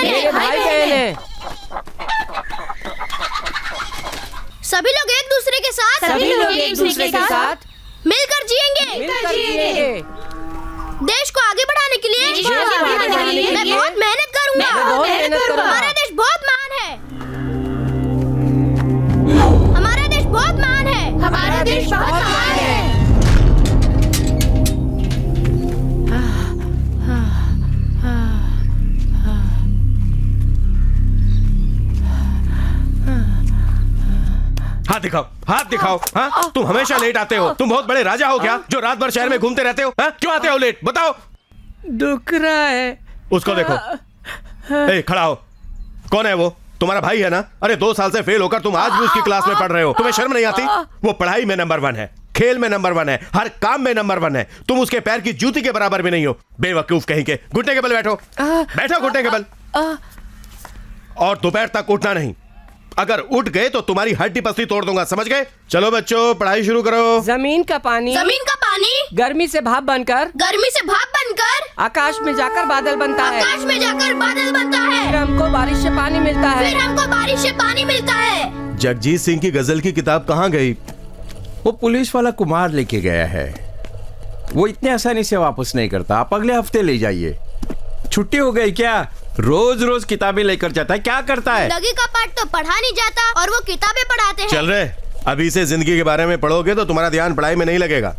मेरे भाई बहन है। सभी लोग एक दूसरे के साथ मिलकर जिएंगे। देश को आगे बढ़ाने के लिए मैं बहुत मेहनत करूंगा। हमारा देश बहुत महान है। हमारा देश बहुत महान है। हमारा देश बहुत महान है। हाथ दिखाओ, हाथ दिखाओ। हाँ, तुम हमेशा लेट आते हो। तुम बहुत बड़े राजा हो क्या जो रात भर शहर में घूमते रहते हो? हाँ? क्यों आते हो लेट? बताओ। दुख रहा है। उसको देखो। ए, खड़ा हो। कौन है वो? तुम्हारा भाई है ना? अरे 2 साल से फेल होकर तुम आज भी उसकी क्लास में पढ़ रहे हो। तुम्हें शर्म नहीं आती? वो पढ़ाई में नंबर 1 है, खेल में नंबर 1 है, हर काम में नंबर 1 है। तुम उसके पैर की जूती के बराबर भी नहीं हो। बेवकूफ कहीं के। घुटने के बल बैठो। बैठो घुटने के बल। और दोपहर तक उठना नहीं। अगर उठ गए तो तुम्हारी हड्डी पसली तोड़ दूंगा, समझ गए? चलो बच्चों, पढ़ाई शुरू करो। जमीन का पानी गर्मी से भाप बनकर आकाश में जाकर बादल बनता है। फिर हमको बारिश से पानी मिलता है। जगजीत सिंह की गजल की किताब कहाँ गई? वो पुलिस वाला कुमार लेके गया है। वो इतने आसानी से वापस नहीं करता। आप अगले हफ्ते ले जाइए। छुट्टी हो गई क्या? रोज रोज किताबें लेकर जाता है। क्या करता है? जिंदगी का पाठ तो पढ़ा नहीं जाता और वो किताबें पढ़ाते हैं। चल रहे, अभी से जिंदगी के बारे में पढ़ोगे तो तुम्हारा ध्यान पढ़ाई में नहीं लगेगा।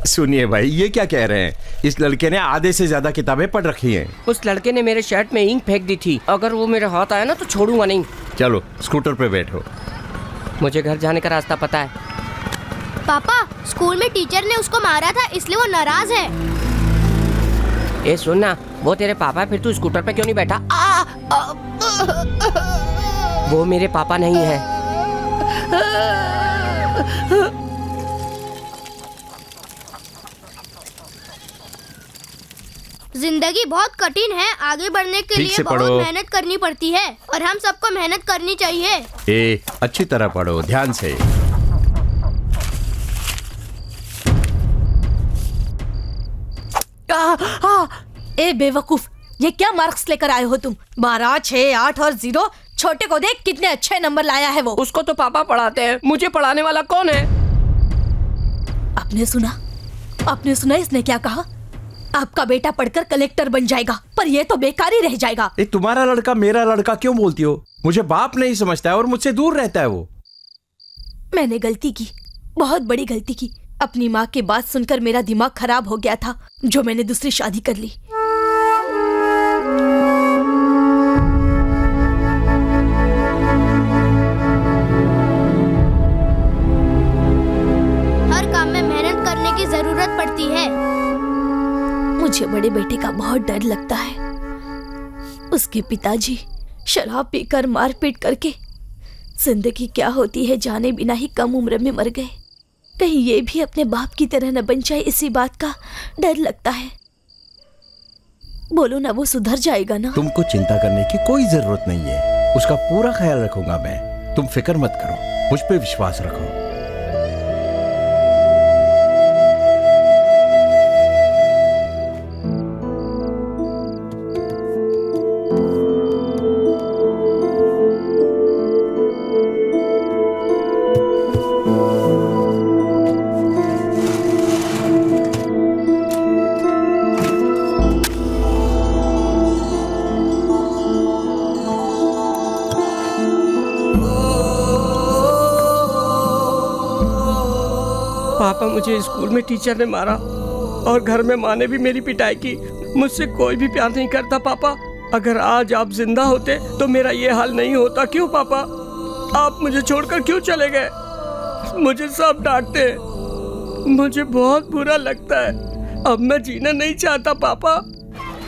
सुनिए भाई, ये क्या कह रहे हैं? इस लड़के ने आधे से ज्यादा किताबें पढ़ रखी हैं। उस लड़के ने मेरे शर्ट में इंक फेंक दी थी। अगर वो मेरे हाथ आया ना तो छोड़ूंगा नहीं। चलो स्कूटर पे बैठो। मुझे घर जाने का रास्ता पता है। पापा, स्कूल में टीचर ने उसको मारा था इसलिए वो नाराज है। ए सुनना, वो तेरे पापा है, फिर तू स्कूटर पे क्यों नहीं बैठा? वो मेरे पापा नहीं है। जिंदगी बहुत कठिन है। आगे बढ़ने के लिए बहुत मेहनत करनी पड़ती है और हम सबको मेहनत करनी चाहिए। अच्छी तरह पढ़ो, ध्यान से। ए बेवकूफ, ये क्या मार्क्स लेकर आए हो तुम? 12, 6, 8 और 0। छोटे को देख कितने अच्छे नंबर लाया है वो। उसको तो पापा पढ़ाते हैं, मुझे पढ़ाने वाला कौन है? आपने सुना इसने क्या कहा? आपका बेटा पढ़कर कलेक्टर बन जाएगा, पर ये तो बेकार ही रह जाएगा। तुम्हारा लड़का मेरा लड़का क्यों बोलती हो? मुझे बाप नहीं समझता है और मुझसे दूर रहता है वो। मैंने गलती की, बहुत बड़ी गलती की। अपनी माँ की बात सुनकर मेरा दिमाग खराब हो गया था, जो मैंने दूसरी शादी कर ली। हर काम में मेहनत करने की जरूरत पड़ती है। मुझे बड़े बेटे का बहुत डर लगता है। उसके पिताजी शराब पीकर मारपीट करके जिंदगी क्या होती है जाने बिना ही कम उम्र में मर गए। कहीं ये भी अपने बाप की तरह न बन जाए, इसी बात का डर लगता है। बोलो ना, वो सुधर जाएगा ना? तुमको चिंता करने की कोई जरूरत नहीं है। उसका पूरा ख्याल रखूंगा मैं। तुम फिक्र मत करो, मुझ पे विश्वास रखो। पापा, मुझे स्कूल में टीचर ने मारा और घर में माँ ने भी मेरी पिटाई की। मुझसे कोई भी प्यार नहीं करता पापा। अगर आज आप जिंदा होते तो मेरा ये हाल नहीं होता। क्यों पापा? आप मुझे छोड़कर क्यों चले गए? मुझे सब डांटते हैं, मुझे बहुत बुरा लगता है। अब मैं जीना नहीं चाहता पापा।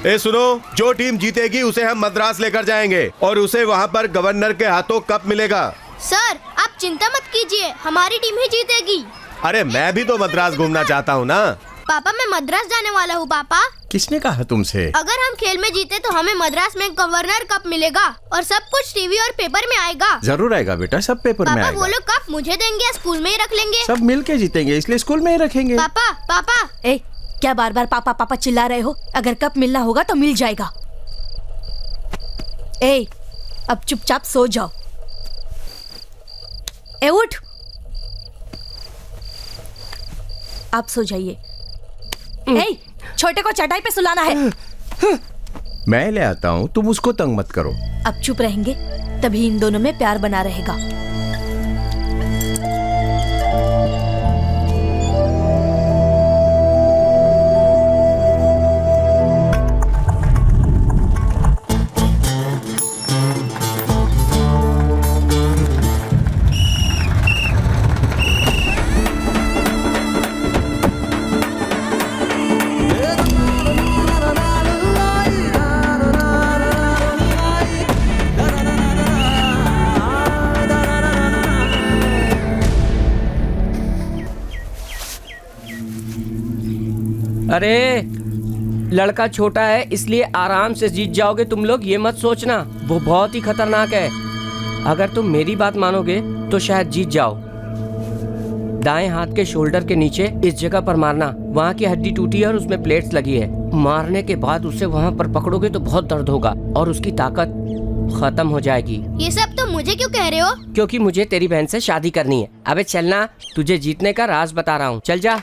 ए सुनो, जो टीम जीतेगी उसे हम मद्रास लेकर जाएंगे और उसे वहाँ पर गवर्नर के हाथों कप मिलेगा। सर, आप चिंता मत कीजिए, हमारी टीम ही जीतेगी। अरे मैं भी तो मद्रास घूमना चाहता हूँ ना। पापा, मैं मद्रास जाने वाला हूँ। पापा, किसने कहा तुमसे? अगर हम खेल में जीते तो हमें मद्रास में गवर्नर कप मिलेगा और सब कुछ टीवी और पेपर में आएगा। जरूर आएगा बेटा, सब पेपर में आएगा। वो लोग कप मुझे देंगे या स्कूल में ही रख लेंगे? सब मिल के जीतेंगे, इसलिए स्कूल में ही रखेंगे। पापा, पापा। क्या बार बार पापा पापा चिल्ला रहे हो? अगर कप मिलना होगा तो मिल जाएगा। ए, अब चुपचाप सो जाओ। ए उठ, आप सो जाइए। ए, छोटे को चटाई पे सुलाना है। मैं ले आता हूँ, तुम उसको तंग मत करो। अब चुप रहेंगे तभी इन दोनों में प्यार बना रहेगा। अरे लड़का छोटा है इसलिए आराम से जीत जाओगे तुम लोग, ये मत सोचना, वो बहुत ही खतरनाक है। अगर तुम मेरी बात मानोगे तो शायद जीत जाओ। दाएं हाथ के शोल्डर के नीचे इस जगह पर मारना, वहाँ की हड्डी टूटी है और उसमें प्लेट्स लगी है। मारने के बाद उसे वहाँ पर पकड़ोगे तो बहुत दर्द होगा और उसकी ताकत खत्म हो जाएगी। ये सब तो मुझे क्यों कह रहे हो? क्योंकि मुझे तेरी बहन से शादी करनी है। अबे चलना, तुझे जीतने का राज बता रहा हूँ, चल जा।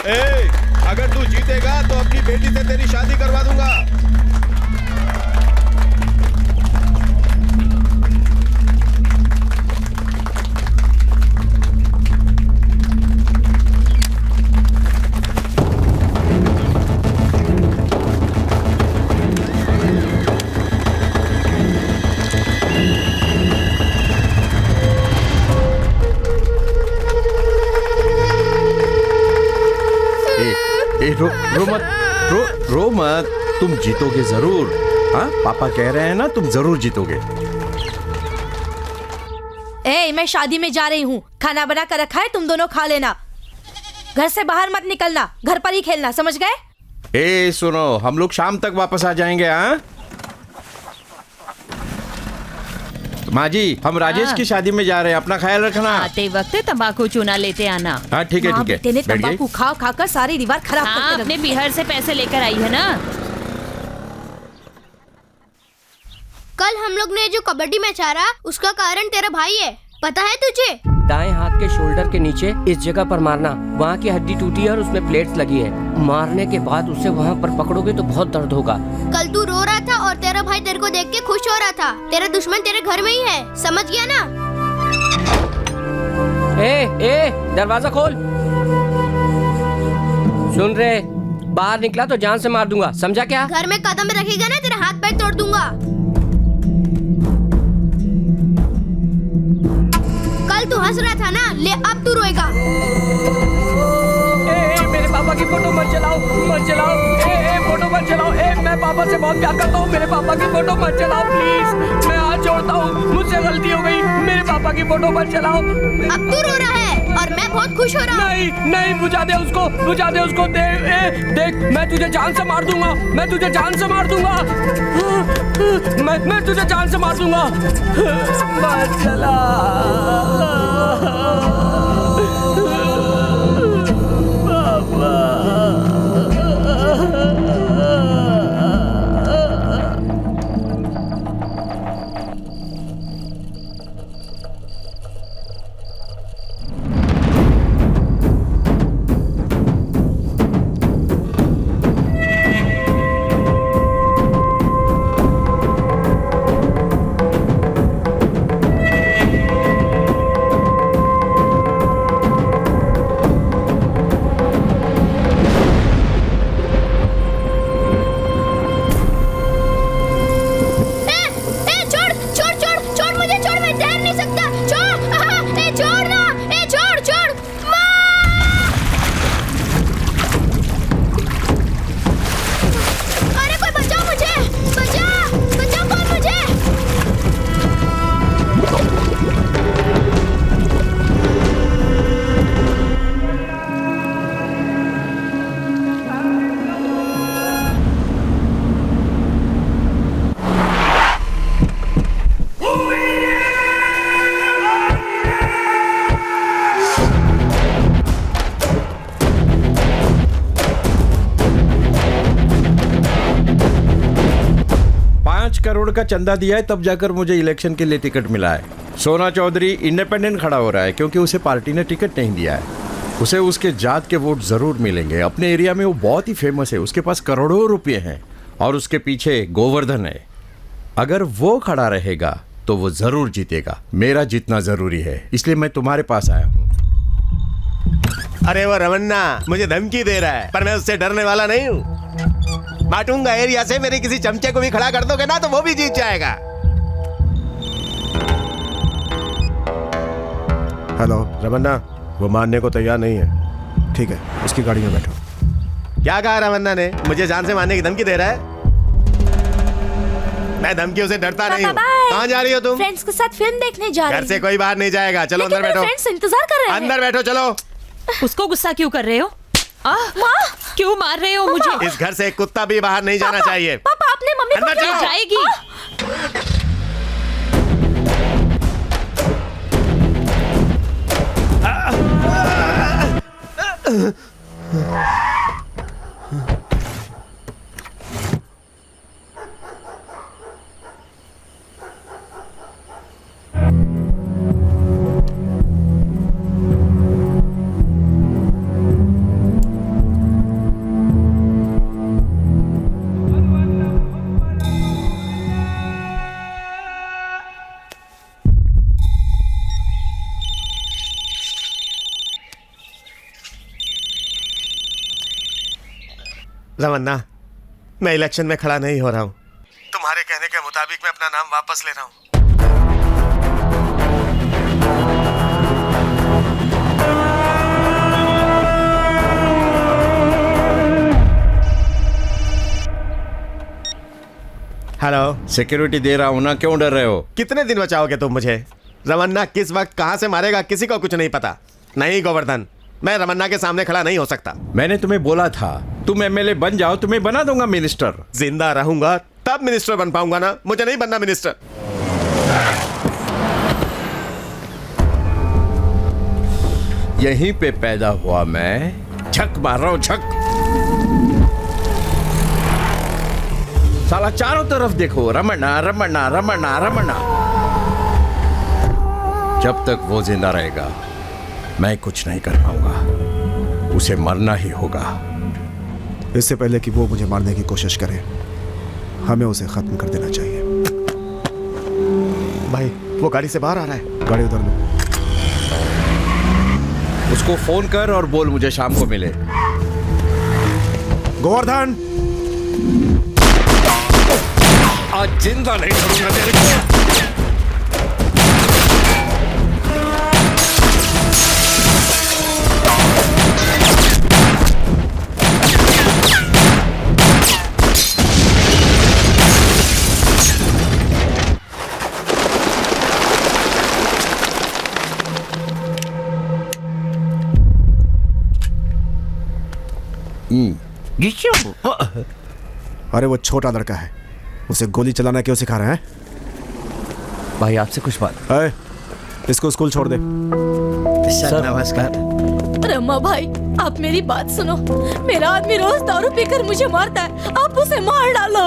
ए, अगर तू जीतेगा तो अपनी बेटी से तेरी शादी करवा दूंगा। रो मत, तुम जीतोगे जरूर। हाँ, पापा कह रहे हैं ना, तुम जरूर जीतोगे। ए, मैं शादी में जा रही हूँ, खाना बना कर रखा है, तुम दोनों खा लेना। घर से बाहर मत निकलना, घर पर ही खेलना, समझ गए? ए सुनो, हम लोग शाम तक वापस आ जाएंगे। हाँ माँ जी, हम राजेश की शादी में जा रहे हैं, अपना ख्याल रखना। आते वक्त तंबाकू चूना लेते आना। हाँ ठीक है ठीक है। तेने तंबाकू खा खाकर सारी दीवार खराब हाँ, करके रख अपने बिहार से पैसे लेकर आई है ना। कल हम लोग ने जो कबड्डी मैच हारा उसका कारण तेरा भाई है, पता है तुझे? दाएं हाथ के शोल्डर के नीचे इस जगह पर मारना, वहाँ की हड्डी टूटी है और उसमें प्लेट्स लगी है। मारने के बाद उसे वहाँ पर पकड़ोगे तो बहुत दर्द होगा। कल तू रो रहा था और तेरा भाई तेरे को देख के खुश हो रहा था। तेरा दुश्मन तेरे घर में ही है, समझ गया ना? ए, दरवाजा खोल। सुन रहे, बाहर निकला तो जान से मार दूंगा, समझा क्या? घर में कदम रखेगा ना, तेरा हाथ पैर तोड़ दूंगा। कल तू हंस रहा था ना, ले अब तू रोएगा। मेरे पापा की फोटो मत चलाओ, मत चलाओ। फोटो मत चलाओ। मैं पापा से बहुत प्यार करता हूँ, मेरे पापा की फोटो मत चलाओ प्लीज, मैं हाथ जोड़ता हूँ, मुझसे गलती हो गई, मेरे पापा की फोटो मत चलाओ। अब तू रो रहा है और मैं बहुत खुश हो रहा हूँ। नहीं, बुझा दे उसको, बुझा दे उसको। देख, मैं तुझे जान से मार दूंगा, मैं तुझे जान से मार दूंगा, मैं तुझे जान से मार दूंगा। मत चला। करोड़ का चंदा दिया है, तब जाकर मुझे इलेक्शन के लिए टिकट मिला है। सोना चौधरी इंडिपेंडेंट खड़ा हो रहा है क्योंकि उसे पार्टी ने टिकट नहीं दिया है। उसे उसके जात के वोट जरूर मिलेंगे। अपने एरिया में वो बहुत ही फेमस है, उसके पास करोड़ों रुपए हैं और उसके पीछे गोवर्धन है। अगर वो खड़ा रहेगा तो वो जरूर जीतेगा। मेरा जीतना जरूरी है, इसलिए मैं तुम्हारे पास आया हूँ। अरे वो रमन्ना मुझे धमकी दे रहा है, पर मैं उससे डरने वाला नहीं हूँ। बांटूंगा एरिया से, मेरे किसी चमचे को भी खड़ा कर दोगे ना तो वो भी जीत जाएगा। हेलो। रमन्ना वो मानने को तैयार नहीं है। ठीक है, उसकी गाड़ी में बैठो। क्या कहा रमन्ना ने? मुझे जान से मारने की धमकी दे रहा है? मैं धमकियों से डरता नहीं हूँ। कहाँ जा रही हो तुम? फ्रेंड्स के साथ फिल्म देखने जा रही हूँ। घर से कोई बाहर नहीं जाएगा। चलो अंदर बैठो। फ्रेंड्स इंतजार कर रहे हैं। अंदर बैठो चलो। उसको गुस्सा क्यों कर रहे हो? क्यों मार रहे हो मुझे? इस घर से एक कुत्ता भी बाहर नहीं जाना चाहिए। पापा आपने मम्मी को अंदर क्यों- जाओ। जाएगी। रमन्ना मैं इलेक्शन में खड़ा नहीं हो रहा हूँ। तुम्हारे कहने के मुताबिक मैं अपना नाम वापस ले रहा हूँ। हेलो। सिक्योरिटी दे रहा हूँ ना, क्यों डर रहे हो? कितने दिन बचाओगे तुम मुझे? रमन्ना किस वक्त कहां से मारेगा किसी को कुछ नहीं पता। नहीं गोवर्धन, मैं रमन्ना के सामने खड़ा नहीं हो सकता। मैंने तुम्हें बोला था तुम एमएलए बन जाओ, तुम्हें बना दूंगा मिनिस्टर। जिंदा रहूंगा तब मिनिस्टर बन पाऊंगा ना, मुझे नहीं बनना मिनिस्टर। यहीं पे पैदा हुआ मैं, छक मार रहा हूं छक। साला चारों तरफ देखो, रमन्ना रमन्ना रमन्ना रमन्ना। जब तक वो जिंदा रहेगा मैं कुछ नहीं कर पाऊंगा। उसे मरना ही होगा। इससे पहले कि वो मुझे मारने की कोशिश करे, हमें उसे खत्म कर देना चाहिए। भाई वो गाड़ी से बाहर आ रहा है। गाड़ी उधर लो। उसको फोन कर और बोल मुझे शाम को मिले। गोवर्धन, आज जिंदा नहीं छोड़ूंगा तेरे को। अरे वो छोटा लड़का है, उसे गोली चलाना क्यों सिखा रहे हैं? भाई आपसे कुछ बात। अरे इसको स्कूल छोड़ दे। सर नमस्कार। रमा भाई आप मेरी बात सुनो। मेरा आदमी रोज दारू पीकर मुझे मारता है, आप उसे मार डालो।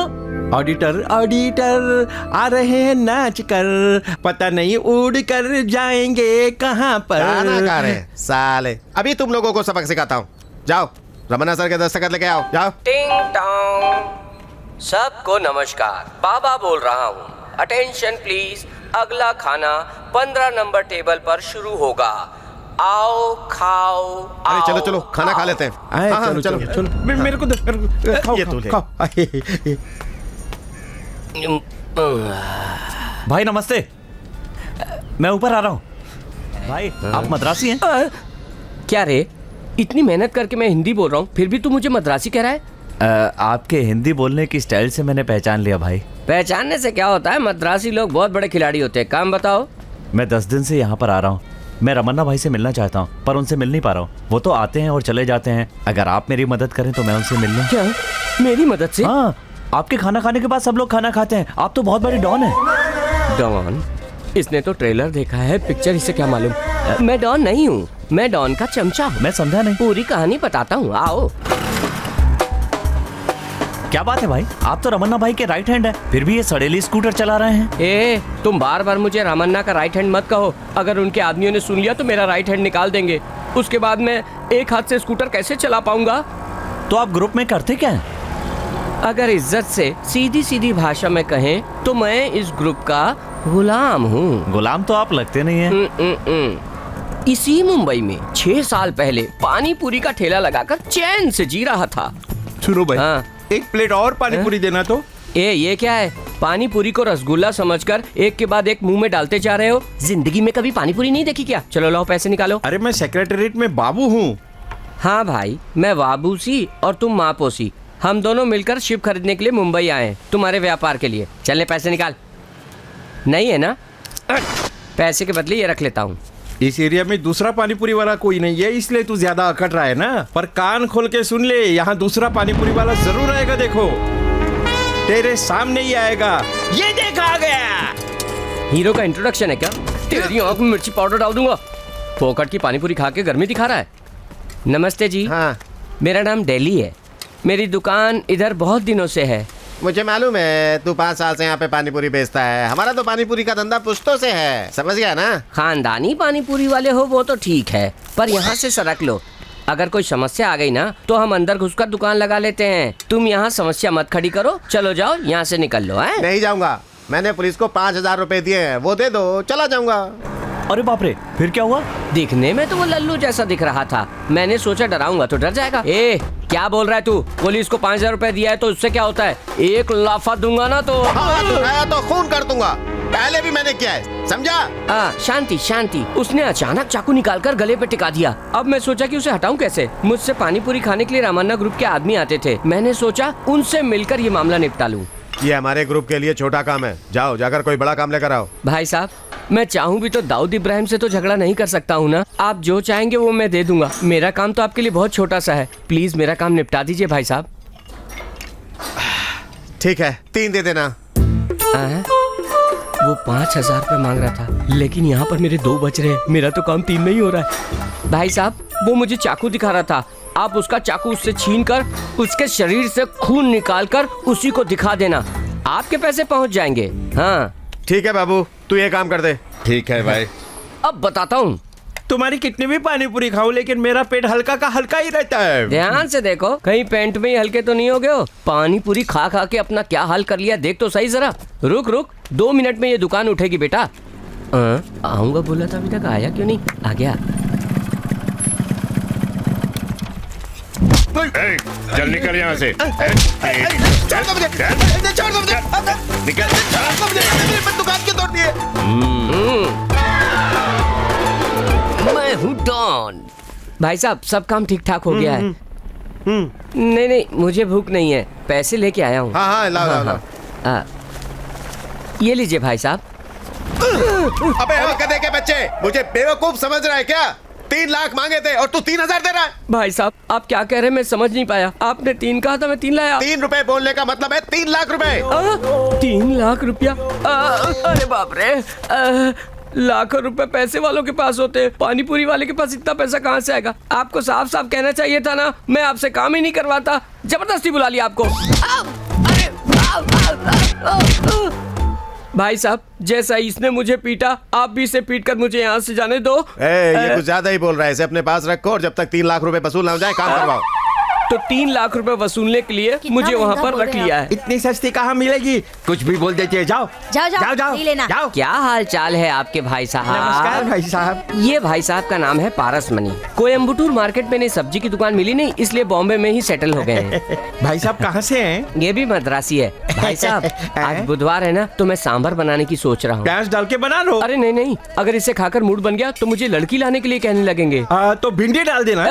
ऑडिटर ऑडिटर आ रहे हैं नाच कर, पता नहीं उड़ कर जाएंगे कहाँ पर। गाना गा रहे हैं साले। अभी तुम लोगों को सबक सिखाता हूँ। जाओ रमन्ना सर के दस्तखत लेके आओ। जाओ। टिंग टोंग। सबको नमस्कार, बाबा बोल रहा हूँ। अटेंशन प्लीज, अगला खाना 15 नंबर टेबल पर शुरू होगा। आओ खाओ। अरे चलो चलो खाना खा लेते हैं। आए, हाँ, चलो चलो चलो चलो। मेरे को दे, मेरे को खाओ ये तू खाओ, ले। खाओ। भाई नमस्ते, मैं ऊपर आ रहा हूँ। भाई आप मद्रासी हैं? क्या रे, इतनी मेहनत करके मैं हिंदी बोल रहा हूँ, फिर भी तू मुझे मद्रासी कह रहा है? आपके हिंदी बोलने की स्टाइल से मैंने पहचान लिया भाई। पहचानने से क्या होता है, मद्रासी लोग बहुत बड़े खिलाड़ी होते हैं। काम बताओ। मैं 10 दिन से यहाँ पर आ रहा हूँ। मैं रमन्ना भाई से मिलना चाहता हूँ पर उनसे मिल नहीं पा रहा हूँ। वो तो आते हैं और चले जाते हैं। अगर आप मेरी मदद करें तो मैं उनसे मिल लूँ। क्या मेरी मदद से? हाँ, आपके खाना खाने के बाद सब लोग खाना खाते हैं। आप तो बहुत बड़े डॉन हैं। डॉन? इसने तो ट्रेलर देखा है, पिक्चर इसे क्या मालूम। मैं डॉन नहीं हूँ, मैं डॉन का चमचा हूँ। मैं समझा नहीं। पूरी कहानी बताता हूँ, आओ। क्या बात है भाई, आप तो रमन्ना भाई के राइट हैंड है, फिर भी ये सड़ेली स्कूटर चला रहे हैं। ए, तुम बार बार मुझे रामन्ना का राइट हैंड मत कहो। अगर उनके आदमियों ने सुन लिया तो मेरा राइट हैंड निकाल देंगे। उसके बाद मैं एक हाथ से स्कूटर कैसे चला पाऊंगा? तो आप ग्रुप में करते क्या हैं? अगर इज्जत से सीधी सीधी भाषा में कहें तो मैं इस ग्रुप का गुलाम हूँ। गुलाम तो आप लगते नहीं हैं। इसी मुंबई में 6 साल पहले पानी पूरी का ठेला लगाकर चैन से जी रहा था। सुनो भाई, हाँ। एक प्लेट और पानी पूरी देना तो। ये क्या है? पानी पूरी को रसगुल्ला समझकर एक के बाद एक मुंह में डालते जा रहे हो। जिंदगी में कभी पानी पूरी नहीं देखी क्या? चलो लाओ पैसे निकालो। अरे मैं सेक्रेटेरिएट में बाबू हूँ। हाँ भाई, मैं बाबूसी और तुम मापोसी। हम दोनों मिलकर शिप खरीदने के लिए मुंबई आए हैं, तुम्हारे व्यापार के लिए। चलने पैसे निकाल। नहीं है ना? पैसे के बदले ये रख लेता हूँ। इस एरिया में दूसरा पानीपुरी वाला कोई नहीं है, इसलिए तू ज्यादा अकड़ रहा है ना। पर कान खोल के सुन ले, यहाँ दूसरा पानीपुरी वाला जरूर आएगा। देखो तेरे सामने ही आएगा। ये देख आ गया। हीरो का इंट्रोडक्शन है क्या? तेरी आंख में मिर्ची पाउडर डाल दूंगा। फोकट की पानीपुरी खा के गर्मी दिखा रहा है। नमस्ते जी। हाँ, मेरा नाम डेली है। मेरी दुकान इधर बहुत दिनों से है। मुझे मालूम है तू 5 साल से यहाँ पे पानीपुरी बेचता है। हमारा तो पानीपुरी का धंधा पुश्तों से है, समझ गया ना? खानदानी पानीपुरी वाले हो वो तो ठीक है, पर यहाँ से सरक लो। अगर कोई समस्या आ गई ना तो हम अंदर घुसकर दुकान लगा लेते हैं। तुम यहाँ समस्या मत खड़ी करो। चलो जाओ, यहाँ से निकल लो। है? नहीं जाऊंगा। मैंने पुलिस को 5,000 रुपए दिए हैं, वो दे दो, चला जाऊंगा। अरे बाप रे, फिर क्या हुआ? दिखने में तो वो लल्लू जैसा दिख रहा था। मैंने सोचा डराऊंगा तो डर जाएगा। क्या बोल रहा है तू? पुलिस को 5,000 रुपए दिया है तो उससे क्या होता है? एक लाफा दूंगा ना तो तो खून कर दूंगा। पहले भी मैंने किया है, समझा? शांति शांति। उसने अचानक चाकू निकालकर गले पे टिका दिया। अब मैं सोचा कि उसे हटाऊं कैसे। मुझसे पानी पूरी खाने के लिए रामन्ना ग्रुप के आदमी आते थे। मैंने सोचा उनसे मिलकर ये मामला निपटा लूं। ये हमारे ग्रुप के लिए छोटा काम है। जाओ, जाकर कोई बड़ा काम लेकर आओ। भाई साहब, मैं चाहूँ भी तो दाऊद इब्राहिम से तो झगड़ा नहीं कर सकता हूँ ना। आप जो चाहेंगे वो मैं दे दूंगा। मेरा काम तो आपके लिए बहुत छोटा सा है। प्लीज मेरा काम निपटा दीजिए भाई साहब। ठीक है, 3 दे देना। वो 5,000 रुपए मांग रहा था, लेकिन यहाँ पर मेरे 2 बच रहे हैं। मेरा तो काम 3 नहीं हो रहा है। भाई साहब, वो मुझे चाकू दिखा रहा था। आप उसका चाकू उससे छीन कर उसके शरीर से खून निकाल कर उसी को दिखा देना। आपके पैसे पहुँच जाएंगे। हाँ ठीक है बाबू, तू ये काम कर दे। ठीक है भाई। अब बताता हूँ। तुम्हारी कितनी भी पानी पूरी खाओ, लेकिन मेरा पेट हल्का का हल्का ही रहता है। ध्यान से देखो, कहीं पेंट में ही हल्के तो नहीं हो गए हो। पानी पूरी खा खा के अपना क्या हाल कर लिया, देख तो सही जरा। रुक 2 मिनट में ये दुकान उठेगी बेटा। आऊंगा बोला था, अभी तक आया क्यों नहीं? आ गया। चल निकल यहाँ से। दुकान के तोड़ दिए। मैं हूँ डॉन। भाई साहब, सब काम ठीक ठाक हो गया है। नहीं, मुझे भूख नहीं है। पैसे लेके आया हूँ। हाँ, लाओ। ये लीजिए भाई साहब। अबे गधे के बच्चे, मुझे बेवकूफ समझ रहा है क्या? 3 लाख मांगे थे और तू 3,000 दे रहा है। भाई साहब, आप क्या कह रहे हैं? मैं समझ नहीं पाया। आपने 3 कहा था, मैं 3 लाया। 3 रुपए बोलने का मतलब है 3 लाख रुपए। 3 लाख रुपया? अरे बाप रे, लाखों रुपए पैसे वालों के पास होते हैं। पानीपुरी वाले के पास इतना पैसा कहाँ से आएगा? आपको साफ साफ कहना चाहिए था ना, मैं आपसे काम ही नहीं करवाता। जबरदस्ती बुला लिया आपको। भाई साहब, जैसा इसने मुझे पीटा, आप भी इसे पीट कर मुझे यहाँ से जाने दो। ये कुछ ज्यादा ही बोल रहा है। इसे अपने पास रखो और जब तक 3 लाख रुपए वसूल ना हो जाए काम करवाओ। तो 3 लाख रुपए वसूलने के लिए मुझे वहाँ पर रख लिया है। इतनी सस्ती कहाँ मिलेगी? कुछ भी बोल देती है। जाओ नहीं लेना। जाओ। क्या हाल चाल है आपके भाई साहब? नमस्कार भाई साहब। ये भाई साहब का नाम है पारस मनी। कोयम्बटूर मार्केट में नहीं सब्जी की दुकान मिली नहीं, इसलिए बॉम्बे में ही सेटल हो गए हैं। भाई साहब कहाँ से हैं? ये भी मद्रासी है। भाई साहब, आज बुधवार है ना, तो मैं सांभर बनाने की सोच रहा हूँ। प्याज डाल के बना लो। अरे नहीं, अगर इसे खाकर मूड बन गया तो मुझे लड़की लाने के लिए कहने लगेंगे। तो भिंडी डाल देना।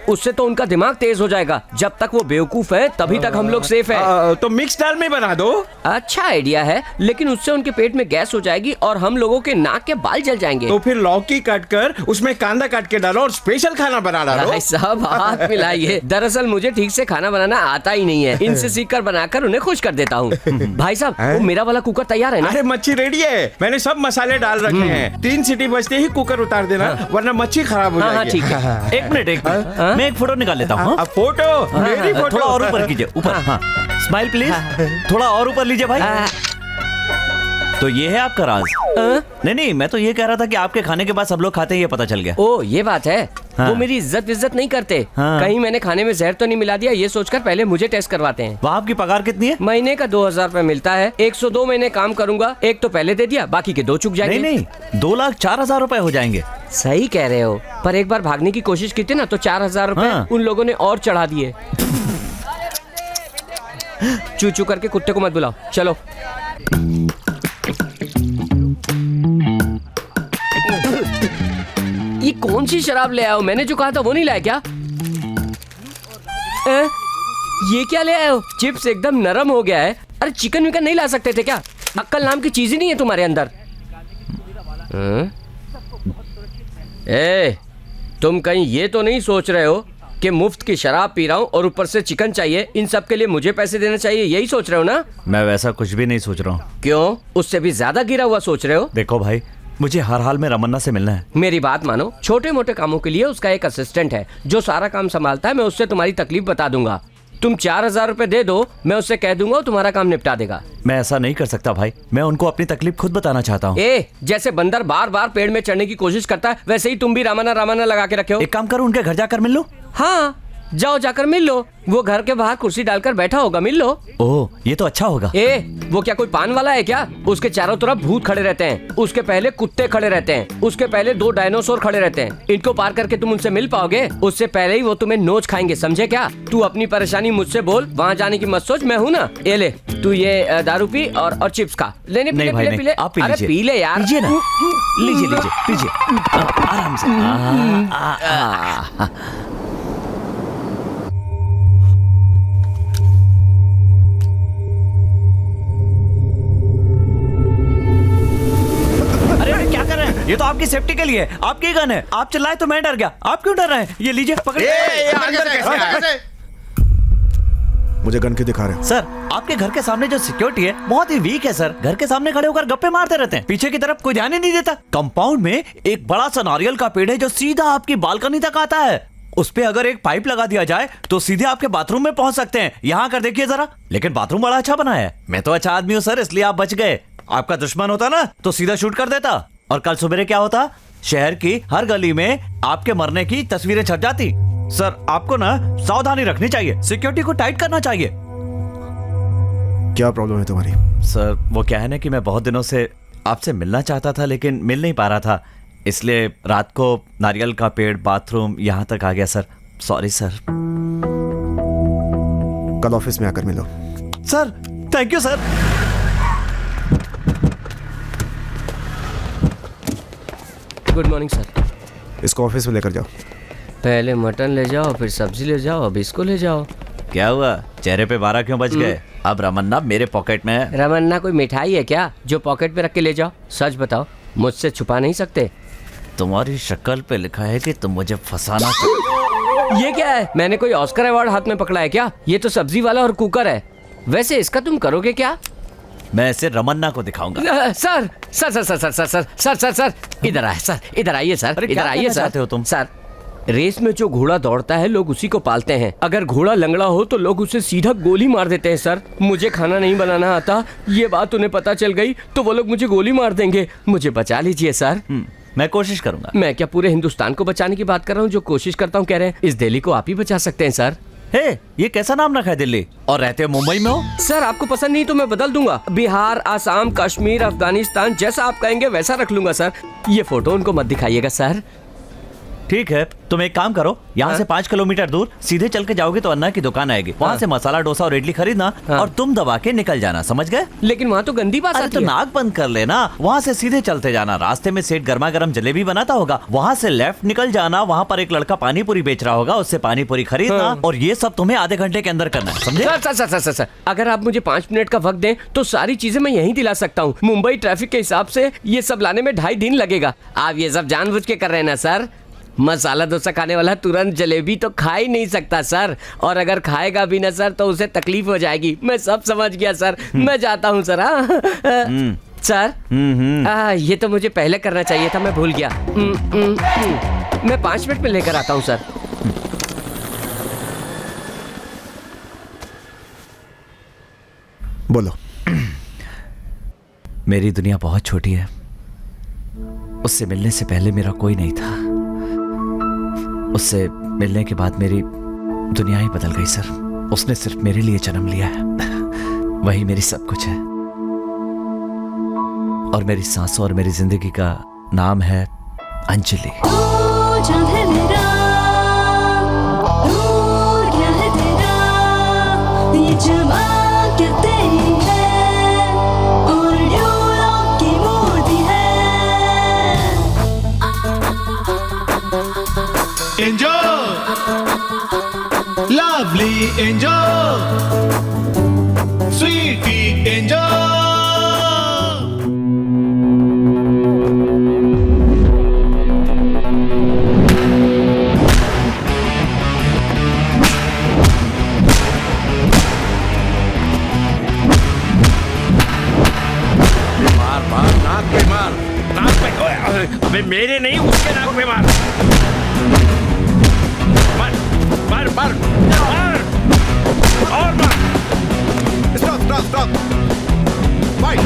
उससे तो उनका दिमाग तेज हो जाएगा। जब तक वो बेवकूफ है तभी तक हम लोग सेफ है। तो मिक्स दाल में बना दो। अच्छा आइडिया है, लेकिन उससे उनके पेट में गैस हो जाएगी और हम लोगों के नाक के बाल जल जाएंगे। तो फिर लौकी काट कर उसमें कांदा काट के डालो और स्पेशल खाना बना डालो। भाई साहब, हाथ मिलाइए। दरअसल मुझे ठीक से खाना बनाना आता ही नहीं है। इनसे सीखकर बनाकर उन्हें खुश कर देता हूँ। भाई साहब, वो मेरा वाला कुकर तैयार है ना? अरे मच्छी रेडी है, मैंने सब मसाले डाल रखे हैं। 3 सीटी बजते ही कुकर उतार देना, वरना मच्छी खराब हो जाएगी। ठीक है। एक मिनट, मैं एक फोटो निकाल लेता हूँ। फोटो? मेरी फोटो? थोड़ा और ऊपर कीजिए, ऊपर। हाँ, स्माइल प्लीज। थोड़ा और ऊपर लीजिए भाई। तो ये है आपका राज? नहीं, मैं तो ये कह रहा था कि आपके खाने के बाद सब लोग खाते हैं, ये पता चल गया। ओ ये बात है। हाँ। वो मेरी इज्जत नहीं करते। हाँ। कहीं मैंने खाने में जहर तो नहीं मिला दिया, ये सोचकर पहले मुझे टेस्ट करवाते हैं। वहाँ आपकी पगार कितनी है? महीने का 2000 रुपए मिलता है। 102 महीने काम करूंगा, एक तो पहले दे दिया, बाकी के 2 चुक जाएंगे। नहीं, 2,04,000 रुपए हो जाएंगे। सही कह रहे हो, पर एक बार भागने की कोशिश की थी ना, तो 4000 रुपए हाँ। उन लोगों ने और चढ़ा दिए। चू चू करके कुत्ते को मत बुलाओ, चलो। ये कौन सी शराब ले आए हो? मैंने जो कहा था वो नहीं लाया क्या? ये क्या ले आए हो? चिप्स एकदम नरम हो गया है। अरे चिकन विकन नहीं ला सकते थे क्या? अक्कल नाम की चीज ही नहीं है तुम्हारे अंदर। तुम कहीं ये तो नहीं सोच रहे हो कि मुफ्त की शराब पी रहा हूँ और ऊपर से चिकन चाहिए, इन सब के लिए मुझे पैसे देने चाहिए, यही सोच रहे हो ना? मैं वैसा कुछ भी नहीं सोच रहा हूँ। क्यों? उससे भी ज्यादा गिरा हुआ सोच रहे हो? देखो भाई, मुझे हर हाल में रमन्ना से मिलना है। मेरी बात मानो, छोटे मोटे कामों के लिए उसका एक असिस्टेंट है जो सारा काम संभालता है। मैं उससे तुम्हारी तकलीफ बता दूंगा। तुम 4000 रुपए दे दो, मैं उससे कह दूंगा, तुम्हारा काम निपटा देगा। मैं ऐसा नहीं कर सकता भाई, मैं उनको अपनी तकलीफ खुद बताना चाहता हूँ। जैसे बंदर बार बार पेड़ में चढ़ने की कोशिश करता है, वैसे ही तुम भी रामाना लगा के रखे हो। एक काम करो, उनके घर जाकर मिल लो। हाँ, जाओ जाकर मिल लो। वो घर के बाहर कुर्सी डालकर बैठा होगा, मिल लो। ओह, ये तो अच्छा होगा। वो क्या कोई पान वाला है क्या? उसके चारों तरफ भूत खड़े रहते हैं, उसके पहले कुत्ते खड़े रहते हैं, उसके पहले 2 डायनासोर खड़े रहते हैं। इनको पार करके तुम उनसे मिल पाओगे? उससे पहले ही वो तुम्हें नोच खाएंगे, समझे क्या? तू अपनी परेशानी मुझसे बोल, वहाँ जाने की मत सोच, मैं हूँ ना। ये ले, तू ये दारू पी और चिप्स खा। लेने नहीं भाई, पीले। आप पी अरे लीजिए। पी ले यार। लीजिए ना, लीजिए आराम से। ये तो आपकी सेफ्टी के लिए, आपकी गन है। आप चिल्लाए तो मैं डर गया। आप क्यों डर रहे हैं? ये लीजिए, पकड़िए। मुझे गन क्यों दिखा रहे हैं? सर, आपके घर के सामने जो सिक्योरिटी है बहुत ही वीक है सर। घर के सामने खड़े होकर गप्पे मारते रहते हैं, पीछे की तरफ कोई ध्यान ही नहीं देता। कंपाउंड में एक बड़ा सा नारियल का पेड़ है जो सीधा आपकी बालकनी तक आता है। उस पे अगर एक पाइप लगा दिया जाए तो सीधे आपके बाथरूम में पहुंच सकते हैं। यहाँ कर देखिए जरा। लेकिन बाथरूम बड़ा अच्छा बना है। मैं तो अच्छा आदमी हूँ सर, इसलिए आप बच गए। आपका दुश्मन होता ना तो सीधा शूट कर देता, और कल सुबह क्या होता? शहर की हर गली में आपके मरने की तस्वीरें छप जाती। सर, आपको ना सावधानी रखनी चाहिए, सिक्योरिटी को टाइट करना चाहिए। क्या प्रॉब्लम है तुम्हारी? सर, वो क्या है ना कि मैं बहुत दिनों से आपसे मिलना चाहता था लेकिन मिल नहीं पा रहा था, इसलिए रात को नारियल का पेड़, बाथरूम यहाँ तक आ गया सर। Sorry sir. कल ऑफिस में आकर मिलो। Sir, thank you sir. Good morning sir. इसको ऑफिस में लेकर जाओ। पहले मटन ले जाओ, फिर सब्जी ले जाओ, अब इसको ले जाओ। क्या हुआ? चेहरे पे 12 क्यों बज गए? अब रमन्ना मेरे पॉकेट में है। रमन्ना कोई मिठाई है क्या जो पॉकेट पे रख के ले जाओ? सच बताओ, मुझसे छुपा नहीं सकते। तुम्हारी शक्ल पे लिखा है कि तुम मुझे फंसाना। ये क्या है? मैंने कोई ऑस्कर अवार्ड हाथ में पकड़ा है क्या? ये तो सब्जी वाला और कुकर है। वैसे इसका तुम करोगे क्या? मैं इसे रमन्ना को दिखाऊंगा। Sir sir sir sir sir sir sir sir sir sir इधर आए सर, इधर आइए सर, इधर आइए सर। हो तुम? सर, रेस में जो घोड़ा दौड़ता है लोग उसी को पालते हैं। अगर घोड़ा लंगड़ा हो तो लोग उसे सीधा गोली मार देते हैं सर। मुझे खाना नहीं बनाना आता, ये बात उन्हें पता चल गई तो वो लोग मुझे गोली मार देंगे। मुझे बचा लीजिए सर। मैं कोशिश करूंगा। मैं क्या पूरे हिंदुस्तान को बचाने की बात कर रहा हूँ? जो कोशिश करता हूँ कह रहे हैं। इस दिल्ली को आप ही बचा सकते हैं सर। ये कैसा नाम रखा है दिल्ली? और रहते हो मुंबई में हो? सर, आपको पसंद नहीं तो मैं बदल दूंगा। बिहार, आसाम, कश्मीर, अफगानिस्तान, जैसा आप कहेंगे वैसा रख लूंगा सर। ये फोटो उनको मत दिखाइएगा सर। ठीक है, तुम एक काम करो, यहाँ से 5 किलोमीटर दूर सीधे चल के जाओगे तो अन्ना की दुकान आएगी। वहाँ से मसाला डोसा और इडली खरीदना और तुम दबा के निकल जाना, समझ गए? लेकिन वहाँ तो गंदी बात आती तो है। नाक बंद कर लेना, वहाँ से सीधे चलते जाना। रास्ते में सेठ गर्मा गर्म जलेबी बनाता होगा, वहाँ से लेफ्ट निकल जाना। वहाँ पर एक लड़का पानी पूरी बेच रहा होगा, उससे पानी पूरी खरीदना। और ये सब तुम्हें आधे घंटे के अंदर करना है, समझे? सर, अगर आप मुझे 5 मिनट का वक्त दें तो सारी चीजें मैं यहीं दिला सकता हूँ। मुंबई ट्रैफिक के हिसाब से ये सब लाने में 2.5 दिन लगेगा। आप ये सब जानबूझ के कर रहे हैं ना सर? मसाला डोसा खाने वाला तुरंत जलेबी तो खा ही नहीं सकता सर, और अगर खाएगा भी ना सर तो उसे तकलीफ हो जाएगी। मैं सब समझ गया सर, मैं जाता हूँ सर। सर, ये तो मुझे पहले करना चाहिए था, मैं भूल गया। मैं 5 मिनट में लेकर आता हूँ सर। बोलो। मेरी दुनिया बहुत छोटी है। उससे मिलने से पहले मेरा कोई नहीं था। उससे मिलने के बाद मेरी दुनिया ही बदल गई सर। उसने सिर्फ मेरे लिए जन्म लिया है। वही मेरी सब कुछ है। और मेरी सांसों और मेरी जिंदगी का नाम है Anjali. Angel, lovely angel, sweetie angel. मार मार, नाक पे मार, नाक पे। अबे मेरे नहीं, उसके नाक पे मार। मार मार मार मार और मार। Stop stop stop, fight.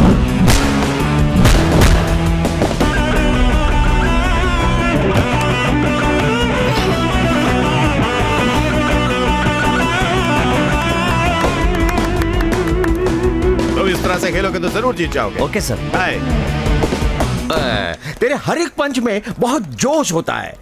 तो इस तरह से खेलोगे तो जरूर जीत जाओगे। Okay sir. हाय। तेरे हर एक पंच में बहुत जोश होता है।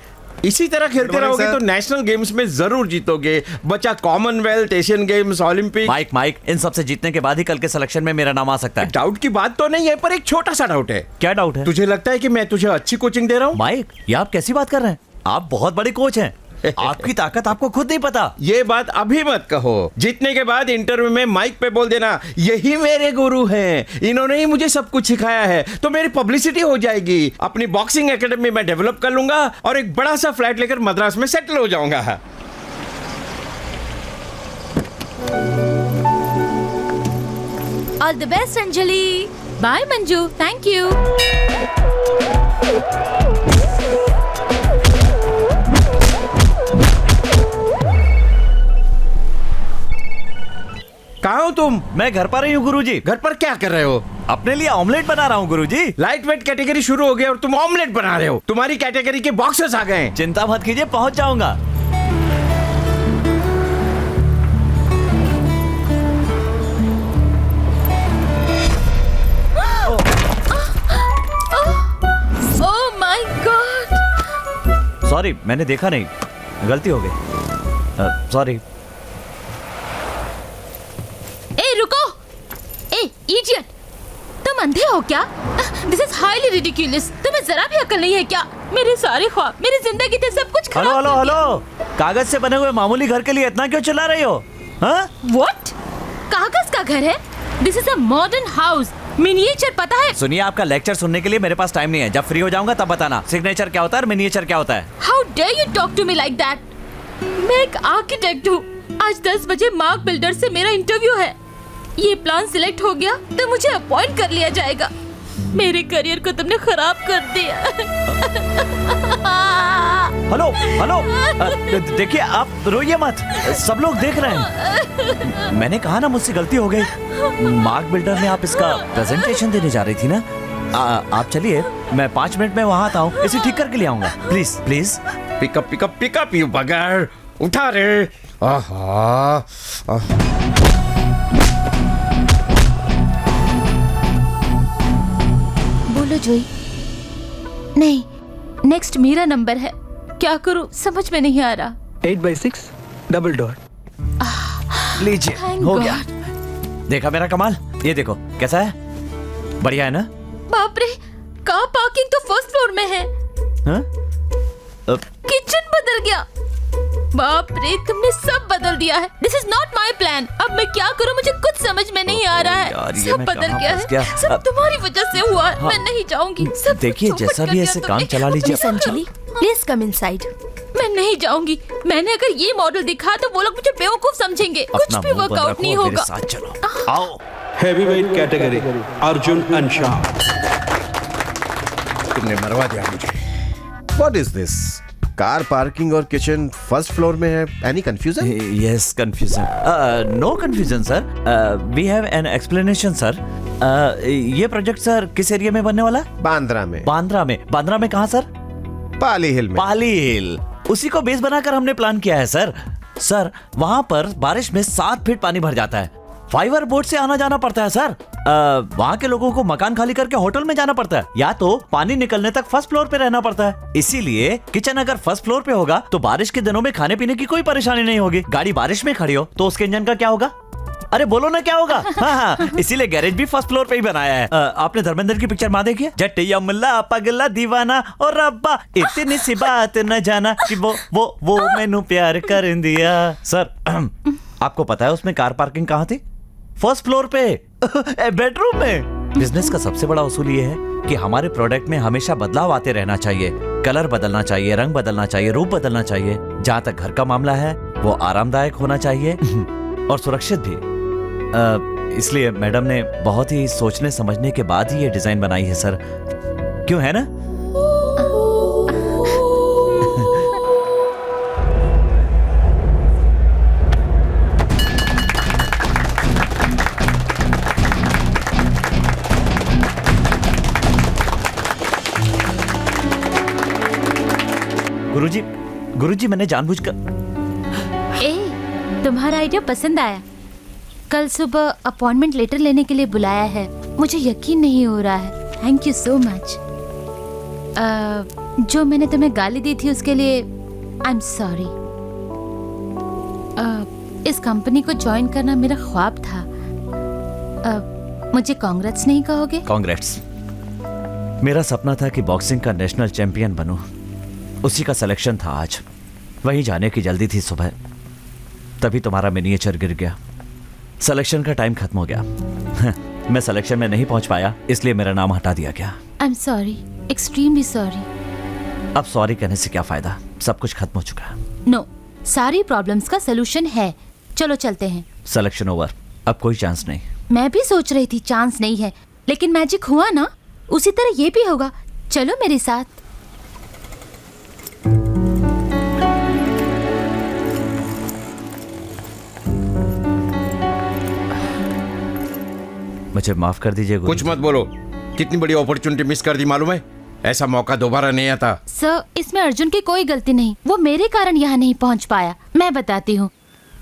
इसी तरह खेलते रहोगे तो नेशनल गेम्स में जरूर जीतोगे। बचा कॉमनवेल्थ, एशियन गेम्स, ओलंपिक। माइक इन सब से जीतने के बाद ही कल के सिलेक्शन में मेरा नाम आ सकता है। डाउट की बात तो नहीं है, पर एक छोटा सा डाउट है। क्या डाउट है? तुझे लगता है कि मैं तुझे अच्छी कोचिंग दे रहा हूँ? माइक, ये आप कैसी बात कर रहे हैं? आप बहुत बड़े कोच हैं। आपकी ताकत आपको खुद नहीं पता। ये बात अभी मत कहो। जीतने के बाद इंटरव्यू में माइक पे बोल देना, यही मेरे गुरु हैं, इन्होंने ही मुझे सब कुछ सिखाया है। तो मेरी पब्लिसिटी हो जाएगी। अपनी बॉक्सिंग एकेडमी में डेवलप कर लूंगा और एक बड़ा सा फ्लैट लेकर मद्रास में सेटल हो जाऊंगा। All the best Anjali. Bye Manju, thank you. कहाँ हो तुम? मैं घर पर ही हूँ गुरुजी। घर पर क्या कर रहे हो? अपने लिए ऑमलेट बना रहा हूँ गुरुजी। लाइट वेट कैटेगरी शुरू हो गई और तुम ऑमलेट बना रहे हो। तुम्हारी कैटेगरी के बॉक्सेस आ गए। चिंता मत कीजिए, पहुंच जाऊंगा। Oh my God. सॉरी, मैंने देखा नहीं, गलती हो गई। सॉरी। ए रुको, ए इडियट, तुम अंधे हो क्या? This is highly ridiculous. तुम्हें जरा भी अकल नहीं है क्या? मेरे सारे ख्वाब, मेरी जिंदगी थे, सब कुछ खराब। हेलो हेलो हेलो, कागज से बने हुए मामूली घर के लिए इतना क्यों चिल्ला रही हो? हाँ? व्हाट? कागज का घर है? This is a modern house. Miniature पता है? सुनिए, आपका लेक्चर सुनने के लिए मेरे पास टाइम नहीं है। जब फ्री हो जाऊंगा तब बताना सिग्नेचर क्या होता है और मिनिएचर क्या होता है। How dare you talk to me like that? मैं एक आर्किटेक्ट हूँ। आज 10 बजे मार्क बिल्डर से मेरा इंटरव्यू है। ये प्लान सिलेक्ट हो गया तो मुझे अपॉइंट कर लिया जाएगा। मेरे करियर को तुमने खराब कर दिया। हेलो हेलो, देखिए आप रोइए मत, सब लोग देख रहे हैं। मैंने कहा ना मुझसे गलती हो गई। मार्क बिल्डर में आप इसका प्रेजेंटेशन देने जा रही थी ना। आप चलिए, मैं 5 मिनट में वहां आता हूँ, इसे ठीक करके ले आऊंगा। Please please. Pickup pickup pick up you बगैर उठा रे। बोलो जोई। नहीं, नेक्स्ट मेरा नंबर है। क्या करूं समझ में नहीं आ रहा। 8/6 डबल डोर। लीजिए, Thank हो God. गया। देखा मेरा कमाल? ये देखो कैसा है, बढ़िया है ना? बाप रे, कार पार्किंग तो फर्स्ट फ्लोर में है। हाँ? किचन बदल गया। बाप रे, तुमने सब बदल दिया है। This is not my plan. अब मैं क्या करूं, मुझे कुछ समझ में नहीं आ रहा है। यार, ये सब मैं बदल कहाँ गया फंस है। गया? सब तुम्हारी वजह से हुआ है। मैं नहीं जाऊंगी। सब देखिए, कुछ जैसा चौपट भी कर ऐसे दिया काम तुमने। चला लीजिए। Miss Anjali, please come inside. मैं नहीं जाऊंगी। मैंने अगर ये मॉडल दिखा तो वो लोग मुझे बेवकूफ समझेंगे। कुछ भी मुंह बंद वर्कआउट नहीं रखो और मेरे होगा। साथ चलो। आओ। Heavyweight category, Arjun Anshan. तुमने मरवा दिया मुझे। What is this? Car parking और किचन फर्स्ट फ्लोर में है. Any confusion? Yes, confusion. No confusion sir. We have an explanation sir. ये प्रोजेक्ट सर किस एरिया में बनने वाला है? बांद्रा में. बांद्रा में कहाँ सर? पाली हिल में. पाली हिल, उसी को बेस बनाकर हमने प्लान किया है सर. सर वहाँ पर बारिश में 7 फीट पानी भर जाता है. फाइबर बोट से आना जाना पड़ता है सर. वहाँ के लोगों को मकान खाली करके होटल में जाना पड़ता है, या तो पानी निकलने तक फर्स्ट फ्लोर पे रहना पड़ता है. इसीलिए किचन अगर फर्स्ट फ्लोर पे होगा तो बारिश के दिनों में खाने पीने की कोई परेशानी नहीं होगी. गाड़ी बारिश में खड़ी हो तो उसके इंजन का क्या होगा? अरे बोलो ना क्या होगा? हाँ, इसीलिए गैरेज भी फर्स्ट फ्लोर पे ही बनाया है. आपने धर्मेंद्र की पिक्चर माँ देखी है? जटिया मुल्ला पगला दीवाना और रब्बा इतनी सी बात न जाना कि वो मैनू प्यार कर दिया. सर आपको पता है उसमें कार पार्किंग कहाँ थी? फर्स्ट फ्लोर पे, बेडरूम में. बिजनेस का सबसे बड़ा उसूल ये है कि हमारे प्रोडक्ट में हमेशा बदलाव आते रहना चाहिए. कलर बदलना चाहिए, रंग बदलना चाहिए, रूप बदलना चाहिए. जहाँ तक घर का मामला है वो आरामदायक होना चाहिए और सुरक्षित भी. इसलिए मैडम ने बहुत ही सोचने समझने के बाद ही ये डिजाइन बनाई है सर. क्यों, है ना? गुरुजी मैंने जानबूझकर. तुम्हारा आइडिया पसंद आया. कल सुबह अपॉइंटमेंट लेटर लेने के लिए बुलाया है. मुझे यकीन नहीं हो रहा है. Thank you so much. जो मैंने तुम्हें गाली दी थी उसके लिए आई एम सॉरी. इस कंपनी को ज्वाइन करना मेरा ख्वाब था. मुझे कांग्रेट्स नहीं कहोगे? कांग्रेट्स. मेरा सपना था कि बॉक्सिंग का नेशनल चैंपियन बनूं. उसी का सिलेक्शन था आज. वहीं जाने की जल्दी थी सुबह, तभी तुम्हारा मिनिएचर गिर गया. सिलेक्शन का टाइम खत्म हो गया. मैं सिलेक्शन में नहीं पहुंच पाया, इसलिए मेरा नाम हटा दिया गया. I am sorry, extremely sorry. अब सॉरी कहने से क्या फायदा, सब कुछ खत्म हो चुका है. नो, सारी प्रॉब्लम्स का सलूशन है. चलो चलते हैं. सिलेक्शन ओवर, अब कोई चांस नहीं. मैं भी सोच रही थी चांस नहीं है, लेकिन मैजिक हुआ ना, उसी तरह ये भी होगा. चलो मेरे साथ. मुझे माफ कर दीजिए. कुछ मत बोलो. कितनी बड़ी अपॉर्चुनिटी मिस कर दी मालूम है? ऐसा मौका दोबारा नहीं आता. सर, इसमें अर्जुन की कोई गलती नहीं. वो मेरे कारण यहाँ नहीं पहुँच पाया. मैं बताती हूँ.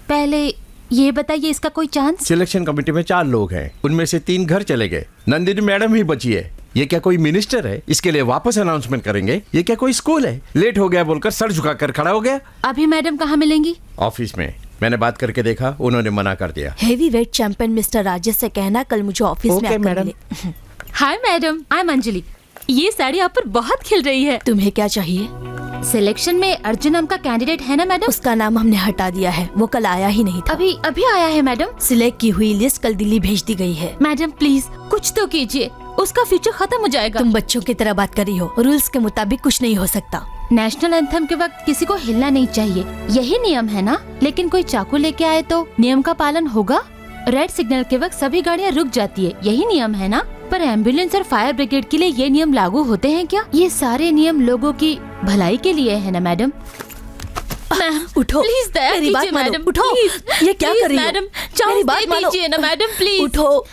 पहले ये बताइए, इसका कोई चांस? सिलेक्शन कमेटी में 4 लोग हैं, उनमें से 3 घर चले गए. नंदिनी मैडम ही बची है. ये क्या कोई मिनिस्टर है? इसके लिए वापस अनाउंसमेंट करेंगे? ये क्या कोई स्कूल है? लेट हो गया बोलकर सर झुकाकर खड़ा हो गया. अभी मैडम कहाँ मिलेंगी? ऑफिस में. मैंने बात करके देखा, उन्होंने मना कर दिया. Heavy weight champion mister Rajesh से कहना कल मुझे ऑफिस में आकर मैडम. मिले. Hi madam, I am Anjali. ये साड़ी आप पर बहुत खिल रही है. तुम्हें क्या चाहिए? सिलेक्शन में अर्जुन नाम का कैंडिडेट है ना मैडम? उसका नाम हमने हटा दिया है. वो कल आया ही नहीं था. अभी आया है मैडम. सिलेक्ट की हुई लिस्ट कल दिल्ली भेज दी गई है. मैडम प्लीज कुछ तो कीजिए, उसका फ्यूचर खत्म हो जाएगा. तुम बच्चों की तरह बात कर रही हो. रूल्स के मुताबिक कुछ नहीं हो सकता. नेशनल एंथम के वक्त किसी को हिलना नहीं चाहिए, यही नियम है ना? लेकिन कोई चाकू लेके आए तो नियम का पालन होगा? रेड सिग्नल के वक्त सभी गाड़ियाँ रुक जाती है, यही नियम है ना? पर एम्बुलेंस और फायर ब्रिगेड के लिए ये नियम लागू होते हैं क्या? ये सारे नियम लोगों की भलाई के लिए है ना मैडम? मैम उठो. प्लीज दया मेरी बात कीजिए मानो. मैडम. उठो. ये क्या कर रही हो? मैडम मेरी चांस बात दे मानो. दीजिए ना मैडम, प्लीज. उठो.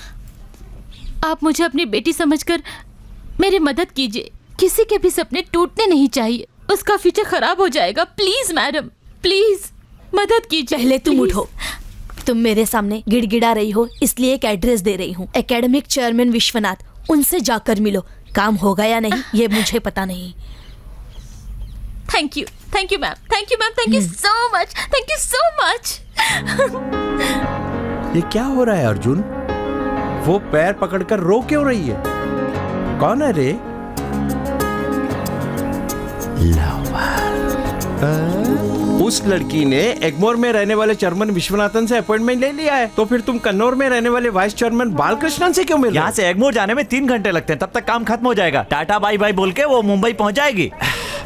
आप मुझे अपनी बेटी समझकर मेरी मदद कीजिए. किसी के भी सपने टूटने नहीं चाहिए, उसका फ्यूचर खराब हो जाएगा. प्लीज मैडम, प्लीज मदद कीजिए. पहले तुम उठो. तुम मेरे सामने गिड़गिड़ा रही हो, इसलिए एक एड्रेस दे रही हूँ. एकेडमिक चेयरमैन विश्वनाथ, उनसे जाकर मिलो. काम होगा या नहीं ये मुझे पता नहीं. Thank you ma'am, thank you so much, thank you so much. ये क्या हो रहा है अर्जुन? वो पैर पकड़कर रो क्यों रही है? कौन है रे? उस लड़की ने एग्मोर में रहने वाले चेयरमैन विश्वनाथन से अपॉइंटमेंट ले लिया है, तो फिर तुम कन्नौर में रहने वाले वाइस चेयरमैन बालकृष्णन से क्यों मिल? यहाँ से एग्मोर जाने में 3 घंटे लगते हैं, तब तक काम खत्म हो जाएगा. टाटा बाय बाय बोल के वो मुंबई पहुंच जाएगी.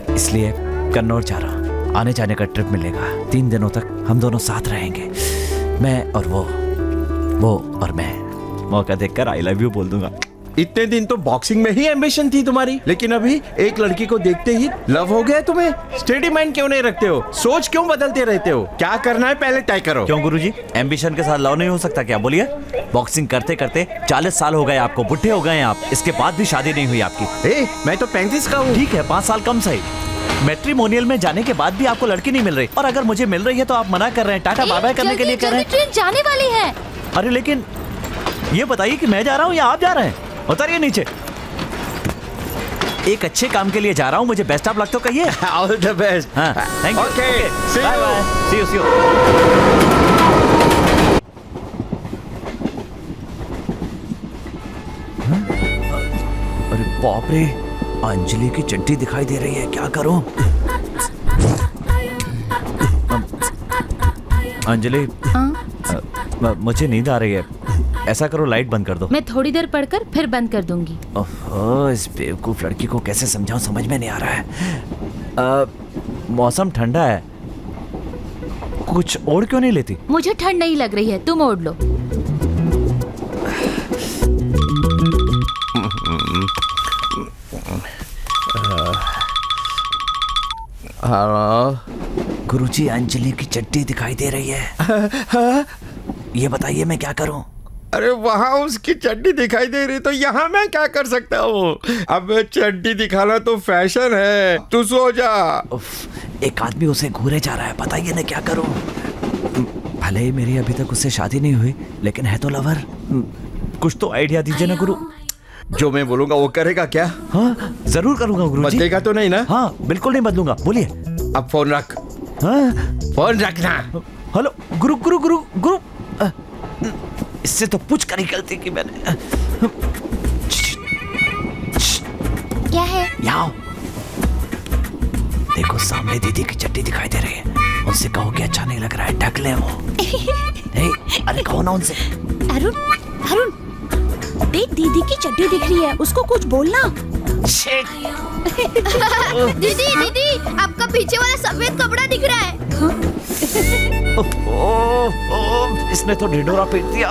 इसलिए कन्नौर जा रहा हूँ. आने जाने का ट्रिप मिलेगा. 3 दिनों तक हम दोनों साथ रहेंगे, मैं और वो और मैं. मौका देखकर आई लव यू बोल दूंगा. इतने दिन तो बॉक्सिंग में ही एम्बिशन थी तुम्हारी, लेकिन अभी एक लड़की को देखते ही लव हो गया तुम्हें। स्टेडी माइंड क्यों नहीं रखते हो? सोच क्यों बदलते रहते हो? क्या करना है पहले तय करो। क्यों गुरुजी, एम्बिशन के साथ लव नहीं हो सकता क्या? बोलिए। बॉक्सिंग करते करते 40 साल हो गए आपको, बुढ़े हो गए हैं आप, इसके बाद भी शादी नहीं हुई आपकी। मैं तो 35 का हूँ। ठीक है, 5 साल कम सही। मैट्रिमोनियल में जाने के बाद भी आपको लड़की नहीं मिल रही, और अगर मुझे मिल रही है तो आप मना कर रहे हैं, टाटा बाय बाय करने के लिए कह रहे हैं। ट्रेन जाने वाली है। अरे लेकिन ये बताइए कि मैं जा रहा हूँ या आप जा रहे हैं? उतरिए नीचे। एक अच्छे काम के लिए जा रहा हूँ, मुझे बेस्ट ऑफ लक तो कहिए। All the best. हाँ, thank you. Okay, bye bye, see you see you. अरे बाप रे, अंजलि की चड्डी दिखाई दे रही है, क्या करूं? अंजलि, मुझे नींद आ रही है, ऐसा करो लाइट बंद कर दो। मैं थोड़ी देर पढ़कर फिर बंद कर दूंगी। ओह, इस बेवकूफ लड़की को कैसे समझाऊं, समझ में नहीं आ रहा है। मौसम ठंडा है, कुछ ओढ़ क्यों नहीं लेती? मुझे ठंड नहीं लग रही है, तुम ओढ़ लो। गुरुजी, अंजलि की चड्डी दिखाई दे रही है। ये बताइए मैं क्या करूं? अरे वहाँ उसकी चड्डी दिखाई दे रही तो यहाँ मैं क्या कर सकता हूँ? अब चड्डी दिखाना तो फैशन है, तू सो जा। एक आदमी उसे घूरे जा रहा है, बताइए ना क्या करूं? भले ही मेरी अभी तक उससे शादी नहीं हुई, लेकिन है तो लवर। कुछ तो आइडिया दीजिए ना गुरु। जो मैं बोलूंगा वो करेगा क्या? हाँ, जरूर करूंगा गुरुजी। बदलेगा तो नहीं ना? हाँ, बिल्कुल नहीं बदलूंगा, बोलिए। अब फोन रख। हाँ? फोन रखना। हेलो गुरु गुरु गुरु गुरु, इससे तो पूछ कर ही गलती की मैंने। क्या है? यहाँ देखो, सामने दीदी की चड्डी दिखाई दे रही है, उनसे कहो कि अच्छा नहीं लग रहा है, ढक ले वो। अरे कहो ना उनसे। अरुण, अरुण, देख दीदी की चड्डी दिख रही है, उसको कुछ बोलना। दीदी दीदी, आपका पीछे वाला सफेद कपड़ा दिख रहा है। इसने तो ढिंढोरा पीट दिया।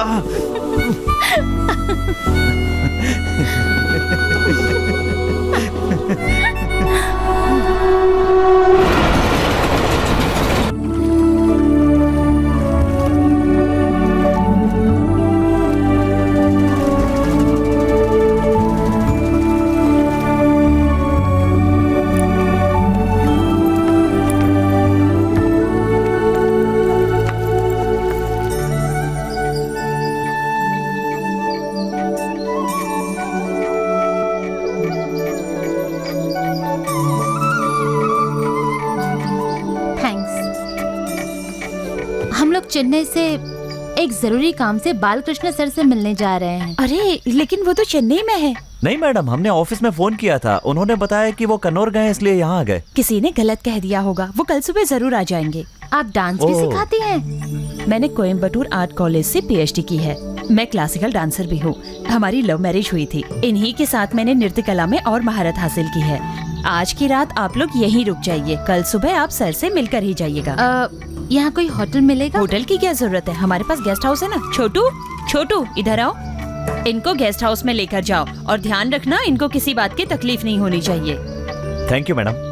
चेन्नई से एक जरूरी काम से बालकृष्ण सर से मिलने जा रहे हैं। अरे लेकिन वो तो चेन्नई में है। नहीं मैडम, हमने ऑफिस में फोन किया था, उन्होंने बताया कि वो कन्नौर गए इसलिए यहाँ आ गए। किसी ने गलत कह दिया होगा, वो कल सुबह जरूर आ जाएंगे। आप डांस भी सिखाती हैं? मैंने कोयम्बटूर आर्ट कॉलेज से PhD की है। मैं क्लासिकल डांसर भी हूँ। हमारी लव मैरिज हुई थी, इन्हीं के साथ मैंने नृत्य कला में और महारत हासिल की है। आज की रात आप लोग यहीं रुक जाइए, कल सुबह आप सर से मिलकर ही जाइएगा। यहाँ कोई होटल मिलेगा? होटल की क्या जरूरत है, हमारे पास गेस्ट हाउस है ना। छोटू, छोटू इधर आओ, इनको गेस्ट हाउस में लेकर जाओ और ध्यान रखना इनको किसी बात की तकलीफ नहीं होनी चाहिए। Thank you madam.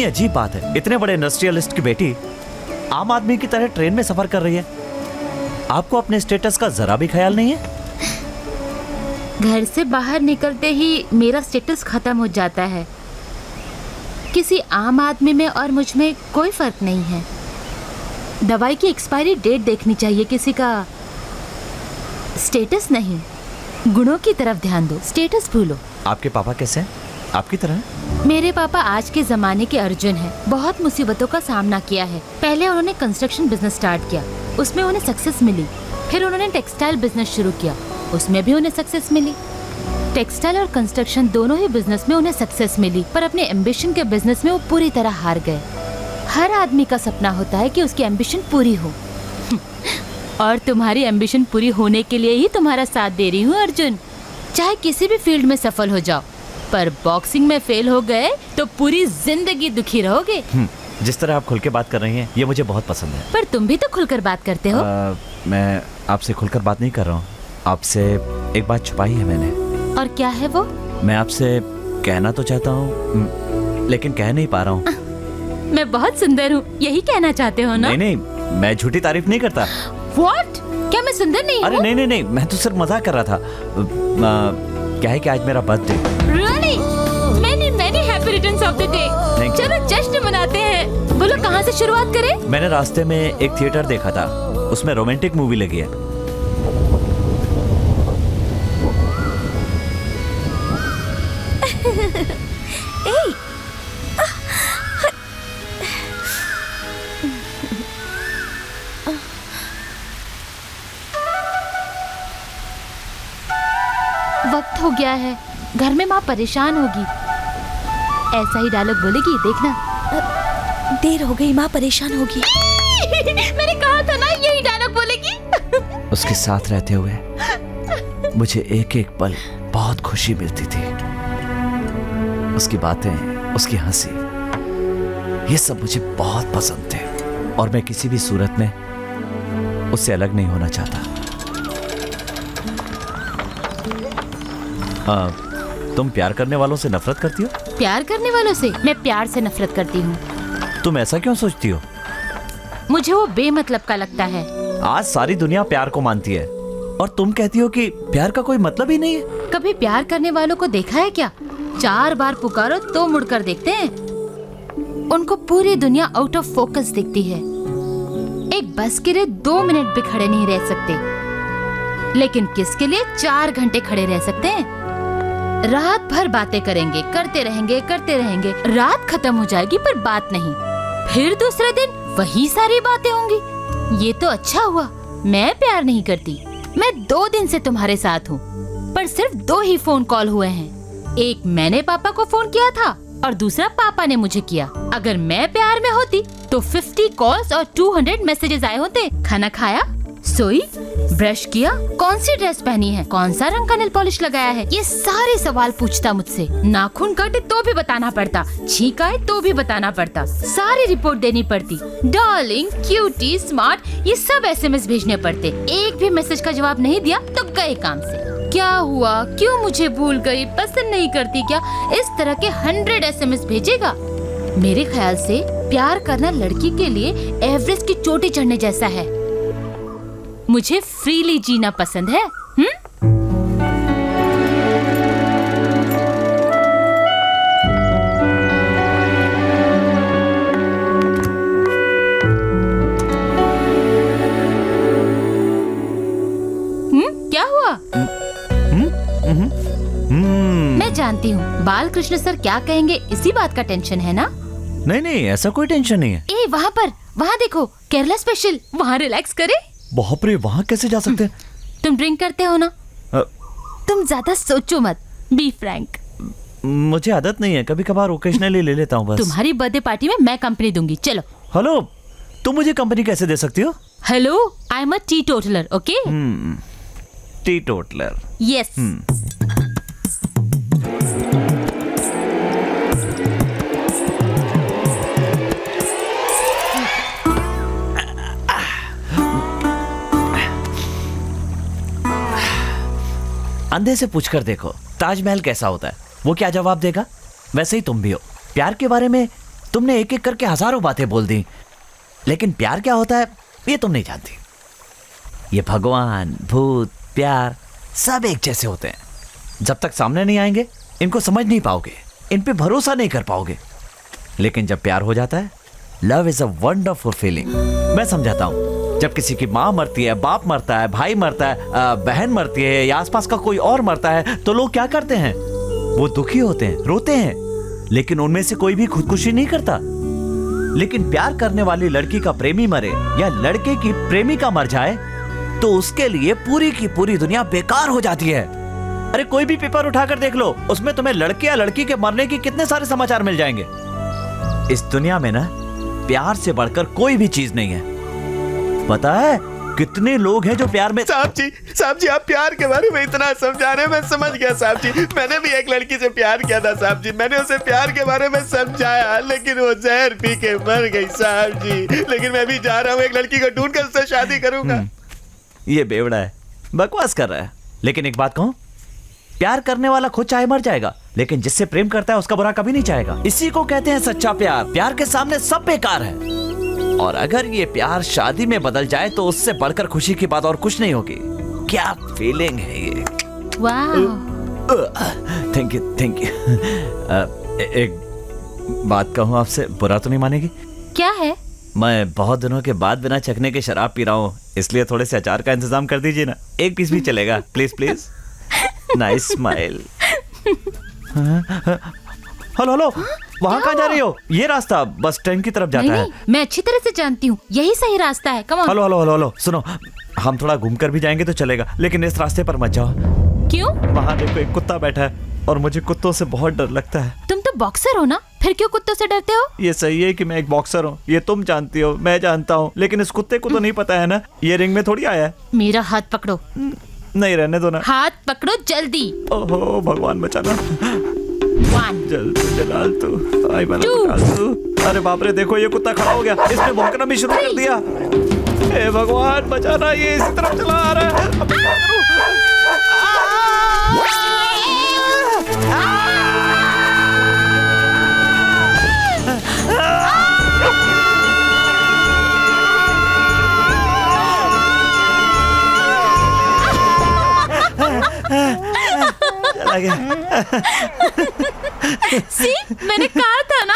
अजीब बात है, इतने बड़े इंडस्ट्रियलिस्ट की बेटी आम आदमी की तरह ट्रेन में सफर कर रही है। आपको अपने स्टेटस का जरा भी ख्याल नहीं है? घर से बाहर निकलते ही मेरा स्टेटस खत्म हो जाता है। किसी आम आदमी में और मुझ में कोई फर्क नहीं है। दवाई की एक्सपायरी डेट देखनी चाहिए, किसी का स्टेटस नहीं। गुणों की तरफ ध्यान दो, स्टेटस भूलो। आपके पापा कैसे हैं? आपकी तरह? मेरे पापा आज के जमाने के अर्जुन हैं। बहुत मुसीबतों का सामना किया है। पहले उन्होंने कंस्ट्रक्शन बिजनेस स्टार्ट किया, उसमें उन्हें सक्सेस मिली। फिर उन्होंने टेक्सटाइल बिजनेस शुरू किया, उसमें भी उन्हें सक्सेस मिली। टेक्सटाइल और कंस्ट्रक्शन दोनों ही बिजनेस में उन्हें सक्सेस मिली, पर अपने एम्बिशन के बिजनेस में वो पूरी तरह हार गए। हर आदमी का सपना होता है कि उसकी एम्बिशन पूरी हो और तुम्हारी एम्बिशन पूरी होने के लिए ही तुम्हारा साथ दे रही हूँ अर्जुन। चाहे किसी भी फील्ड में सफल हो जाओ, पर बॉक्सिंग में फेल हो गए तो पूरी जिंदगी दुखी रहोगे। जिस तरह आप खुल के बात कर रही हैं ये मुझे बहुत पसंद है। पर तुम भी तो खुलकर बात करते हो। मैं आपसे खुलकर बात नहीं कर रहा हूँ, आपसे एक बात छुपाई है मैंने। और क्या है वो? मैं आपसे कहना तो चाहता हूँ लेकिन कह नहीं पा रहा हूँ। मैं बहुत सुंदर हूँ, यही कहना चाहते हो ना? नहीं, मैं झूठी तारीफ नहीं करता। What? क्या मैं सुंदर नहीं हूँ? अरे नहीं, मैं तो सिर्फ मजाक कर रहा था। क्या है कि आज मेरा birthday. Really? Many happy returns of the day. चलो जश्न मनाते हैं। बोलो कहाँ से शुरुआत करें? मैंने रास्ते में एक थिएटर देखा था, उसमें रोमांटिक मूवी लगी है। वक्त हो गया है, घर में माँ परेशान होगी। ऐसा ही डायलॉग बोलेगी, देखना। देर हो गई, माँ परेशान होगी। मैंने कहा था ना यही डायलॉग बोलेगी। उसके साथ रहते हुए मुझे एक एक पल बहुत खुशी मिलती थी। उसकी बातें, उसकी हंसी, ये सब मुझे बहुत पसंद थे और मैं किसी भी सूरत में उससे अलग नहीं होना चाहता। तुम प्यार करने वालों से नफरत करती हो? प्यार करने वालों से? मैं प्यार से नफरत करती हूँ। तुम ऐसा क्यों सोचती हो? मुझे वो बेमतलब का लगता है। आज सारी दुनिया प्यार को मानती है और तुम कहती हो कि प्यार का कोई मतलब ही नहीं है। कभी प्यार करने वालों को देखा है क्या? 4 बार पुकारो तो मुड़कर देखते हैं। उनको पूरी दुनिया आउट ऑफ फोकस दिखती है। एक बस के लिए 2 मिनट भी खड़े नहीं रह सकते, लेकिन किसके लिए 4 घंटे खड़े रह सकते हैं। रात भर बातें करेंगे, करते रहेंगे। रात खत्म हो जाएगी पर बात नहीं। फिर दूसरे दिन वही सारी बातें होंगी। ये तो अच्छा हुआ मैं प्यार नहीं करती। मैं 2 दिन से तुम्हारे साथ हूँ, पर सिर्फ 2 ही फोन कॉल हुए हैं। एक मैंने पापा को फोन किया था और दूसरा पापा ने मुझे किया। अगर मैं प्यार में होती तो 50 कॉल्स और 200 मैसेजेस आए होते। खाना खाया, सोई, ब्रश किया, कौन सी ड्रेस पहनी है, कौन सा रंग का नेल पॉलिश लगाया है, ये सारे सवाल पूछता मुझसे। नाखून काटे तो भी बताना पड़ता, छींक आए तो भी बताना पड़ता, सारी रिपोर्ट देनी पड़ती। डार्लिंग, क्यूटी, स्मार्ट, ये सब SMS भेजने पड़ते। एक भी मैसेज का जवाब नहीं दिया तो गए काम से। क्या हुआ, क्यों मुझे भूल गई, पसंद नहीं करती क्या, इस तरह के 100 SMS भेजेगा। मेरे ख्याल से प्यार करना लड़की के लिए एवरेस्ट की चोटी चढ़ने जैसा है। मुझे फ्रीली जीना पसंद है। क्या हुआ? मैं जानती हूँ बाल कृष्ण सर क्या कहेंगे, इसी बात का टेंशन है ना? नहीं, ऐसा कोई टेंशन नहीं है। ए, वहाँ देखो, केरला स्पेशल, वहाँ रिलैक्स करे। बाप रे, वहाँ कैसे जा सकते हैं? तुम ड्रिंक करते हो ना? तुम ज्यादा सोचो मत, बी फ्रैंक। मुझे आदत नहीं है, कभी कभार ओकेजनली ले लेता हूँ बस। तुम्हारी बर्थडे पार्टी में मैं कंपनी दूंगी, चलो। हेलो, तुम मुझे कंपनी कैसे दे सकती हो? Hello, I am a T toddler, okay? T toddler, yes. अंधे से पूछकर देखो ताजमहल कैसा होता है, वो क्या जवाब देगा। वैसे ही तुम भी हो। प्यार के बारे में तुमने एक एक करके हजारों बातें बोल दी, लेकिन प्यार क्या होता है ये तुम नहीं जानती। ये भगवान, भूत, प्यार सब एक जैसे होते हैं। जब तक सामने नहीं आएंगे इनको समझ नहीं पाओगे, इन पे भरोसा नहीं कर पाओगे। लेकिन जब प्यार हो जाता है, love is a wonderful feeling. मैं समझाता हूँ, जब किसी की माँ मरती है, बाप मरता है, भाई मरता है, बहन मरती है या आसपास का कोई और मरता है, तो लोग क्या करते हैं? वो दुखी होते हैं, रोते हैं, लेकिन उनमें से कोई भी खुदकुशी नहीं करता। लेकिन प्यार करने वाली लड़की का प्रेमी मरे या लड़के की प्रेमिका मर जाए तो उसके लिए पूरी की पूरी दुनिया बेकार हो जाती है। अरे कोई भी पेपर उठाकर देख लो, उसमें तुम्हें लड़के या लड़की के मरने की कितने सारे समाचार मिल जाएंगे। इस दुनिया में ना प्यार से बढ़कर कोई भी चीज नहीं है। पता है कितने लोग हैं जो प्यार में। साहब जी आप प्यार के बारे में इतना समझा रहे हैं, मैं समझ गया साहब जी। मैंने भी एक लड़की से प्यार किया था साहब जी, मैंने उसे प्यार के बारे में समझाया, लेकिन वो जहर पी के मर गई साहब जी। लेकिन मैं भी जा रहा हूँ, एक लड़की को ढूंढ कर उससे शादी करूंगा। ये बेवड़ा है, बकवास कर रहा है। लेकिन एक बात कहूं, प्यार करने वाला खुद चाहे मर जाएगा, लेकिन जिससे प्रेम करता है उसका बुरा कभी नहीं चाहेगा। इसी को कहते हैं सच्चा प्यार। प्यार के सामने सब बेकार है, और अगर ये प्यार शादी में बदल जाए तो उससे बढ़कर खुशी की बात और कुछ नहीं होगी। क्या फीलिंग है ये। Thank you. एक बात कहूं आपसे, बुरा तो नहीं मानेगी? क्या है? मैं बहुत दिनों के बाद बिना चखने के शराब पी रहा हूँ, इसलिए थोड़े से अचार का इंतजाम कर दीजिए ना। एक पीस भी चलेगा, please please. Nice smile. Hello, वहाँ कहाँ जा रही हो? ये रास्ता बस स्टैंड की तरफ जाता है। मैं अच्छी तरह से जानती हूँ, यही सही रास्ता है। Come on. हेलो, सुनो, हम थोड़ा घूमकर भी जाएंगे तो चलेगा, लेकिन इस रास्ते पर मत जाओ। क्यों? वहाँ देखो एक कुत्ता बैठा है और मुझे कुत्तों से बहुत डर लगता है। तुम तो बॉक्सर हो ना, फिर क्यों कुत्तों से डरते हो? ये सही है कि मैं एक बॉक्सर हूँ, ये तुम जानती हो, मैं जानता हूँ, लेकिन इस कुत्ते को तो नहीं पता है ना, ये रिंग में थोड़ी आया है। मेरा हाथ पकड़ो। नहीं, रहने दो ना। हाथ पकड़ो जल्दी। ओहो भगवान बचाना। जलाल तू। अरे बाप रे, देखो ये कुत्ता खड़ा हो गया, इसने भौंकना भी शुरू कर दिया। हे भगवान बचाना, ये इसी तरफ चला आ रहा है। अब क्या करूं? चला गया। सी, मैंने कहा था ना।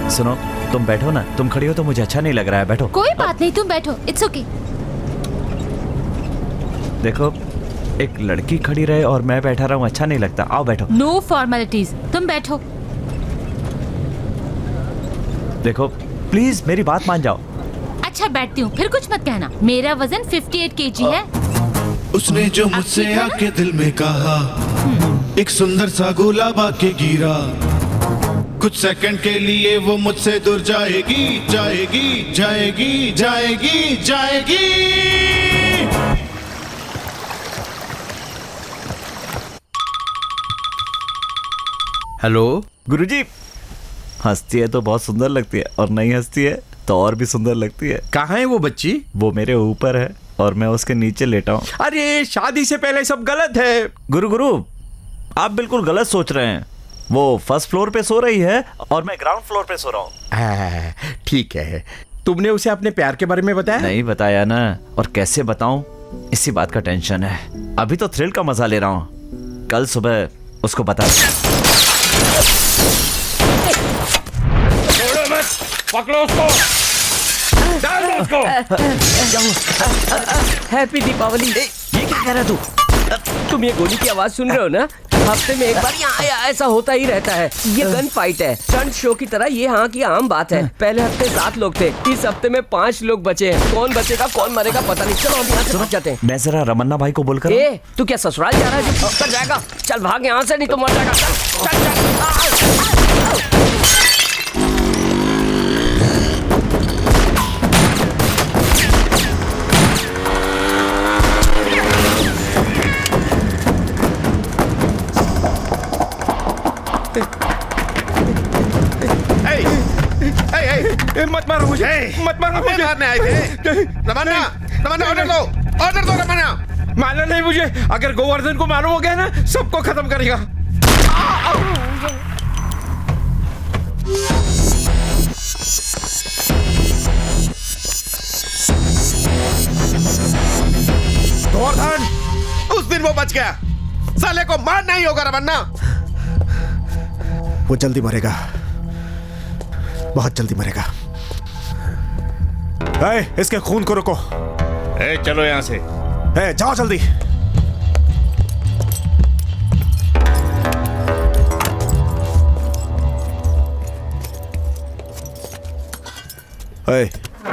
सुनो, तुम बैठो ना, तुम खड़ी हो तो मुझे अच्छा नहीं लग रहा है, बैठो। कोई बात नहीं, तुम बैठो, इट्स ओके। देखो, एक लड़की खड़ी रहे और मैं बैठा रहा हूँ, अच्छा नहीं लगता। आओ बैठो। नो फॉर्मेलिटीज, तुम बैठो। देखो प्लीज मेरी बात मान जाओ। अच्छा बैठती हूँ, फिर कुछ मत कहना। मेरा वजन 58 kg है। उसने जो मुझसे आके दिल में कहा, एक सुंदर सा गुलाब आके गिरा। कुछ सेकंड के लिए वो मुझसे दूर जाएगी, जाएगी, जाएगी, जाएगी, जाएगी। हेलो गुरुजी, हंसती है तो बहुत सुंदर लगती है, और नहीं हंसती है तो और भी सुंदर लगती है। कहाँ है वो बच्ची? वो मेरे ऊपर है और मैं उसके नीचे लेटा हूँ। अरे शादी से पहले सब गलत है। गुरु, आप बिल्कुल गलत सोच रहे हैं। वो फर्स्ट फ्लोर पे सो रही है और मैं ग्राउंड फ्लोर पे सो रहा हूँ। ठीक है, तुमने उसे अपने प्यार के बारे में बताया? नहीं बताया ना, और कैसे बताऊं, इसी बात का टेंशन है। अभी तो थ्रिल का मजा ले रहा हूँ, कल सुबह उसको बता। पकड़ो उसको, डाल दो उसको। हैप्पी दीपावली। ये क्या कह रहा है तू? तुम ये गोली की आवाज सुन रहे हो ना? हफ्ते में एक बार यहाँ ऐसा होता ही रहता है। ये गन फाइट है, स्टंट शो की तरह। ये यहाँ की आम बात है। पहले हफ्ते 7 लोग थे, इस हफ्ते में 5 लोग बचे हैं। कौन बचेगा कौन मरेगा पता नहीं। चलो हम यहाँ से भाग जाते हैं। मैं जरा रमन्ना भाई को बोलकर। ए, तू क्या ससुराल जा रहा है जो कर जाएगा? चल भाग यहाँ से, नहीं तो मर जाएगा। चल। मत मारो मुझे, मत मारो मुझे। मारने आए थे रमन्ना। रमन्ना ऑर्डर दो रमन्ना। मारना नहीं मुझे, अगर गोवर्धन को मालूम हो गया ना सबको खत्म करेगा। गोवर्धन, उस दिन वो बच गया, साले को मारना ही होगा रमन्ना। वो जल्दी मरेगा, बहुत जल्दी मरेगा। इसके खून को रोको। चलो यहाँ से। जाओ जल्दी।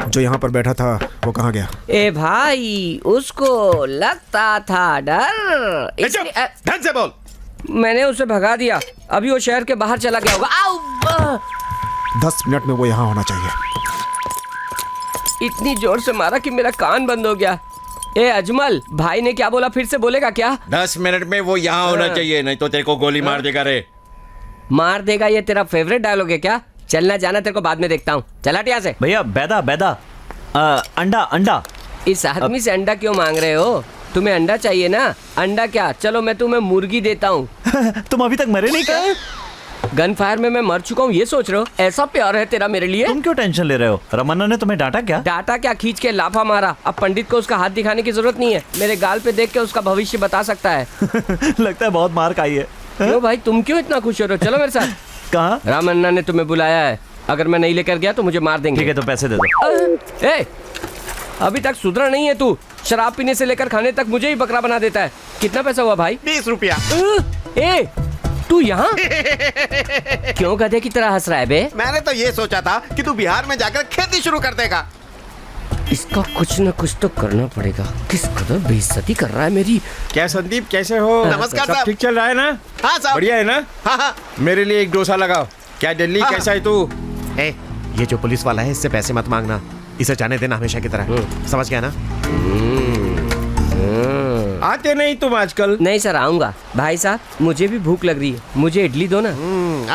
जो यहाँ पर बैठा था वो कहाँ गया? ए भाई, उसको लगता था डर, ढंग से बोल। मैंने उसे भगा दिया, अभी वो शहर के बाहर चला गया होगा। आओ! 10 मिनट में वो यहाँ होना चाहिए। इतनी जोर से मारा कि मेरा कान बंद हो गया। ए अजमल, भाई ने क्या बोला, फिर से बोलेगा क्या? 10 मिनट में वो यहाँ होना चाहिए, नहीं तो तेरे को गोली मार देगा रे। मार देगा, ये तेरा फेवरेट डायलॉग है क्या? चलना जाना तेरे को बाद में देखता हूँ, चला टिया से। भैया बैदा अंडा अंडा। इस आदमी से अंडा क्यों मांग रहे हो? तुम्हें अंडा चाहिए ना? अंडा क्या, चलो मैं तुम्हें मुर्गी देता हूँ। तुम अभी तक मरे नहीं क्या? गन फायर में मैं मर चुका हूँ, ये सोच रहे हो? ऐसा प्यार है तेरा मेरे लिए? तुम क्यों टेंशन ले रहे हो? रमन्ना ने तुम्हें डांटा क्या? डांटा क्या, खींच के लाफा मारा। अब पंडित को उसका हाथ दिखाने की जरूरत नहीं है, मेरे गाल पे देख के उसका भविष्य बता सकता है। लगता है बहुत मार खाई है। क्यों भाई, तुम क्यों इतना खुश हो रहे हो? चलो मेरे साथ। कहाँ? रामन्ना ने तुम्हें बुलाया है, अगर मैं नहीं लेकर गया तो मुझे मार देंगे। ठीक है, तो पैसे दे दो। ए, अभी तक सुधरा नहीं है तू, शराब पीने से लेकर खाने तक मुझे ही बकरा बना देता है। कितना पैसा हुआ भाई? 20 रुपया। ए, तू यहाँ क्यों गधे की तरह हंस रहा है बे? मैंने तो ये सोचा था कि तू बिहार में जाकर खेती शुरू कर देगा। इसका कुछ न कुछ तो करना पड़ेगा। किस कदर बेइज्जती कर रहा है मेरी। क्या संदीप, कैसे हो? नमस्कार सब साहब। ठीक चल रहा है ना? हाँ साहब। बढ़िया है ना? हाँ। मेरे लिए एक डोसा लगाओ। क्या दिल्ली, हाँ। कैसा है तू? ये जो पुलिस वाला है, इससे पैसे मत मांगना, इसे जाने देना हमेशा की तरह। समझ गया ना? आते नहीं तुम आजकल? नहीं सर, आऊंगा। भाई साहब, मुझे भी भूख लग रही है, मुझे इडली दो ना।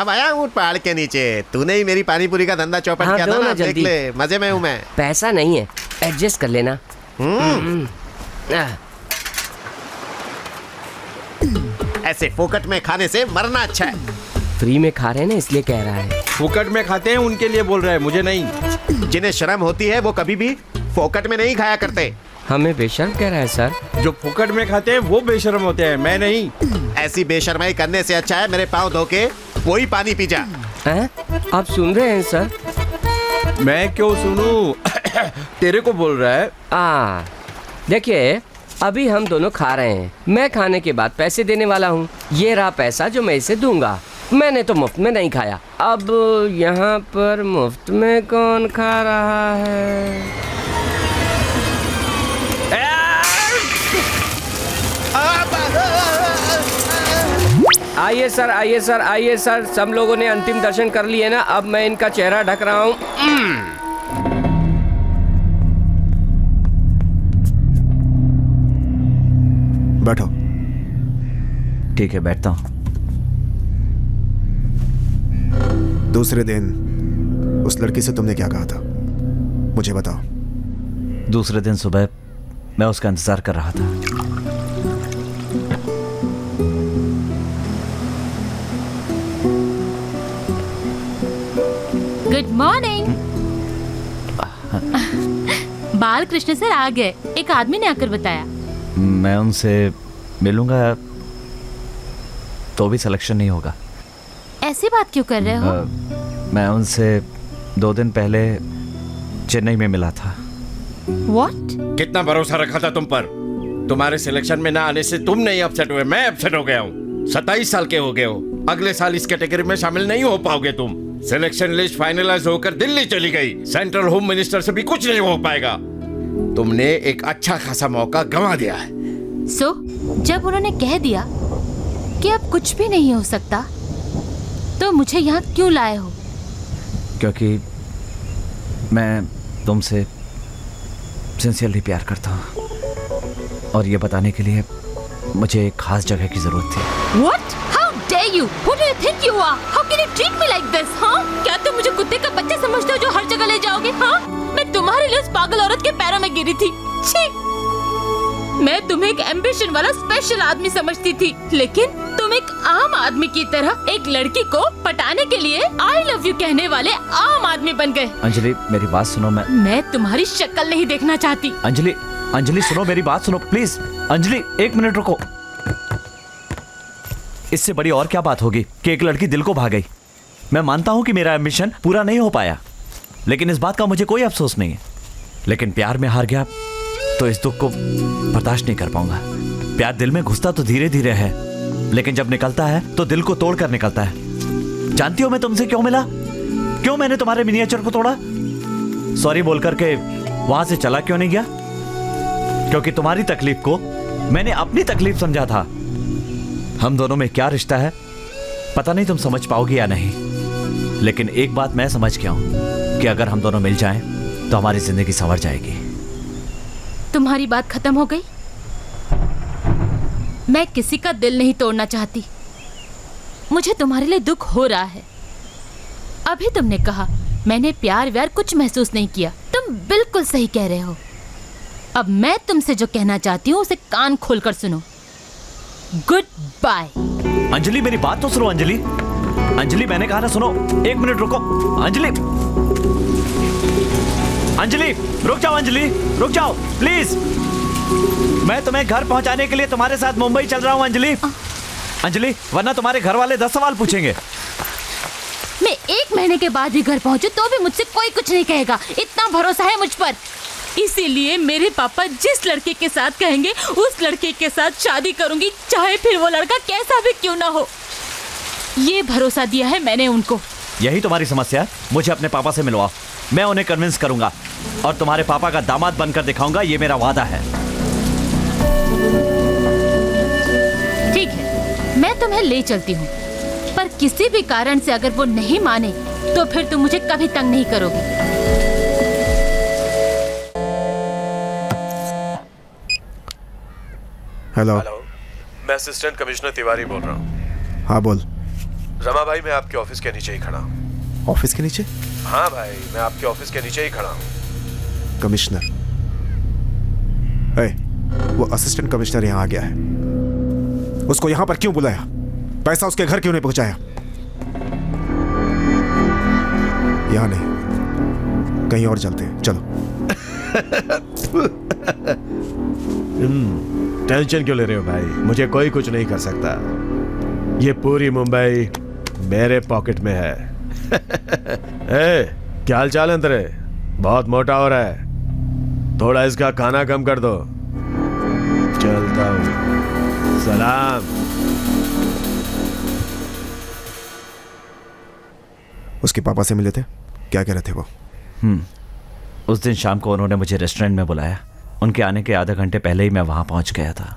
अब आया हूँ पहाड़ के नीचे। तूने ही मेरी पानी पूरी का धंधा चौपट हाँ, किया था दो ना, ना देख जल्दी। ले, मजे में हूँ मैं। पैसा नहीं है, एडजस्ट कर लेना। ऐसे फोकट में खाने से मरना अच्छा है। फ्री में खा रहे हैं ना, इसलिए कह रहा है। फुकट में खाते हैं उनके लिए बोल रहा है, मुझे नहीं। जिन्हें शर्म होती है वो कभी भी फोकट में नहीं खाया करते। हमें बेशर्म कह रहा है सर? जो फुकट में खाते हैं वो बेशर्म होते हैं, मैं नहीं। ऐसी बेशर्माई करने से अच्छा है मेरे पाँव धो के वही पानी पी जा। आप सुन रहे हैं सर? मैं क्यों सुनूं? तेरे को बोल रहा है। देखिए, अभी हम दोनों खा रहे हैं, मैं खाने के बाद पैसे देने वाला हूँ। ये रहा पैसा जो मैं इसे दूंगा। मैंने तो मुफ्त में नहीं खाया, अब यहाँ पर मुफ्त में कौन खा रहा है? आइए सर, आइए सर, आइए सर। सब लोगों ने अंतिम दर्शन कर लिए ना, अब मैं इनका चेहरा ढक रहा हूँ। बैठो। ठीक है, बैठता हूँ। दूसरे दिन उस लड़की से तुमने क्या कहा था, मुझे बताओ। दूसरे दिन सुबह मैं उसका इंतजार कर रहा था। Good morning. बाल कृष्ण सर आ गए, एक आदमी ने आकर बताया। मैं उनसे मिलूंगा तो भी सिलेक्शन नहीं होगा। ऐसी बात क्यों कर रहे हो? मैं उनसे 2 दिन पहले चेन्नई में मिला था। What? कितना भरोसा रखा था तुम पर। तुम्हारे सिलेक्शन में ना आने से तुम नहीं अपसेट हुए, मैं अपसेट हो गया हूँ। 27 साल के हो गए हो, अगले साल इस कैटेगरी में शामिल नहीं हो पाओगे तुम। सिलेक्शन लिस्ट फाइनलाइज होकर दिल्ली चली गई, सेंट्रल होम मिनिस्टर से भी कुछ नहीं हो पाएगा। तुमने एक अच्छा खासा मौका गंवा दिया है। जब उन्होंने कह दिया कि अब कुछ भी नहीं हो सकता, तो मुझे यहाँ क्यों लाए हो? क्योंकि मैं तुमसे सिंसियरली प्यार करता हूँ, और ये बताने के लिए मुझे एक खास जगह की जरूरत थी। What? How dare you? Who do you think you are? How can you treat me like this? हाँ? क्या तुम मुझे कुत्ते का बच्चा समझते हो जो हर जगह ले जाओगे? हाँ? मैं तुम्हारे लिए उस पागल औरत के पैरों में गिरी थी। छी! मैं तुम्हें एक एम्बिशन वाला स्पेशल आदमी समझती थी, लेकिन तुम एक आम आदमी की तरह एक लड़की को पटाने के लिए आई लव यू कहने वाले आम आदमी बन गए। अंजलि मेरी बात सुनो। मैं तुम्हारी शक्ल नहीं देखना चाहती। अंजलि सुनो, मेरी बात सुनो प्लीज। अंजलि 1 मिनट रुको। इससे बड़ी और क्या बात होगी कि एक लड़की दिल को भा गई। मैं मानता हूं कि मेरा एम्बिशन पूरा नहीं हो पाया, लेकिन इस बात का मुझे कोई अफसोस नहीं है। लेकिन प्यार में हार गया तो इस दुख को बर्दाश्त नहीं कर पाऊंगा। प्यार दिल में घुसता तो धीरे धीरे है, लेकिन जब निकलता है तो दिल को तोड़ कर निकलता है। जानती हो मैं तुमसे क्यों मिला? क्यों मैंने तुम्हारे मिनिएचर को तोड़ा? सॉरी बोल करके वहां से चला क्यों नहीं गया? क्योंकि तुम्हारी तकलीफ को मैंने अपनी तकलीफ समझा था। हम दोनों में क्या रिश्ता है पता नहीं तुम समझ पाओगी या नहीं, लेकिन एक बात मैं समझ गया हूं कि अगर हम दोनों मिल जाएं तो हमारी जिंदगी संवर जाएगी। तुम्हारी बात खत्म हो गई? मैं किसी का दिल नहीं तोड़ना चाहती। मुझे तुम्हारे लिए दुख हो रहा है। अभी तुमने कहा मैंने प्यार व्यार कुछ महसूस नहीं किया। तुम बिल्कुल सही कह रहे हो। अब मैं तुमसे जो कहना चाहती हूँ उसे कान खोलकर सुनो। Good bye. अंजलि मेरी बात तो सुनो। अंजलि मैंने कहा ना सुनो। 1 मिनट रुको। अंजलि रुक जाओ। अंजलि रुक जाओ प्लीज। मैं तुम्हें घर पहुंचाने के लिए तुम्हारे साथ मुंबई चल रहा हूं। अंजलि वरना तुम्हारे घर वाले 10 सवाल पूछेंगे। मैं 1 महीने के बाद भी घर पहुंचू तो भी मुझसे कोई कुछ नहीं कहेगा। इतना भरोसा है मुझ पर। इसीलिए मेरे पापा जिस लड़के के साथ कहेंगे उस लड़के के साथ शादी करूंगी, चाहे फिर वो लड़का कैसा भी क्यों ना हो। ये भरोसा दिया है मैंने उनको। यही तुम्हारी समस्या है? मुझे अपने पापा से मिलवाओ, मैं उन्हें कन्विंस करूंगा और तुम्हारे पापा का दामाद बनकर दिखाऊंगा। ये मेरा वादा है। ठीक है, मैं तुम्हें ले चलती हूँ, पर किसी भी कारण से अगर वो नहीं माने तो फिर तुम मुझे कभी तंग नहीं करोगे। हेलो। मैं असिस्टेंट कमिश्नर तिवारी बोल रहा हूँ। हाँ बोल। रमा भाई मैं आपके ऑफिस के नीचे ही खड़ा हूँ। ऑफिस के नीचे? हाँ भाई मैं आपके ऑफिस के नीचे ही खड़ा हूँ। कमिश्नर, वो असिस्टेंट कमिश्नर यहाँ आ गया है। उसको यहाँ पर क्यों बुलाया? पैसा उसके घर क्यों नहीं पहुंचाया? यहाँ नहीं, कहीं और चलते हैं, चलो। टेंशन क्यों ले रहे हो भाई? मुझे कोई कुछ नहीं कर सकता। ये पूरी मुंबई मेरे पॉकेट में है। क्या हाल चाल है तेरे? बहुत मोटा हो रहा है, थोड़ा इसका खाना कम कर दो। चलता हूँ, सलाम। उसके पापा से मिले थे? क्या कह रहे थे वो? उस दिन शाम को उन्होंने मुझे रेस्टोरेंट में बुलाया। उनके आने के आधा घंटे पहले ही मैं वहां पहुंच गया था।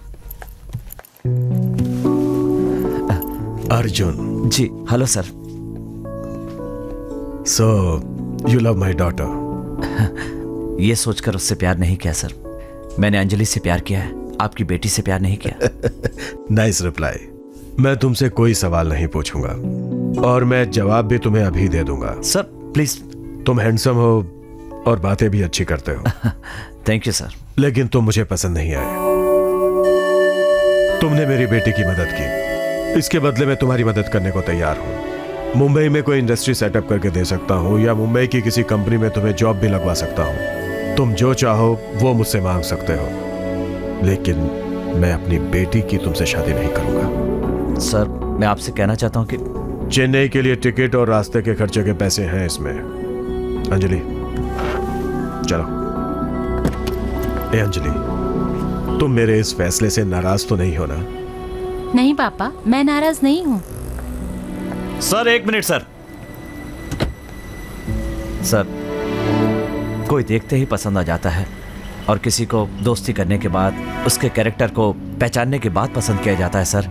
Arjun ji. Hello sir. So you love my daughter? ये सोचकर उससे प्यार नहीं किया सर। मैंने अंजलि से प्यार किया है, आपकी बेटी से प्यार नहीं किया। Nice reply. मैं तुमसे कोई सवाल नहीं पूछूंगा और मैं जवाब भी तुम्हें अभी दे दूंगा। Sir please. तुम हैंडसम हो और बातें भी अच्छी करते हो। Thank you sir. लेकिन तुम मुझे पसंद नहीं आए। तुमने मेरी बेटी की मदद की, इसके बदले में तुम्हारी मदद करने को तैयार हूं। मुंबई में कोई इंडस्ट्री सेटअप करके दे सकता हूं या मुंबई की किसी कंपनी में तुम्हें जॉब भी लगवा सकता हूं। तुम जो चाहो वो मुझसे मांग सकते हो, लेकिन मैं अपनी बेटी की तुमसे शादी नहीं करूंगा। सर मैं आपसे कहना चाहता हूं कि चेन्नई के लिए टिकट और रास्ते के खर्चे के पैसे हैं इसमें। अंजलि चलो। ए अंजलि, तुम मेरे इस फैसले से नाराज तो नहीं हो ना? नहीं पापा, मैं नाराज नहीं हूँ। Sir 1 minute sir. सर कोई देखते ही पसंद आ जाता है और किसी को दोस्ती करने के बाद उसके कैरेक्टर को पहचानने के बाद पसंद किया जाता है। सर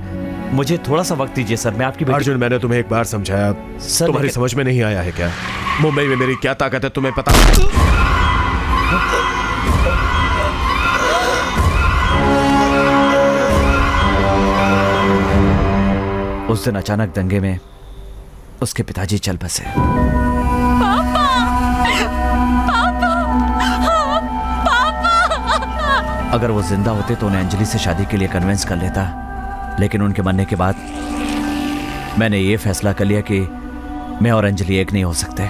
मुझे थोड़ा सा वक्त दीजिए सर। मैं आपकी अर्जुन, मैंने तुम्हें एक बार समझाया, सर तुम्हारी समझ में नहीं आया है क्या? मुंबई में मेरी क्या ताकत है तुम्हें पता? उस दिन अचानक दंगे में उसके पिताजी चल बसे। पापा! पापा! अगर वो जिंदा होते तो उन्हें अंजलि से शादी के लिए कन्विंस कर लेता, लेकिन उनके मरने के बाद मैंने ये फैसला कर लिया कि मैं और अंजलि एक नहीं हो सकते।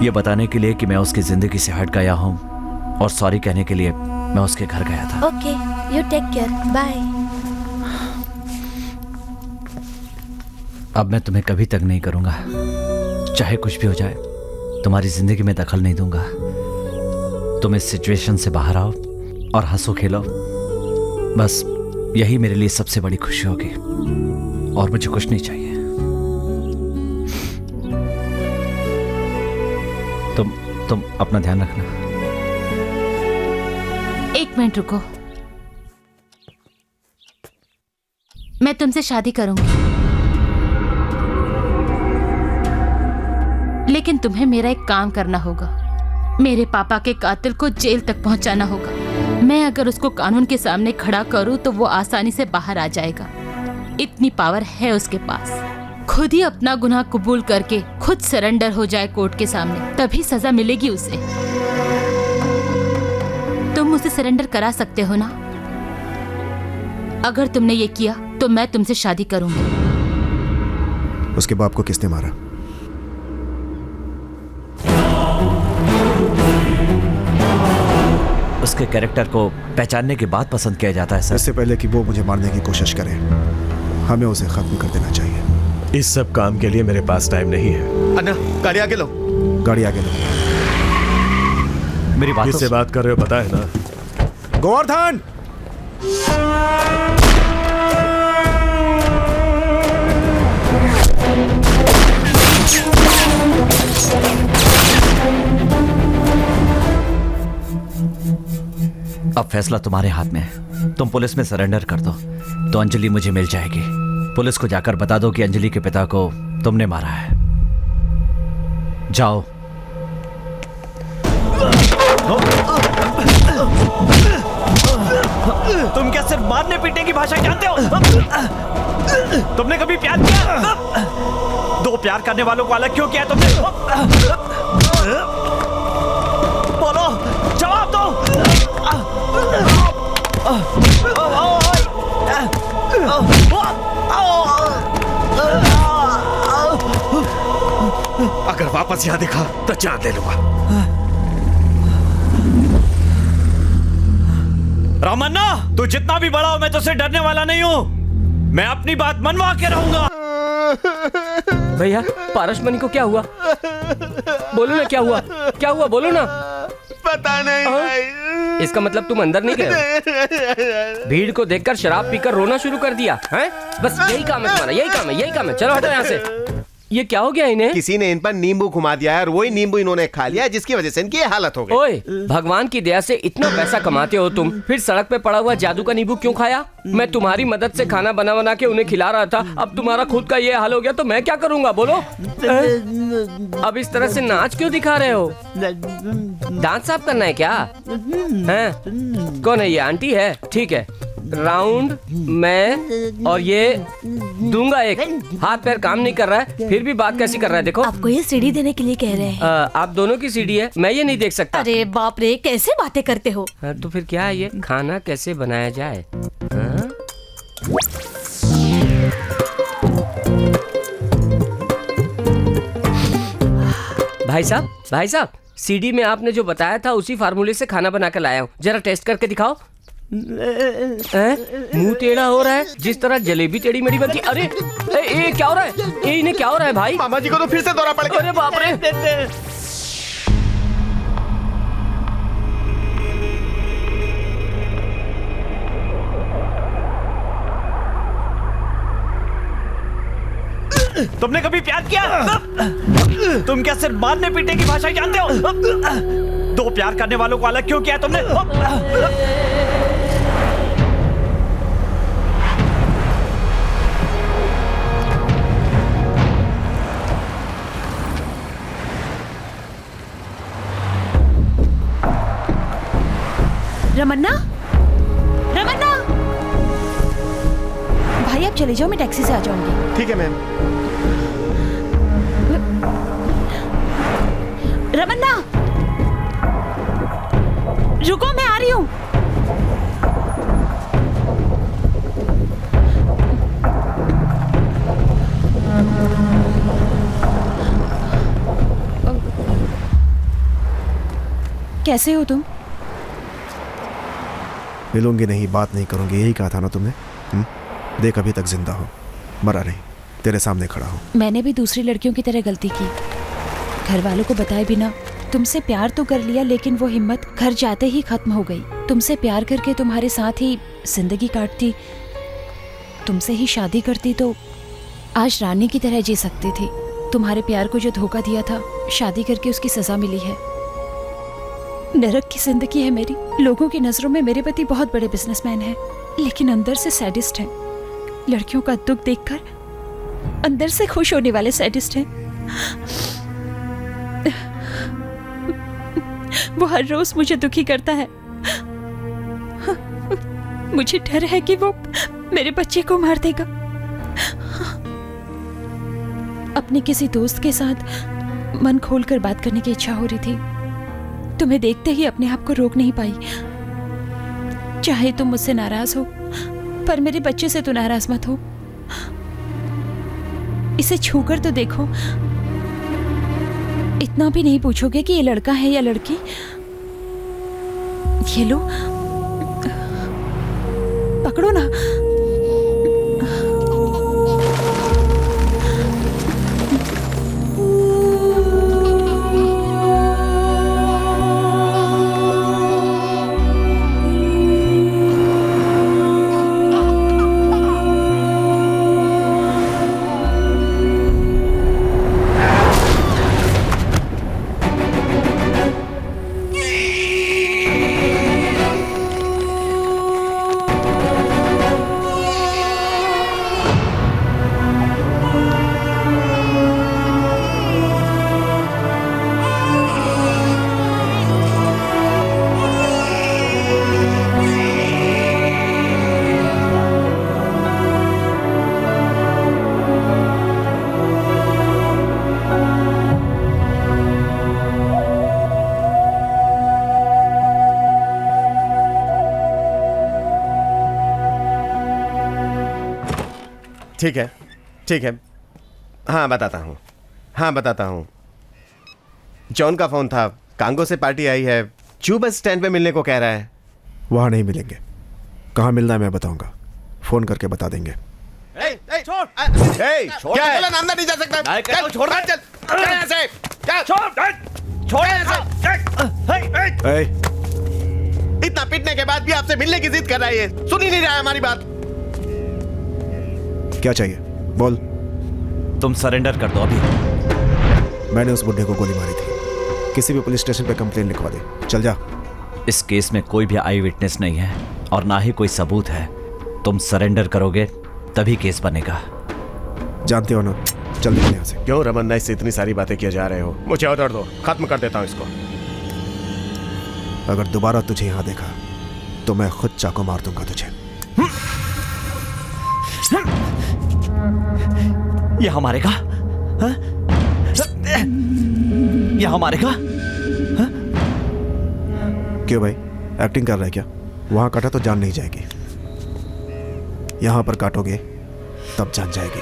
ये बताने के लिए कि मैं उसकी जिंदगी से हट गया हूं और सॉरी कहने के लिए मैं उसके घर गया था। Okay, you take care, bye. अब मैं तुम्हें कभी तक नहीं करूंगा, चाहे कुछ भी हो जाए। तुम्हारी जिंदगी में दखल नहीं दूंगा। तुम इस सिचुएशन से बाहर आओ और हंसो खेलो, बस यही मेरे लिए सबसे बड़ी खुशी होगी और मुझे कुछ नहीं चाहिए। तुम अपना ध्यान रखना। एक मिनट रुको, मैं तुमसे शादी करूंगी, लेकिन तुम्हें मेरा एक काम करना होगा। मेरे पापा के कातिल को जेल तक पहुंचाना होगा। मैं अगर उसको कानून के सामने खड़ा करूं तो वो आसानी से बाहर आ जाएगा। इतनी पावर है उसके पास। खुद ही अपना गुनाह कबूल करके खुद सरेंडर हो जाए कोर्ट के सामने, तभी सजा मिलेगी उसे। तुम उसे सरेंडर करा सकते हो ना? अगर तुमने ये किया तो मैं तुमसे शादी करूंगी। उसके बाप को किसने मारा? उसके कैरेक्टर को पहचानने के बाद पसंद किया जाता है सर। इससे पहले कि वो मुझे मारने की कोशिश करे, हमें उसे खत्म कर देना चाहिए। इस सब काम के लिए मेरे पास टाइम नहीं है। अन्ना, गाड़ी आगे लो। गाड़ी आगे लो। मेरी बात किससे बात कर रहे हो पता है ना? गोवर्धन! अब फैसला तुम्हारे हाथ में है। तुम पुलिस में सरेंडर कर दो तो अंजलि मुझे मिल जाएगी। पुलिस को जाकर बता दो कि अंजलि के पिता को तुमने मारा है। जाओ। तुम क्या सिर्फ मारने पीटने की भाषा जानते हो? तुमने कभी प्यार किया? दो प्यार करने वालों को अलग क्यों किया तुमने? बोलो, जवाब दो। अगर वापस यहाँ दिखा तो जान ले लूंगा। रामन्ना, तू जितना भी बड़ा हो मैं तुझसे डरने वाला नहीं हूँ। मैं अपनी बात मनवा के रहूंगा। भैया, पारसमणि को क्या हुआ? बोलो ना, क्या हुआ? क्या हुआ, बोलो ना। पता नहीं भाई। इसका मतलब तुम अंदर नहीं गए? भीड़ को देखकर शराब पीकर रोना शुरू कर दिया है? बस यही काम है तुम्हारा, यही काम है, यही काम है। चलो हटो यहाँ से। ये क्या हो गया इन्हें? किसी ने इन पर नींबू घुमा दिया है और वही नींबू इन्होंने खा लिया, जिसकी वजह से इनकी ये हालत हो गई। ओए, भगवान की दया से इतना पैसा कमाते हो तुम, फिर सड़क पे पड़ा हुआ जादू का नींबू क्यों खाया? मैं तुम्हारी मदद से खाना बना बना के उन्हें खिला रहा था, अब तुम्हारा खुद का ये हाल हो गया तो मैं क्या करूंगा, बोलो? अब इस तरह से नाच क्यों दिखा रहे हो? दांत साफ करना है क्या? हैं? कौन है ये? आंटी है? ठीक है, राउंड मैं और ये दूंगा एक। हाथ पैर काम नहीं कर रहा है, फिर भी बात कैसी कर रहा है? देखो, आपको ये सीढ़ी देने के लिए कह रहे हैं। आप दोनों की सीढ़ी है, मैं ये नहीं देख सकता। अरे बाप रे, कैसे बातें करते हो? तो फिर क्या है ये? खाना कैसे बनाया जाए? भाई साहब, सीढ़ी में आपने जो बताया था उसी फार्मूले से खाना बना कर लाया हूँ, जरा टेस्ट करके दिखाओ। मुंह टेढ़ा हो रहा है जिस तरह जलेबी टेढ़ी मेढ़ी बनती। अरे ए, क्या हो रहा है? इन्हें क्या हो रहा है भाई? मामा जी को तो फिर से दौरा पड़ गया। अरे बाप रे। तुमने कभी प्यार किया? तुम क्या सिर्फ मारने पीटने की भाषा जानते हो? दो प्यार करने वालों को अलग क्यों किया तुमने? रमन्ना, रमन्ना, भाई आप चले जाओ, मैं टैक्सी से आ जाऊंगी। ठीक है मैम। रमन्ना, रुको, मैं आ रही हूँ। कैसे हो तुम? मिलूंगी नहीं, बात नहीं करूंगी, यही कहा था ना तुमने? देख अभी तक जिंदा हो, मरा नहीं, तेरे सामने खड़ा हूँ। मैंने भी दूसरी लड़कियों की तरह गलती की, घर वालों को बताए बिना तुमसे प्यार तो कर लिया, लेकिन वो हिम्मत घर जाते ही खत्म हो गई। तुमसे प्यार करके तुम्हारे साथ ही जिंदगी काटती, तुमसे ही शादी करती तो आज रानी की तरह जी सकती थी। तुम्हारे प्यार को जो धोखा दिया था, शादी करके उसकी सजा मिली है। नरक की जिंदगी है मेरी। लोगों की नजरों में मेरे पति बहुत बड़े बिजनेसमैन हैं, लेकिन अंदर से सैडिस्ट हैं। लड़कियों का दुख देखकर अंदर से खुश होने वाले सैडिस्ट हैं। वो हर रोज मुझे दुखी करता है। मुझे डर है कि वो मेरे बच्चे को मार देगा। अपने किसी दोस्त के साथ मन खोलकर बात करने की इच्छा हो रही थी। तुम्हें देखते ही अपने आप को रोक नहीं पाई। चाहे तुम मुझसे नाराज हो, पर मेरे बच्चे से तो नाराज मत हो। इसे छूकर तो देखो। इतना भी नहीं पूछोगे कि ये लड़का है या लड़की? ये लो, पकड़ो ना। ठीक है, ठीक है, हाँ बताता हूँ। जॉन का फोन था, कांगो से पार्टी आई है, चू बस स्टैंड पे मिलने को कह रहा है। वहां नहीं मिलेंगे, कहाँ मिलना है मैं बताऊंगा, फोन करके बता देंगे। छोड़, क्या है? अंदर नहीं जा सकता। छोड़, इतना पिटने के बाद भी आपसे मिलने की जिद कर रहा है, सुन ही नहीं रहा है हमारी बात। क्या चाहिए बोल। तुम सरेंडर कर दो अभी। मैंने उस बुढ़े को गोली मारी थी, किसी भी पुलिस स्टेशन पे कंप्लेन लिखवा दे, चल जा। इस केस में कोई भी आई विटनेस नहीं है और ना ही कोई सबूत है। तुम सरेंडर करोगे तभी केस बनेगा। जानते हो ना, चल निकल यहाँ से। क्यों रमन्ना इससे इतनी सारी बातें किए जा रहे हो? मुझे ऑर्डर दो, खत्म कर देता हूँ इसको। अगर दोबारा तुझे यहाँ देखा तो मैं खुद चाकू मार दूंगा तुझे। ये हमारे का? ये हमारे का? क्यों भाई, एक्टिंग कर रहा है क्या? वहां काटा तो जान नहीं जाएगी, यहां पर काटोगे तब जान जाएगी।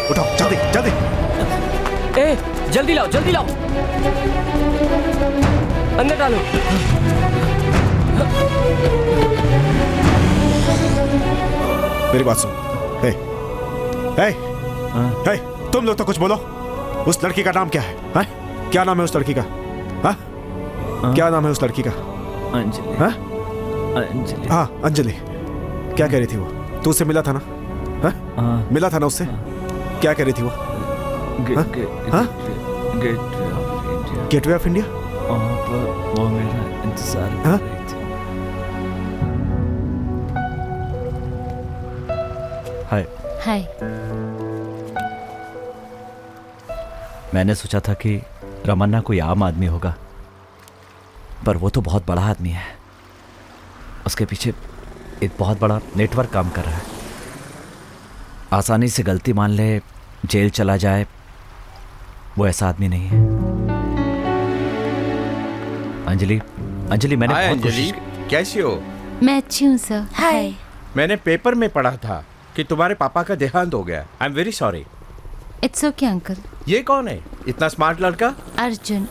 उठाओ जल्दी जल्दी। जल्दी लाओ, जल्दी लाओ, अंदर डालो। मेरी बात सुन। तुम लोग तो कुछ बोलो। उस लड़की का नाम क्या है? क्या नाम है उस लड़की का? क्या नाम है उस लड़की का? अंजलि। अंजलि। हाँ अंजलि। क्या कह रही थी वो? तू उससे मिला था ना? मिला था ना उससे? क्या कह रही थी वो? Gateway of India? वो मेरा इंतजार कर रही थी। हाय। हाय। मैंने सोचा था कि रमन्ना कोई आम आदमी होगा, पर वो तो बहुत बड़ा आदमी है। उसके पीछे एक बहुत बड़ा नेटवर्क काम कर रहा है। आसानी से गलती मान ले, जेल चला जाए, वो ऐसा आदमी नहीं है। अंजलि, अंजलि मैंने हाय बहुत अंजलि, कोशिश कैसी हो? मैं अच्छी हूँ सर। हाय। मैंने पेपर में पढ़ा था कि तुम्हारे पापा का देहांत हो गया। I am very sorry. It's okay uncle. ये कौन है इतना स्मार्ट लड़का? अर्जुन,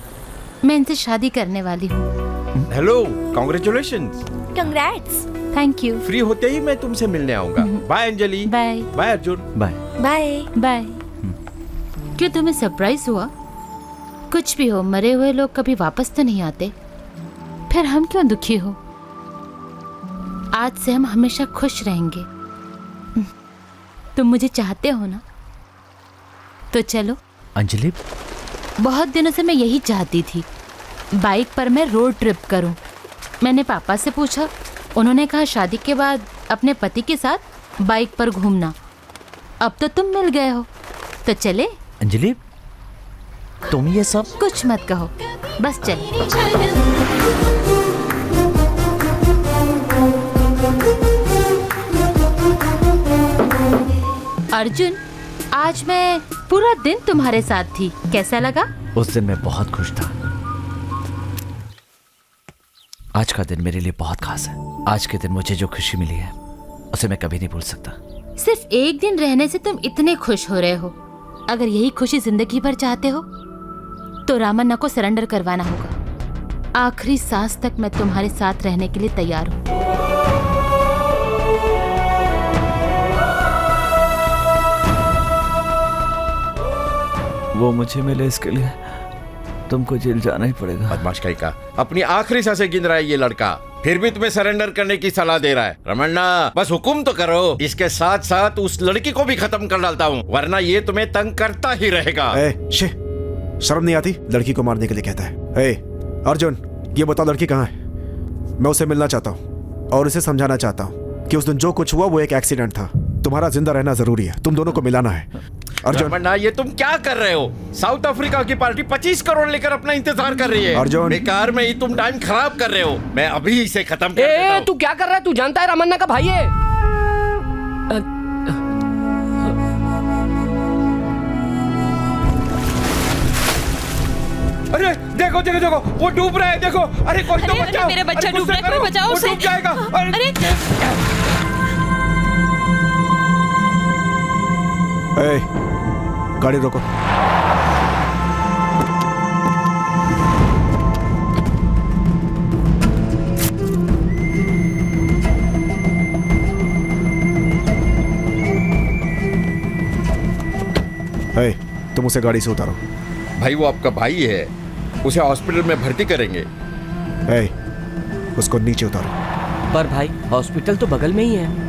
मैं इनसे शादी करने वाली हूँ। Hello, congratulations. Congrats. Thank you. Free होते ही मैं तुमसे मिलने आऊंगा। Bye Anjali. Bye. Bye Arjun. Bye. Bye bye. क्यों तुम्हें सरप्राइज हुआ? कुछ भी हो, मरे हुए लोग कभी वापस तो नहीं आते, फिर हम क्यों दुखी हो? आज से हम हमेशा खुश रहेंगे। तुम मुझे चाहते हो ना? तो चलो। अंजलि, बहुत दिनों से मैं यही चाहती थी, बाइक पर मैं रोड ट्रिप करूं। मैंने पापा से पूछा, उन्होंने कहा शादी के बाद अपने पति के साथ बाइक पर घूमना। अब तो तुम मिल गए हो, तो चले। अंजलि, तुम ये सब कुछ मत कहो, बस चले। अर्जुन, आज मैं पूरा दिन तुम्हारे साथ थी, कैसा लगा? उस दिन मैं बहुत खुश था। आज का दिन मेरे लिए बहुत खास है। आज के दिन मुझे जो खुशी मिली है उसे मैं कभी नहीं भूल सकता। सिर्फ एक दिन रहने से तुम इतने खुश हो रहे हो। अगर यही खुशी जिंदगी भर चाहते हो तो रामन्ना को सरेंडर करवाना होगा। आखिरी सांस तक मैं तुम्हारे साथ रहने के लिए तैयार हूँ। वो मुझे मिले इसके लिए तुमको जेल जाना ही पड़ेगा। बदमाश कहीं का, अपनी आखिरी सांसें गिन रहा है ये लड़का, फिर भी तुम्हें सरेंडर करने की सलाह दे रहा है। रमन्ना, बस हुक्म तो करो। इसके साथ साथ उस लड़की को भी खत्म कर डालता हूँ, वरना ये तुम्हें तंग करता ही रहेगा। शर्म नहीं आती? लड़की को मारने के लिए कहता है। अर्जुन, ये बताओ लड़की कहाँ है? मैं उसे मिलना चाहता हूँ और उसे समझाना चाहता हूँ कि उस दिन जो कुछ हुआ वो एक एक्सीडेंट था। तुम्हारा जिंदा रहना जरूरी है, तुम दोनों को मिलाना है। अर्जुन, रमन्ना, ये तुम क्या कर रहे हो? साउथ अफ्रीका की पार्टी 25 करोड़ लेकर अपना इंतजार कर रही है। अर्जुन, बेकार में ही तुम टाइम खराब कर रहे हो। मैं अभी इसे खत्म कर देता हूं। तू क्या कर रहा है? तू जानता है रमन्ना का भाई है। अरे देखो देखो देखो, वो डूब रहा है, देखो। अरे कोई तो बचाओ। मेरा बच्चा डूब रहा है, कोई बचाओ उसे। वो डूब जाएगा। अरे गाड़ी रोको। तुम उसे गाड़ी से उतारो। भाई, वो आपका भाई है, उसे हॉस्पिटल में भर्ती करेंगे। उसको नीचे उतारो। पर भाई, हॉस्पिटल तो बगल में ही है।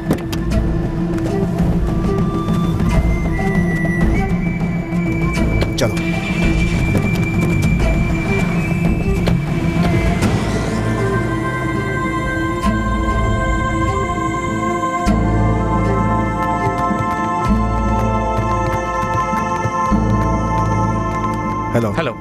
चलो। हेलो। हेलो।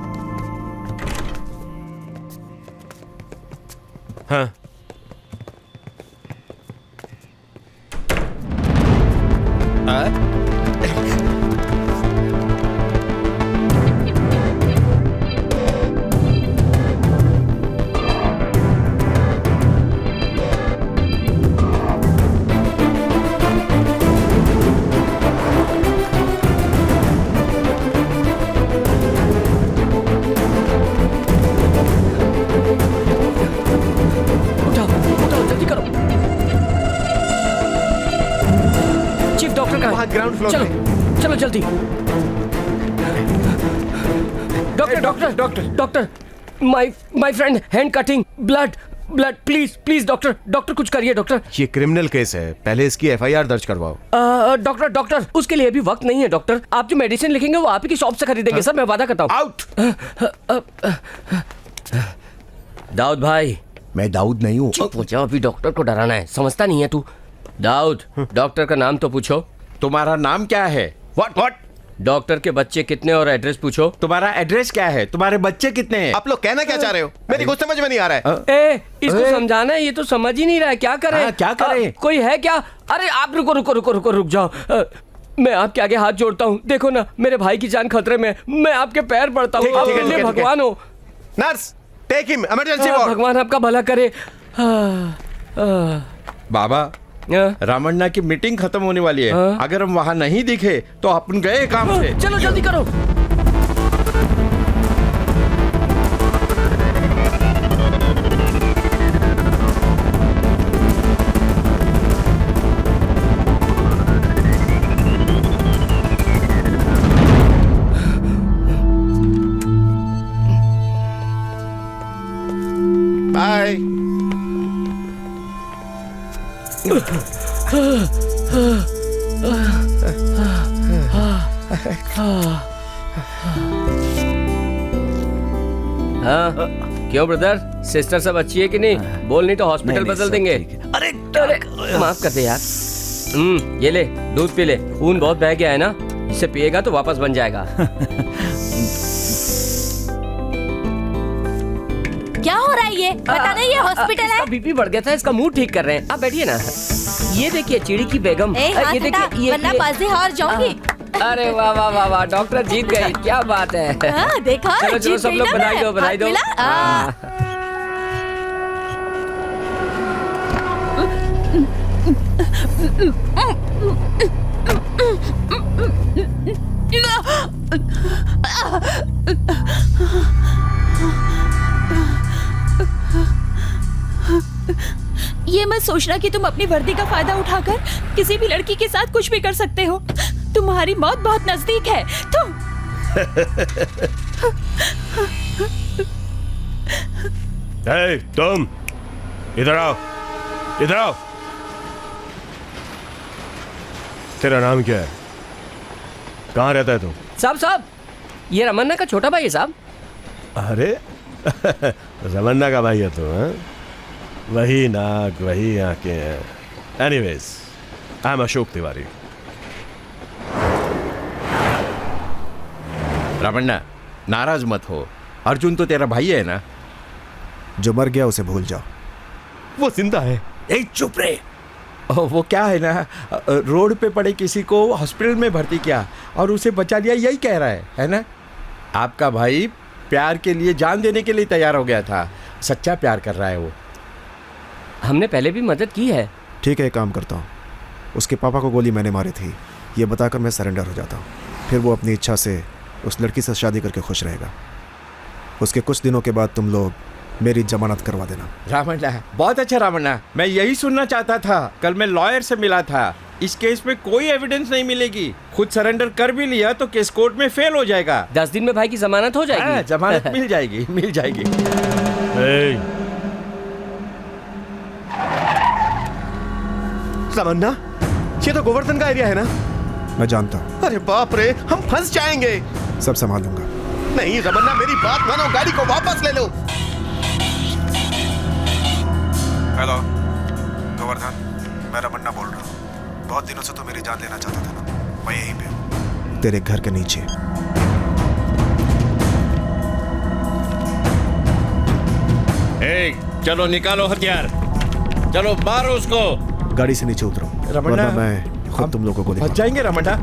हाँ, ग्राउंड फ्लोर। चलो चलो जल्दी। Doctor doctor doctor doctor, my friend, hand cutting, blood blood, please please doctor, doctor कुछ करिए डॉक्टर। ये क्रिमिनल केस है, पहले इसकी एफआईआर दर्ज करवाओ। डॉक्टर डॉक्टर, उसके लिए अभी वक्त नहीं है डॉक्टर। आप जो मेडिसिन लिखेंगे वो आप ही की शॉप से खरीदेंगे। सर मैं वादा करता हूँ। आउट। दाऊद भाई। मैं दाऊद नहीं हूँ। चुप हो जाओ, अभी डॉक्टर को डराना है, समझता नहीं है तू। दाऊद, डॉक्टर का नाम तो पूछो। तुम्हारा नाम क्या है? व्हाट? डॉक्टर के बच्चे कितने और एड्रेस पूछो। तुम्हारा एड्रेस क्या है? तुम्हारे बच्चे कितने हैं? आप लोग कहना क्या चाह रहे हो? मेरी कुछ समझ में नहीं आ रहा है। इसको समझाना है, ये तो समझ ही नहीं रहा है। क्या करें? क्या करें? कोई है क्या? अरे आप रुको रुको रुको रुको, रुक जाओ। मैं आपके आगे हाथ जोड़ता हूँ, देखो ना मेरे भाई की जान खतरे में, मैं आपके पैर पड़ता हूँ, भगवान हो। Nurse, take him, emergency ward. भगवान आपका भला करे। बाबा, रामन्ना की मीटिंग खत्म होने वाली है। अगर हम वहाँ नहीं दिखे तो अपन गए काम से। चलो जल्दी करो। बाय। हाँ, क्यों ब्रदर, सिस्टर सब अच्छी है कि नहीं? बोल नहीं तो हॉस्पिटल बदल देंगे। अरे माफ कर दे यार। ये ले, दूध पी ले, खून बहुत बह गया है ना, इसे पिएगा तो वापस बन जाएगा। क्या हो रहा है ये? पता नहीं, ये हॉस्पिटल है। बीपी बढ़ गया था, इसका मूड ठीक कर रहे हैं। आप बैठिए ना। ये देखिए चिड़ी की बेगम। हाथ ये हटा, देखिए, वरना पास से हार जाऊंगी। अरे वाह वाह वाह वाह, डॉक्टर जीत गई, क्या बात है। देखा, चलो चलो सब लोग बधाई दो, बधाई दो। ये मत सोचना कि तुम अपनी वर्दी का फायदा उठाकर किसी भी लड़की के साथ कुछ भी कर सकते हो। तुम्हारी मौत बहुत नजदीक है। तुम इधर आओ, इधर आओ। तेरा नाम क्या है? कहाँ रहता है तू? साहब, ये रमन्ना का छोटा भाई है साहब। अरे रमन्ना का भाई है तू? वही नाक, वही आंखें हैं। Anyways, I am Ashok Tiwari. Ramanna, नाराज मत हो। अर्जुन तो तेरा भाई है ना? जो मर गया उसे भूल जाओ। वो जिंदा है। चुप रहे। वो क्या है ना, रोड पे पड़े किसी को हॉस्पिटल में भर्ती किया और उसे बचा लिया, यही कह रहा है ना? आपका भाई प्यार के लिए जान देने के लिए तैयार हो गया था। सच्चा प्यार कर रहा है वो। हमने पहले भी मदद की है। ठीक है, एक काम करता हूँ, उसके पापा को गोली मैंने मारी थी, ये बताकर मैं सरेंडर हो जाता हूँ। फिर वो अपनी इच्छा से उस लड़की से शादी करके खुश रहेगा। उसके कुछ दिनों के बाद तुम लोग मेरी जमानत करवा देना। रामन्ना, बहुत अच्छा रामन्ना, मैं यही सुनना चाहता था। कल मैं लॉयर से मिला था। इस केस में कोई एविडेंस नहीं मिलेगी। खुद सरेंडर कर भी लिया तो केस कोर्ट में फेल हो जाएगा। 10 दिन में भाई की जमानत हो जाएगी। जमानत मिल जाएगी, मिल जाएगी। तमन्ना, ये तो गोवर्धन का एरिया है ना? मैं जानता हूँ। अरे बाप रे, हम फंस जाएंगे। सब संभाल लूंगा। नहीं तमन्ना, मेरी बात मानो, गाड़ी को वापस ले लो। हेलो गोवर्धन, मैं रमन्ना बोल रहा हूँ। बहुत दिनों से तो मेरी जान लेना चाहता था ना, मैं यहीं पे हूँ, तेरे घर के नीचे। चलो निकालो हथियार, चलो मारो उसको। गाड़ी से नीचे उतरो, रमन्ना, वरना मैं खुद तुम लोगों को बच जाएंगे। रमन्ना,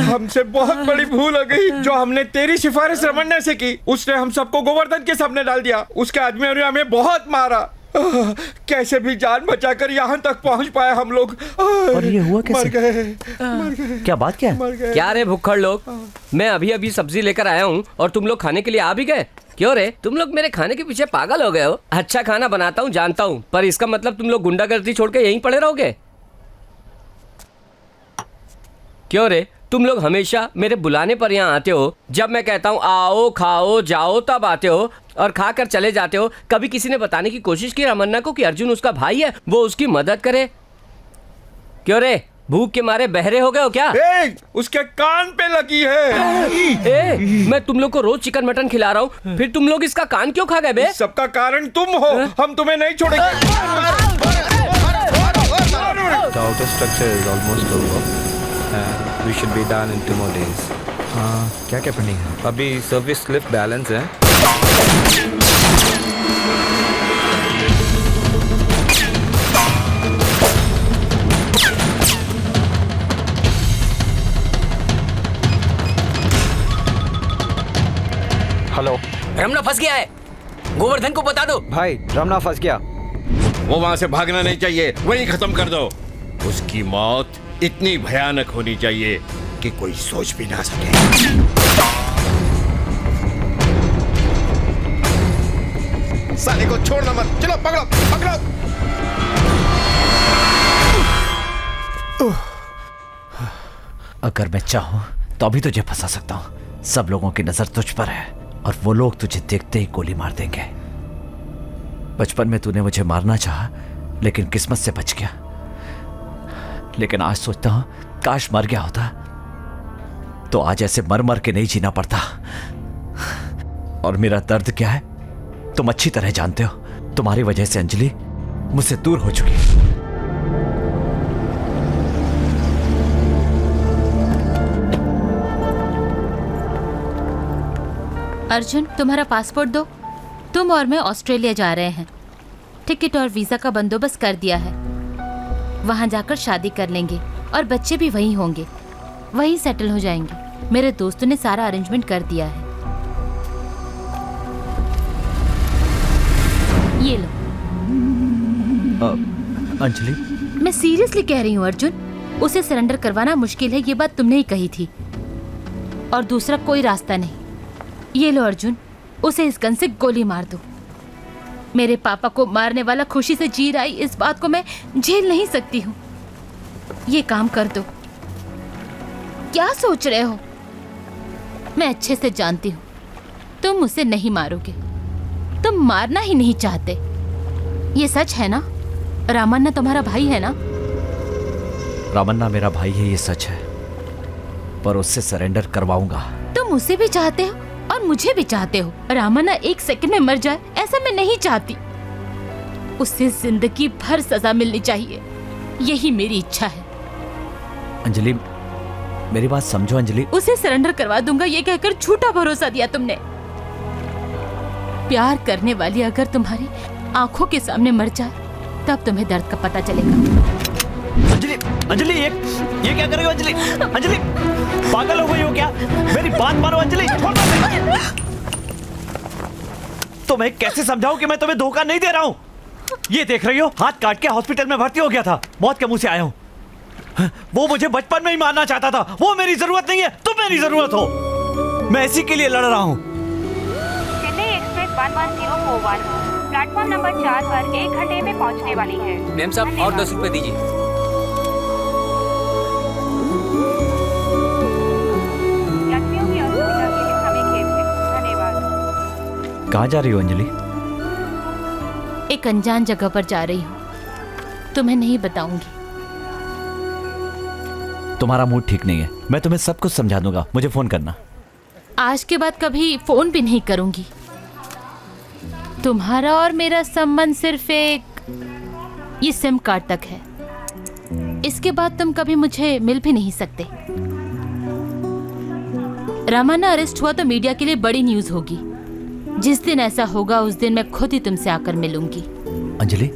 हमसे बहुत बड़ी भूल हो गई जो हमने तेरी सिफारिश रमन्ना से की। उसने हम सबको गोवर्धन के सामने डाल दिया। उसके आदमियों ने हमें बहुत मारा। कैसे भी जान बचाकर यहाँ तक पहुँच पाए हम लोग। और ये हुआ कैसे? मर गए। क्या बात क्या है? क्या रे भुक्खड़ लोग, मैं अभी अभी सब्जी लेकर आया हूँ और तुम लोग खाने के लिए आ भी गए। क्यों रे, तुम लोग मेरे खाने के पीछे पागल हो गए हो? अच्छा खाना बनाता हूँ जानता हूँ, पर इसका मतलब तुम लोग गुंडागर्दी छोड़ के यहीं पड़े रहोगे? क्यों रे, तुम लोग हमेशा मेरे बुलाने पर यहाँ आते हो। जब मैं कहता हूँ आओ खाओ जाओ तब आते हो और खाकर चले जाते हो। कभी किसी ने बताने की कोशिश की रमन्ना को कि अर्जुन उसका भाई है, वो उसकी मदद करे? क्यों रे, भूख के मारे बहरे हो गए हो क्या? उसके कान पे लगी है। मैं तुम लोग को रोज चिकन मटन खिला रहा हूँ, फिर तुम लोग इसका कान क्यों खा गए बे? सबका कारण तुम हो, हम तुम्हें नहीं छोड़ेंगे। The outer structure is almost over. We should be done in 2 more days. क्या क्या पेंडिंग है? अभी सर्विस लिफ्ट बैलेंस है। हेलो, रमना फंस गया है, गोवर्धन को बता दो। भाई रमना फंस गया। वो वहां से भागना नहीं चाहिए, वहीं खत्म कर दो। उसकी मौत इतनी भयानक होनी चाहिए कि कोई सोच भी ना सके। साले को छोड़ना मत, चलो पकड़ो पकड़ो। अगर मैं चाहूं तो अभी तुझे फंसा सकता हूं। सब लोगों की नजर तुझ पर है और वो लोग तुझे देखते ही गोली मार देंगे। बचपन में तूने मुझे मारना चाहा, लेकिन किस्मत से बच गया। लेकिन आज सोचता हूं काश मर गया होता तो आज ऐसे मर मर के नहीं जीना पड़ता। और मेरा दर्द क्या है तुम अच्छी तरह जानते हो। तुम्हारी वजह से अंजलि मुझसे दूर हो चुकी है। अर्जुन, तुम्हारा पासपोर्ट दो। तुम और मैं ऑस्ट्रेलिया जा रहे हैं। टिकट और वीजा का बंदोबस्त कर दिया है। वहां जाकर शादी कर लेंगे और बच्चे भी वहीं होंगे, वहीं सेटल हो जाएंगे। मेरे दोस्तों ने सारा अरेंजमेंट कर दिया है। ये लो। अंजलि, मैं सीरियसली कह रही हूँ अर्जुन, उसे सरेंडर करवाना मुश्किल है, ये बात तुमने ही कही थी। और दूसरा कोई रास्ता नहीं। ये लो अर्जुन, उसे इस गन से गोली मार दो। मेरे पापा को मारने वाला खुशी से जी रहा है, इस बात को मैं झेल नहीं सकती हूँ। ये काम कर दो। क्या सोच रहे हो? मैं अच्छे से जानती हूँ तुम उसे नहीं मारोगे। तुम मारना ही नहीं चाहते। ये सच है ना? रामन्ना तुम्हारा भाई है ना? रामन्ना मेरा भाई है, ये सच है, पर उससे सरेंडर करवाऊंगा। तुम उसे भी चाहते हो और मुझे भी चाहते हो। रामन्ना 1 सेकंड में मर जाए, ऐसा मैं नहीं चाहती। उसे जिंदगी भर सजा मिलनी चाहिए, यही मेरी इच्छा है। अंजलि, मेरी बात समझो अंजलि। उसे सरेंडर करवा दूंगा ये कहकर झूठा भरोसा दिया तुमने। प्यार करने वाली अगर तुम्हारी आंखों के सामने मर जाए तब तुम्हें दर्द का पता चलेगा। अंजलि, अंजलि, ये क्या कर रही हो अंजलि? अंजलि, पागल हो गई हो क्या? मेरी बात मानो अंजलि। तो मैं कैसे समझाऊं कि मैं तुम्हें धोखा नहीं दे रहा हूं? ये देख रही हो, हाथ काट के हॉस्पिटल में भर्ती हो गया था। मौत के मुंह से आया हूं। वो मुझे बचपन में ही मारना चाहता था। वो मेरी जरूरत नहीं है, तुम मेरी जरूरत हो। मैं इसी के लिए लड़ रहा हूं। चेन्नई एक्सप्रेस 11041 प्लेटफॉर्म नंबर 4 पर 1 घंटे में पहुंचने वाली है। मैम साहब, और 10 रुपए दीजिए। यात्रियों की असुविधा के लिए हमें खेद है। धन्यवाद। कहाँ जा रही हो अंजलि? एक अनजान जगह पर जा रही हूँ, तुम्हें नहीं बताऊंगी। तुम्हारा मूड ठीक नहीं है, मैं तुम्हें सब कुछ समझा दूंगा, मुझे फोन करना। आज के बाद कभी फोन भी नहीं करूंगी। तुम्हारा और मेरा संबंध सिर्फ एक ये सिम कार्ड तक है। इसके बाद तुम कभी मुझे मिल भी नहीं सकते। रामाना अरेस्ट हुआ तो मीडिया के लिए बड़ी न्यूज होगी। जिस दिन ऐसा होगा उस दिन मैं खुद ही तुमसे आकर मिलूंगी। अंजलि,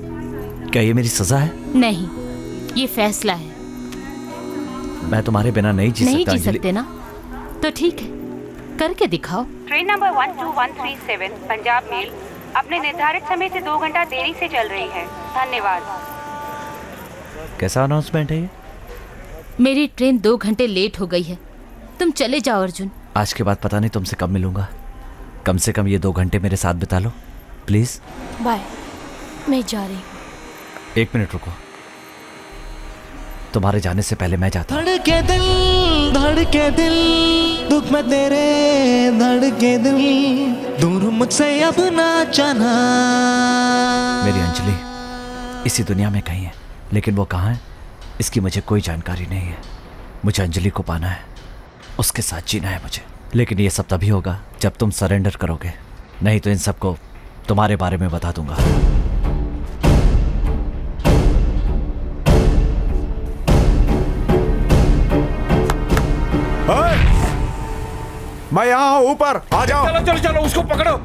क्या ये मेरी सजा है? नहीं, ये फैसला है। मैं तुम्हारे बिना नहीं जी नहीं सकता। जी सकते ना? तो ठीक है, करके दिखाओ। ट्रेन नंबर 12137 पंजाब मेल अपने निर्धारित समय से 2 घंटा देरी से चल रही है। धन्यवाद। कैसा अनाउंसमेंट है ये? मेरी ट्रेन 2 घंटे लेट हो गई है। तुम चले जाओ अर्जुन। आज के बाद पता नहीं तुमसे कब मिलूंगा। कम से कम ये 2 घंटे मेरे साथ बिता लो प्लीज। बाय, मैं जा रही हूँ। 1 मिनट रुको, तुम्हारे जाने से पहले मैं जाता हूँ। धड़के दिल दुख में तेरे धड़के दिल, दूर मुझसे अब ना जाना। मेरी अंजलि इसी दुनिया में कहीं है, लेकिन वो कहाँ है इसकी मुझे कोई जानकारी नहीं है। मुझे अंजलि को पाना है, उसके साथ जीना है मुझे। लेकिन ये सब तभी होगा जब तुम सरेंडर करोगे, नहीं तो इन सबको तुम्हारे बारे में बता दूंगा। मैं यहाँ हूँ, ऊपर आ जाओ। चलो चलो चलो, उसको पकड़ो।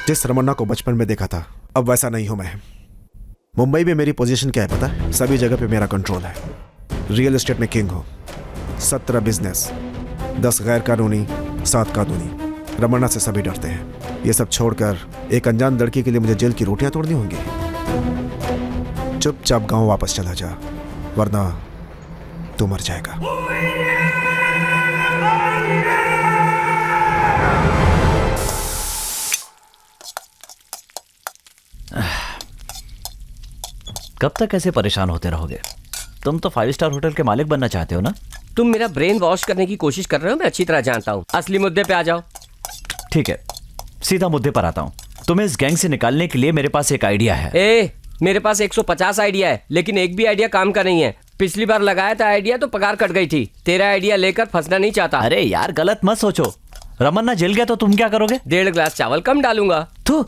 जिस रमन्ना को बचपन में देखा था, अब वैसा नहीं हूं मैं। मुंबई में मेरी पोजीशन क्या है पता है? सभी जगह पे मेरा कंट्रोल है। रियल एस्टेट में किंग हूं, 17 बिजनेस, 10 गैर कानूनी, 7 कानूनी। रमन्ना से सभी डरते हैं। ये सब छोड़कर एक अनजान लड़की के लिए मुझे जेल की रोटियां तोड़नी होंगी। चुपचाप गांव वापस चला जा, वरना तू मर जाएगा। कब तक ऐसे परेशान होते रहोगे? तुम तो 5 स्टार होटल के मालिक बनना चाहते हो ना? तुम मेरा ब्रेन वॉश करने की कोशिश कर रहे हो, मैं अच्छी तरह जानता हूँ। असली मुद्दे पे आ जाओ। ठीक है, सीधा मुद्दे पर आता हूँ। तुम्हें इस गैंग से निकालने के लिए मेरे पास एक आइडिया है। मेरे पास 150 आइडिया है, लेकिन एक भी आइडिया काम का नहीं है। पिछली बार लगाया था आइडिया तो पगार कट गई थी। तेरा आइडिया लेकर फंसना नहीं चाहता। अरे यार, गलत मत सोचो। रमन्ना जेल गया तो तुम क्या करोगे? 1.5 गिलास चावल कम डालूंगा। तू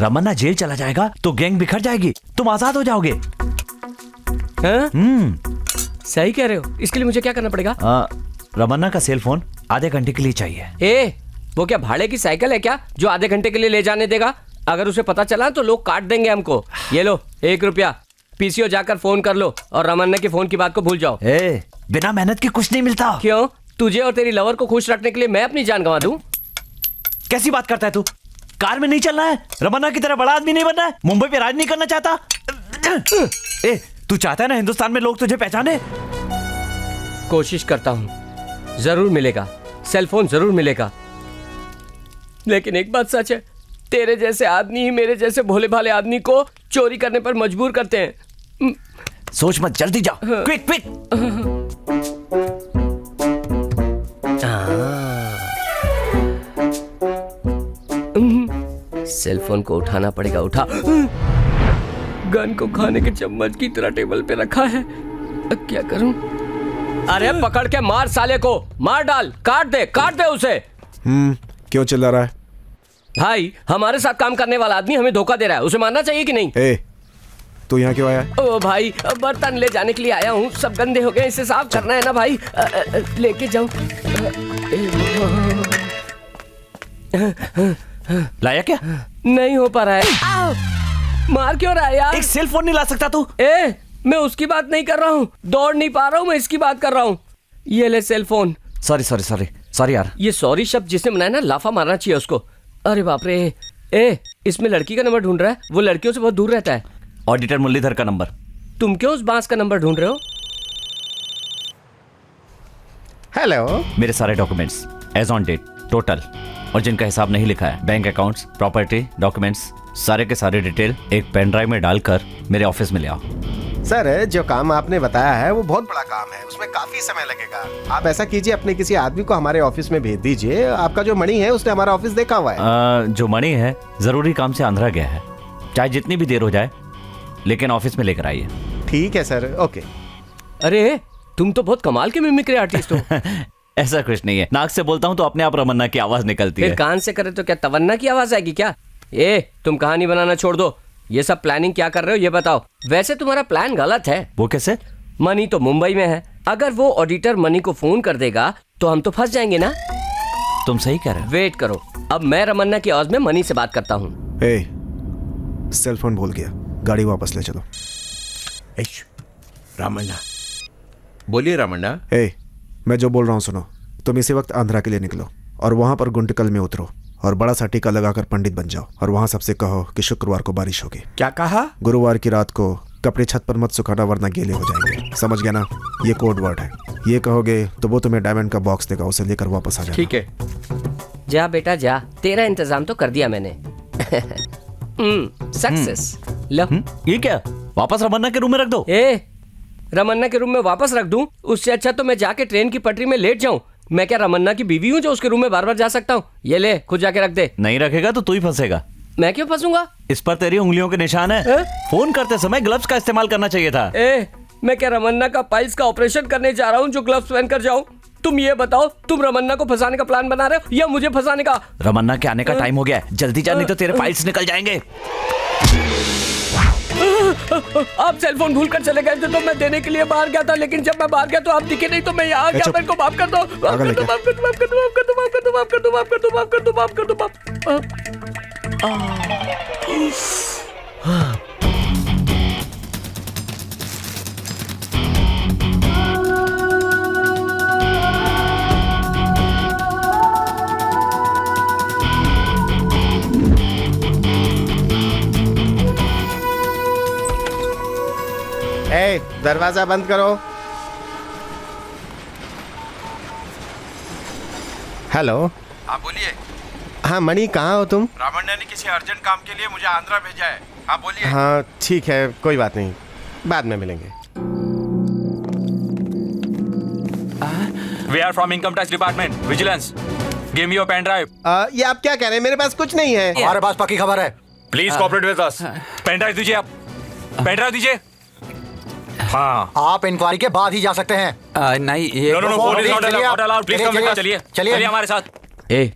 रमन्ना जेल चला जाएगा तो गैंग बिखर जाएगी, तुम आजाद हो जाओगे। सही कह रहे हो। इसके लिए मुझे क्या करना पड़ेगा? रमन्ना का सेल फोन आधे घंटे के लिए चाहिए। वो क्या भाड़े की साइकिल है क्या जो आधे घंटे के लिए ले जाने देगा? अगर उसे पता चला तो लोग काट देंगे हमको। ये लो 1 रुपया, पीसीओ जाकर फोन कर लो और रमन्ना के फोन की बात को भूल जाओ। बिना मेहनत के कुछ नहीं मिलता। क्यों? तुझे और तेरी लवर को खुश रखने के लिए मैं अपनी जान गंवा दूं? कैसी बात करता है तू? कार में नहीं चलना है, रमन्ना की तरह बड़ा आदमी नहीं बनना है, मुंबई पे राज नहीं करना चाहता। तू चाहता है ना हिंदुस्तान में लोग तुझे पहचाने? कोशिश करता हूं, जरूर मिलेगा, सेलफोन जरूर मिलेगा। लेकिन एक बात सच है, तेरे जैसे आदमी ही मेरे जैसे भोले भाले आदमी को चोरी करने पर मजबूर करते हैं। सोच मत, जल्दी जा। Quick quick. सेलफोन को उठाना पड़ेगा। उठा। गन को खाने के चम्मच की तरह टेबल पे रखा है। अब क्या करूं? अरे पकड़ के मार साले को, मार डाल, काट दे उसे। क्यों चिल्ला रहा है? भाई, हमारे साथ काम करने वाला आदमी हमें धोखा दे रहा है, उसे मारना चाहिए कि नहीं? तू यहाँ क्यों आया? ओ भाई, बर्तन ले जाने के लिए आया हूँ। सब गंदे हो गए, इसे साफ करना है ना भाई। लेके जाऊं? लाया क्या? नहीं हो पा रहा है। मार क्यों रहा है यार? एक सेल फोन नहीं ला सकता तू? मैं उसकी बात नहीं कर रहा हूँ, दौड़ नहीं पा रहा हूँ, मैं इसकी बात कर रहा हूँ। ये ले सेल फोन। सॉरी यार। ये सॉरी शब्द जिसने बनाया ना, लाफा मारना चाहिए उसको। अरे बाप रे। इसमें लड़की का नंबर ढूंढ रहा है, वो लड़कियों से बहुत दूर रहता है। ऑडिटर मुरलीधर का नंबर। तुम क्यों उस बांस का नंबर ढूंढ रहे हो? हेलो। मेरे सारे documents as on date total, और जिनका हिसाब नहीं लिखा है, बैंक अकाउंट्स, प्रॉपर्टी, डॉक्यूमेंट्स, सारे के सारे डिटेल एक पेन ड्राइव में डालकर मेरे ऑफिस में ले आओ। सर, जो काम आपने बताया है वो बहुत बड़ा काम है, उसमें काफी समय लगेगा। आप ऐसा कीजिए, अपने किसी आदमी को हमारे ऑफिस में भेज दीजिए। आपका जो मणि है उसने हमारा ऑफिस देखा हुआ है। जो मणि है जरूरी काम से आंध्रा गया है, चाहे जितनी भी देर हो जाए लेकिन ऑफिस में लेकर आइए। ठीक है सर, ओके। अरे तुम तो बहुत कमाल के मिमिक्री आर्टिस्ट हो। ऐसा कुछ नहीं है, नाक से बोलता हूँ तो अपने आप रमन्ना की आवाज निकलती फिर है। कान से करे तो क्या तवन्ना की आवाज आएगी क्या? तुम कहानी बनाना छोड़ दो, ये सब प्लानिंग क्या कर रहे हो ये बताओ। वैसे तुम्हारा प्लान गलत है। वो कैसे? मनी तो मुंबई में है, अगर वो ऑडिटर मनी को फोन कर देगा तो हम तो फंस जाएंगे ना। तुम सही कह रहे हो। वेट करो, अब मैं रमन्ना की आवाज में मनी से बात करता हूँ। सेल फोन भूल गया, गाड़ी वापस ले चलो। रामन्ना, बोलिए रामन्ना। मैं जो बोल रहा हूँ सुनो। तुम इसी वक्त आंध्रा के लिए निकलो और वहां पर गुंटकल में उतरो और बड़ा सा टीका लगाकर पंडित बन जाओ और वहां सबसे कहो कि शुक्रवार को बारिश होगी। क्या कहा? गुरुवार की रात को कपड़े छत पर मत सुखाना वरना गीले हो जाएंगे। समझ गया ना? ये कोड वर्ड है। ये कहोगे तो वो तुम्हें डायमंड का बॉक्स देगा, उसे लेकर वापस आ जाना। ठीक है। जा बेटा जा, तेरा इंतजाम तो कर दिया मैंने। सक्सेस। लो। ये क्या? वापस रमन्ना के रूम में रख दो। रमन्ना के रूम में वापस रख दूं? उससे अच्छा तो मैं जाके ट्रेन की पटरी में लेट जाऊं। मैं क्या रमन्ना की बीवी हूं जो उसके रूम में बार बार जा सकता हूं? ये ले, खुद जाके रख दे। नहीं रखेगा तो तू ही फंसेगा। मैं क्यों फंसूंगा? इस पर तेरी उंगलियों के निशान है। फोन करते समय ग्लव्स का इस्तेमाल करना चाहिए था। मैं क्या रमन्ना का पाइल्स का ऑपरेशन करने जा रहा हूँ जो ग्लव्स पहन कर जाऊं? तुम ये बताओ, तुम रमन्ना को फंसाने का प्लान बना रहे हो या मुझे फंसाने का? रमन्ना के आने का टाइम हो गया है, जल्दी जा नहीं तो तेरे फाइल्स निकल जाएंगे। आप सेल फोन भूल कर चले गए थे तो मैं देने के लिए बाहर गया था, लेकिन जब मैं बाहर गया तो आप दिखे नहीं तो मैं यहाँ आ गया। मेरे को माफ कर दो, माफ कर दो, माफ कर दो, माफ कर दो, माफ कर दो, माफ कर दो, माफ कर दो, माफ कर दो, माफ कर दो, माफ कर दो, दरवाजा बंद करो। हेलो। हाँ बोलिए। हाँ मणि, कहाँ हो तुम? रामन्ना ने किसी अर्जेंट काम के लिए मुझे आंध्रा भेजा है। हाँ बोलिए। हाँ ठीक है, कोई बात नहीं, बाद में मिलेंगे। We are from Income Tax Department, Vigilance. Give me your pen drive. ये आप क्या कह रहे हैं? मेरे पास कुछ नहीं है। हमारे पास पक्की खबर है। Please cooperate with us. Pen drive दीजिए आप। पेन ड्राइव दीजिए। हाँ। आप इंक्वायरी के बाद ही जा सकते हैं। नहीं ये no, phone is not allowed. Please come with us. चलिए हमारे साथ।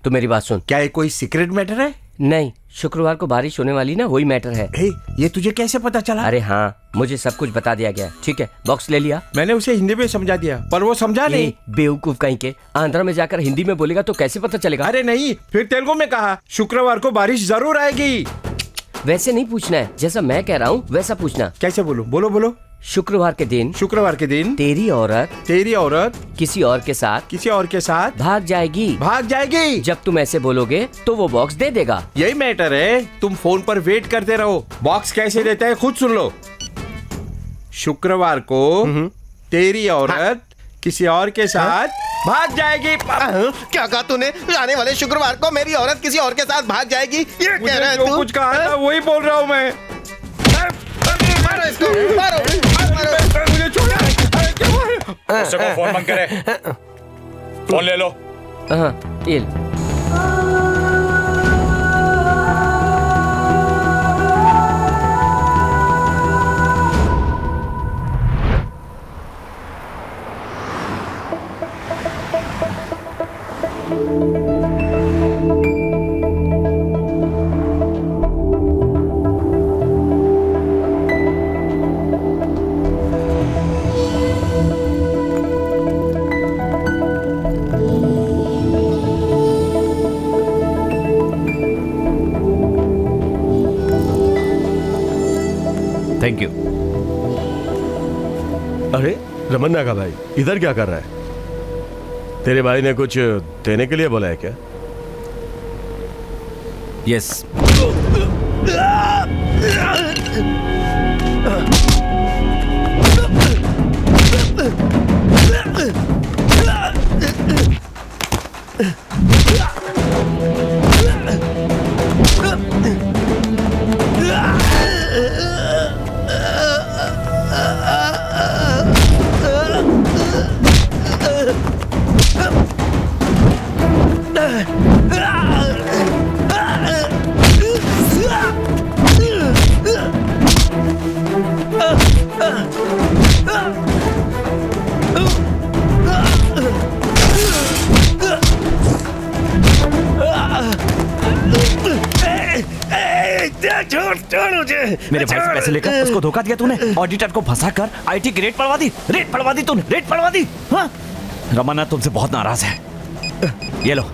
तू मेरी बात सुन। क्या ये कोई सीक्रेट मैटर है? नहीं, शुक्रवार को बारिश होने वाली ना, वही मैटर है। ये तुझे कैसे पता चला? अरे हाँ, मुझे सब कुछ बता दिया गया। ठीक है, बॉक्स ले लिया। मैंने उसे हिंदी में समझा दिया पर वो समझा नहीं। बेवकूफ कहीं के, आंध्रा में जाकर हिंदी में बोलेगा तो कैसे पता चलेगा? अरे नहीं, फिर तेलुगु में कहा शुक्रवार को बारिश जरूर आएगी। वैसे नहीं पूछना है, जैसा मैं कह रहा हूँ वैसा पूछना। कैसे बोलो? बोलो बोलो। शुक्रवार के दिन तेरी औरत किसी और के साथ भाग जाएगी। जब तुम ऐसे बोलोगे तो वो बॉक्स दे देगा। यही मैटर है, तुम फोन पर वेट करते रहो। बॉक्स कैसे देता है खुद सुन लो। शुक्रवार को तेरी औरत किसी और के साथ भाग जाएगी। क्या कहा तूने? आने वाले शुक्रवार को मेरी औरत किसी और के साथ भाग जाएगी? ये कह रहा है तू? कुछ कहा था वही बोल रहा हूँ मैं। मारो इसको, मारो। मुझे छोड़ो। उससे को फोन बंद करे। फोन ले लो। ये थैंक यू। अरे रमन्ना का भाई इधर क्या कर रहा है? तेरे भाई ने कुछ देने के लिए बोला है क्या? यस। मेरे भाई से पैसे लेकर उसको धोखा दिया तूने, ऑडिटर को फंसाकर आईटी की रेट पड़वा दी तूने, रेट पड़वा दी। हाँ? रमन्ना तुमसे बहुत नाराज है। ये लो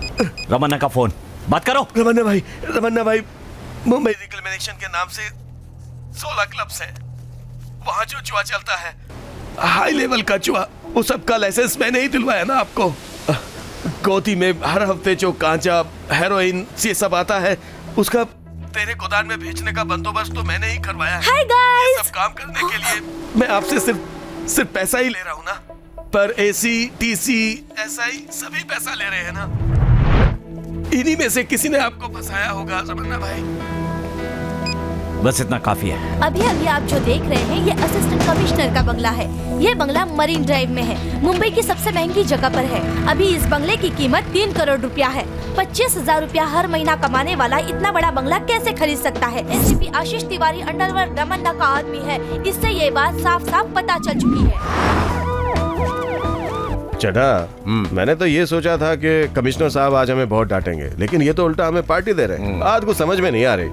रमन्ना का फोन, बात करो। रमन्ना भाई मुंबई रिकलमेनेशन के नाम से 16 क्लब्स हैं। वहाँ जो जुआ चलता है, हाई लेवल का जुआ, वो सबका लाइसेंस मैंने ही दिलवाया ना आपको। गोदी में हर हफ्ते जो गांजा, हेरोइन ये सब आता है, उसका तेरे गोदान में भेजने का बंदोबस्त तो मैंने ही करवाया है। Hi guys! ये सब काम करने के लिए मैं आपसे सिर्फ पैसा ही ले रहा हूँ ना, पर एसी, टीसी, एसआई सभी पैसा ले रहे हैं ना। इन्हीं में से किसी ने आपको फंसाया होगा रमन्ना भाई। बस इतना काफी है। अभी आप जो देख रहे हैं ये असिस्टेंट कमिश्नर का बंगला है। ये बंगला मरीन ड्राइव में है, मुंबई की सबसे महंगी जगह पर है। अभी इस बंगले की कीमत 3 करोड़ रुपया है। 25,000 रुपया हर महीना कमाने वाला इतना बड़ा बंगला कैसे खरीद सकता है? एसीपी आशीष तिवारी अंडरवर्ल्ड रमन्ना का आदमी है। इससे ये बात साफ साफ पता चल चुकी है। चढ़ा, मैंने तो ये सोचा था कि कमिश्नर साहब आज हमें बहुत डांटेंगे, लेकिन ये तो उल्टा हमें पार्टी दे रहे हैं। बात को समझ में नहीं आ रही।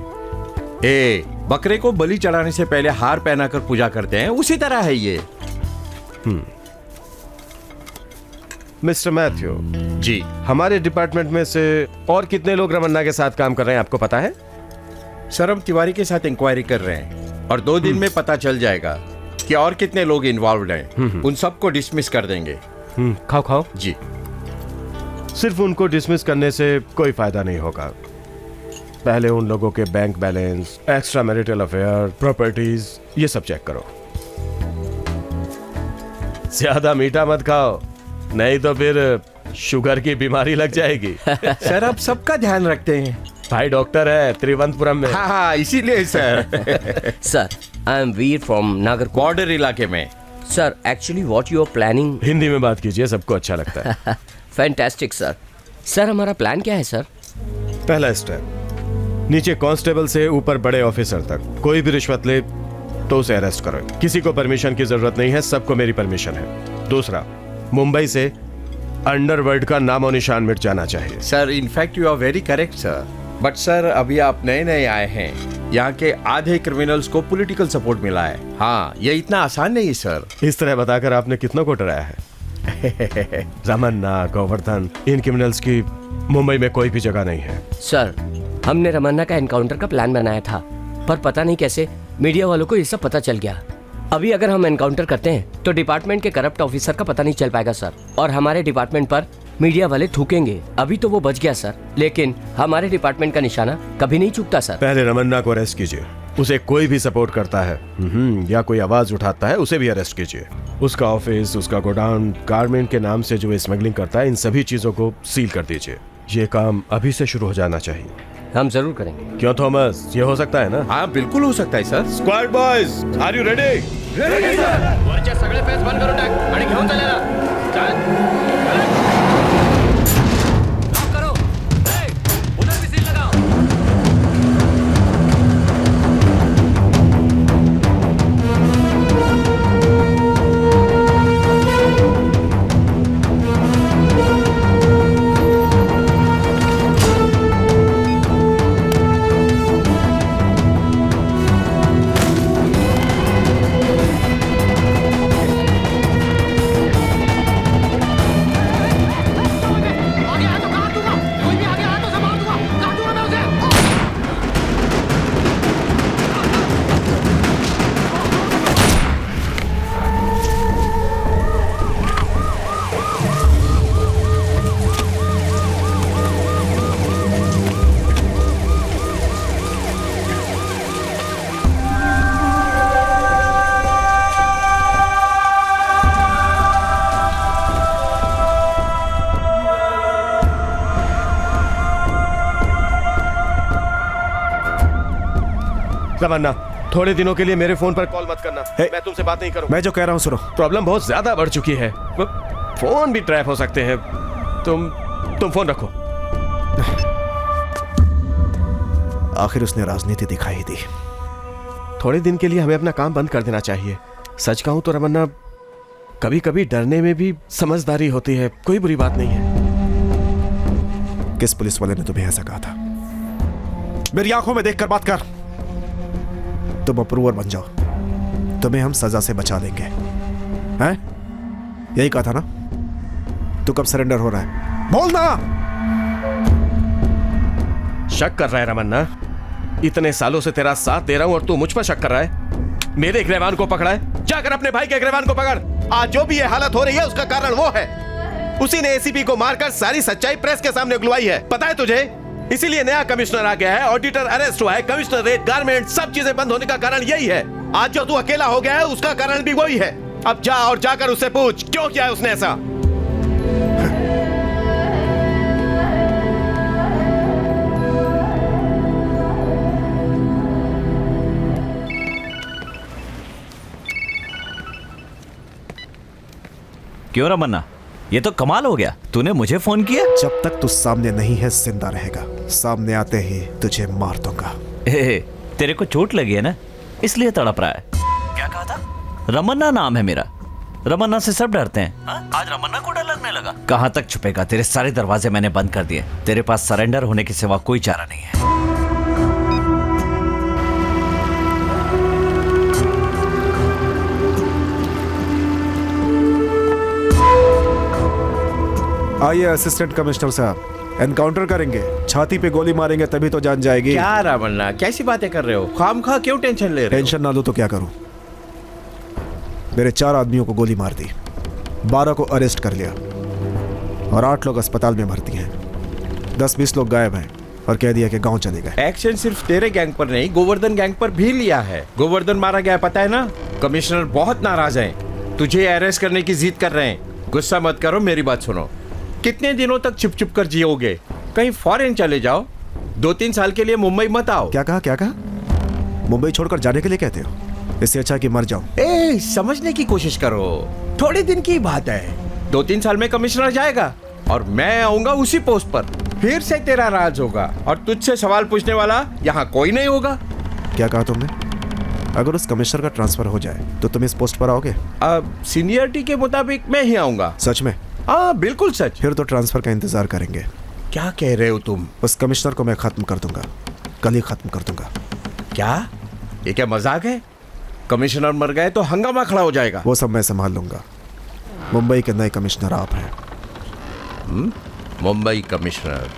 बकरे को बलि चढ़ाने से पहले हार पहनाकर पूजा करते हैं, उसी तरह है ये। मिस्टर मैथ्यू जी, हमारे डिपार्टमेंट में से और कितने लोग रमन्ना के साथ काम कर रहे हैं आपको पता है? सर हम तिवारी के साथ इंक्वायरी कर रहे हैं और 2 दिन में पता चल जाएगा कि और कितने लोग इन्वॉल्व हैं। उन सबको डिसमिस कर देंगे। खाओ जी। सिर्फ उनको डिसमिस करने से कोई फायदा नहीं होगा। पहले उन लोगों के bank balance, extra marital affair, properties, ये सब चेक करो। ज्यादा मीठा मत खाओ, नहीं तो फिर शुगर की बीमारी लग जाएगी। सर आप सबका ध्यान रखते हैं। भाई डॉक्टर है त्रिवंतपुरम में। हाँ इसीलिए sir. Sir I am Veer from Nagercoil, border इलाके में। Sir actually what you are planning. Hindi में बात कीजिए, सबको अच्छा लगता है। Fantastic sir. सर हमारा प्लान क्या है सर? पहला स्टेप, नीचे कांस्टेबल से ऊपर बड़े ऑफिसर तक कोई भी रिश्वत ले तो उसे अरेस्ट करो। किसी को परमिशन की जरूरत नहीं है, सबको मेरी परमिशन है। दूसरा, मुंबई से अंडरवर्ल्ड का नामो निशान मिट जाना चाहिए। Sir in fact you are very correct sir, but sir अभी आप नए आए हैं, यहाँ के आधे क्रिमिनल्स को पॉलिटिकल सपोर्ट मिला है। हाँ ये इतना आसान नहीं सर। इस तरह बताकर आपने कितनों को डराया है? रमन्ना, गोवर्धन, इन क्रिमिनल्स की मुंबई में कोई भी जगह नहीं है। सर हमने रमन्ना का एनकाउंटर का प्लान बनाया था, पर पता नहीं कैसे मीडिया वालों को ये सब पता चल गया। अभी अगर हम एनकाउंटर करते हैं तो डिपार्टमेंट के करप्ट ऑफिसर का पता नहीं चल पाएगा सर, और हमारे डिपार्टमेंट पर मीडिया वाले थूकेंगे। अभी तो वो बच गया सर, लेकिन हमारे डिपार्टमेंट का निशाना कभी नहीं चूकता सर। पहले रमन्ना को अरेस्ट कीजिए। उसे कोई भी सपोर्ट करता है या कोई आवाज उठाता है, उसे भी अरेस्ट कीजिए। उसका ऑफिस, उसका गोडाउन, गारमेंट के नाम से जो स्मगलिंग करता है, इन सभी चीजों को सील कर दीजिए। ये काम अभी से शुरू हो जाना चाहिए। हम जरूर करेंगे। क्यों थॉमस, ये हो सकता है ना? हाँ बिल्कुल हो सकता है sir. Squad boys, are you ready? Ready sir. वरचे सगळे फेस बंद करून टाक आणि घेऊन चालेला। चल रमन्ना, थोड़े दिनों के लिए मेरे फोन पर कॉल मत करना। मैं तुमसे बात नहीं करूंगा। मैं जो कह रहा हूँ सुनो। प्रॉब्लम बहुत ज्यादा बढ़ चुकी है, फोन भी ट्रैप हो सकते हैं। तुम फोन रखो। आखिर उसने राजनीति दिखाई दी। थोड़े दिन के लिए हमें अपना काम बंद कर देना चाहिए। सच कहूं तो रमन्ना, कभी कभी डरने में भी समझदारी होती है, कोई बुरी बात नहीं है। किस पुलिस वाले ने तुम्हें ऐसा कहा था? मेरी आंखों में देखकर बात कर। तुम अप्रूवर बन जाओ, तुम्हें हम सजा से बचा देंगे। हैं? यही कहा था ना? तू कब सरेंडर हो रहा है? बोलना। शक कर रहा है रमन्ना? इतने सालों से तेरा साथ दे रहा हूं और तू मुझ पर शक कर रहा है? मेरे गिरबान को पकड़ा है, जाकर अपने भाई के गिरबान को पकड़। आज जो भी ये हालत हो रही है उसका कारण वो है। उसी ने एसीपी को मारकर सारी सच्चाई प्रेस के सामने उगलवाई है, पता है तुझे? इसीलिए नया कमिश्नर आ गया है, ऑडिटर अरेस्ट हुआ है, कमिश्नर रेट, गारमेंट, सब चीजें बंद होने का कारण यही है। आज जो तू अकेला हो गया है उसका कारण भी वही है। अब जा और जाकर उससे पूछ क्यों किया है उसने ऐसा। क्यों रमन्ना, ये तो कमाल हो गया, तूने मुझे फोन किया? जब तक तू सामने नहीं है जिंदा रहेगा, सामने आते ही तुझे मार दूंगा। तेरे को चोट लगी है ना, इसलिए तड़प रहा है। क्या कहा था? रमन्ना नाम है मेरा। रमन्ना से सब डरते हैं। आज रमन्ना को डर लगने लगा। कहां तक छुपेगा? तेरे सारे दरवाजे मैंने बंद कर दिए। तेरे पास सरेंडर होने के सिवा कोई चारा नहीं है। आइए असिस्टेंट कमिश्नर साहब, एनकाउंटर करेंगे, छाती पे गोली मारेंगे तभी तो जान जाएगी। क्या रमन्ना, कैसी बातें कर रहे हो? खामखा क्यों टेंशन ले रहे हो? टेंशन ना लो तो क्या करूं? मेरे 4 आदमियों को गोली मार दी, 12 को अरेस्ट कर लिया और 8 लोग अस्पताल में भर्ती हैं। 10-20 लोग गायब हैं और कह दिया कि गांव चले गए। एक्शन सिर्फ तेरे गैंग पर नहीं, गोवर्धन गैंग पर भी लिया है। गोवर्धन मारा गया, पता है ना? कमिश्नर बहुत नाराज हैं, तुझे अरेस्ट करने की जिद कर रहे हैं। गुस्सा मत करो, मेरी बात सुनो। कितने दिनों तक छुप छुप कर जियोगे? कहीं फॉरेन चले जाओ, 2-3 साल के लिए मुंबई मत आओ। क्या कहा? क्या कहा? मुंबई छोड़कर जाने के लिए कहते हो? इससे अच्छा कि मर जाओ। समझने की कोशिश करो, थोड़े दिन की बात है। 2-3 साल में कमिश्नर जाएगा और मैं आऊंगा उसी पोस्ट पर। फिर से तेरा राज होगा और तुझसे सवाल पूछने वाला यहाँ कोई नहीं होगा। क्या कहा तुमने? अगर उस कमिश्नर का ट्रांसफर हो जाए तो तुम इस पोस्ट पर आओगे? अब सीनियरिटी के मुताबिक मैं ही आऊंगा। सच में? हाँ बिल्कुल सच। फिर तो ट्रांसफर का इंतजार करेंगे। क्या कह रहे हो तुम? उस कमिश्नर को मैं खत्म कर दूंगा, कल ही खत्म कर दूंगा। क्या? ये क्या मजाक है? कमिश्नर मर गए तो हंगामा खड़ा हो जाएगा। वो सब मैं संभाल लूंगा। मुंबई के नए कमिश्नर आप हैं। मुंबई कमिश्नर,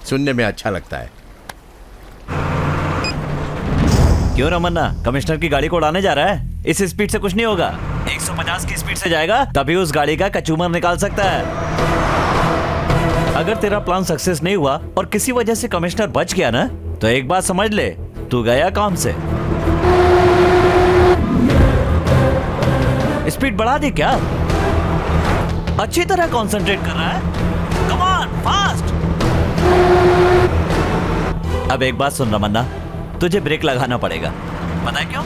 सुनने में अच्छा लगता है। क्यों रमन्ना, कमिश्नर की गाड़ी को उड़ाने जा रहा है? इस स्पीड से कुछ नहीं होगा। 150 की स्पीड से जाएगा तभी उस गाड़ी का कचूमर निकाल सकता है। अगर तेरा प्लान सक्सेस नहीं हुआ और किसी वजह से कमिश्नर बच गया ना, तो एक बात समझ ले, तू गया काम से। स्पीड बढ़ा दी क्या? अच्छी तरह कंसंट्रेट कर रहा है। Come on, fast. अब एक बात सुन रमन्ना, तुझे ब्रेक लगाना पड़ेगा। पता है क्यों?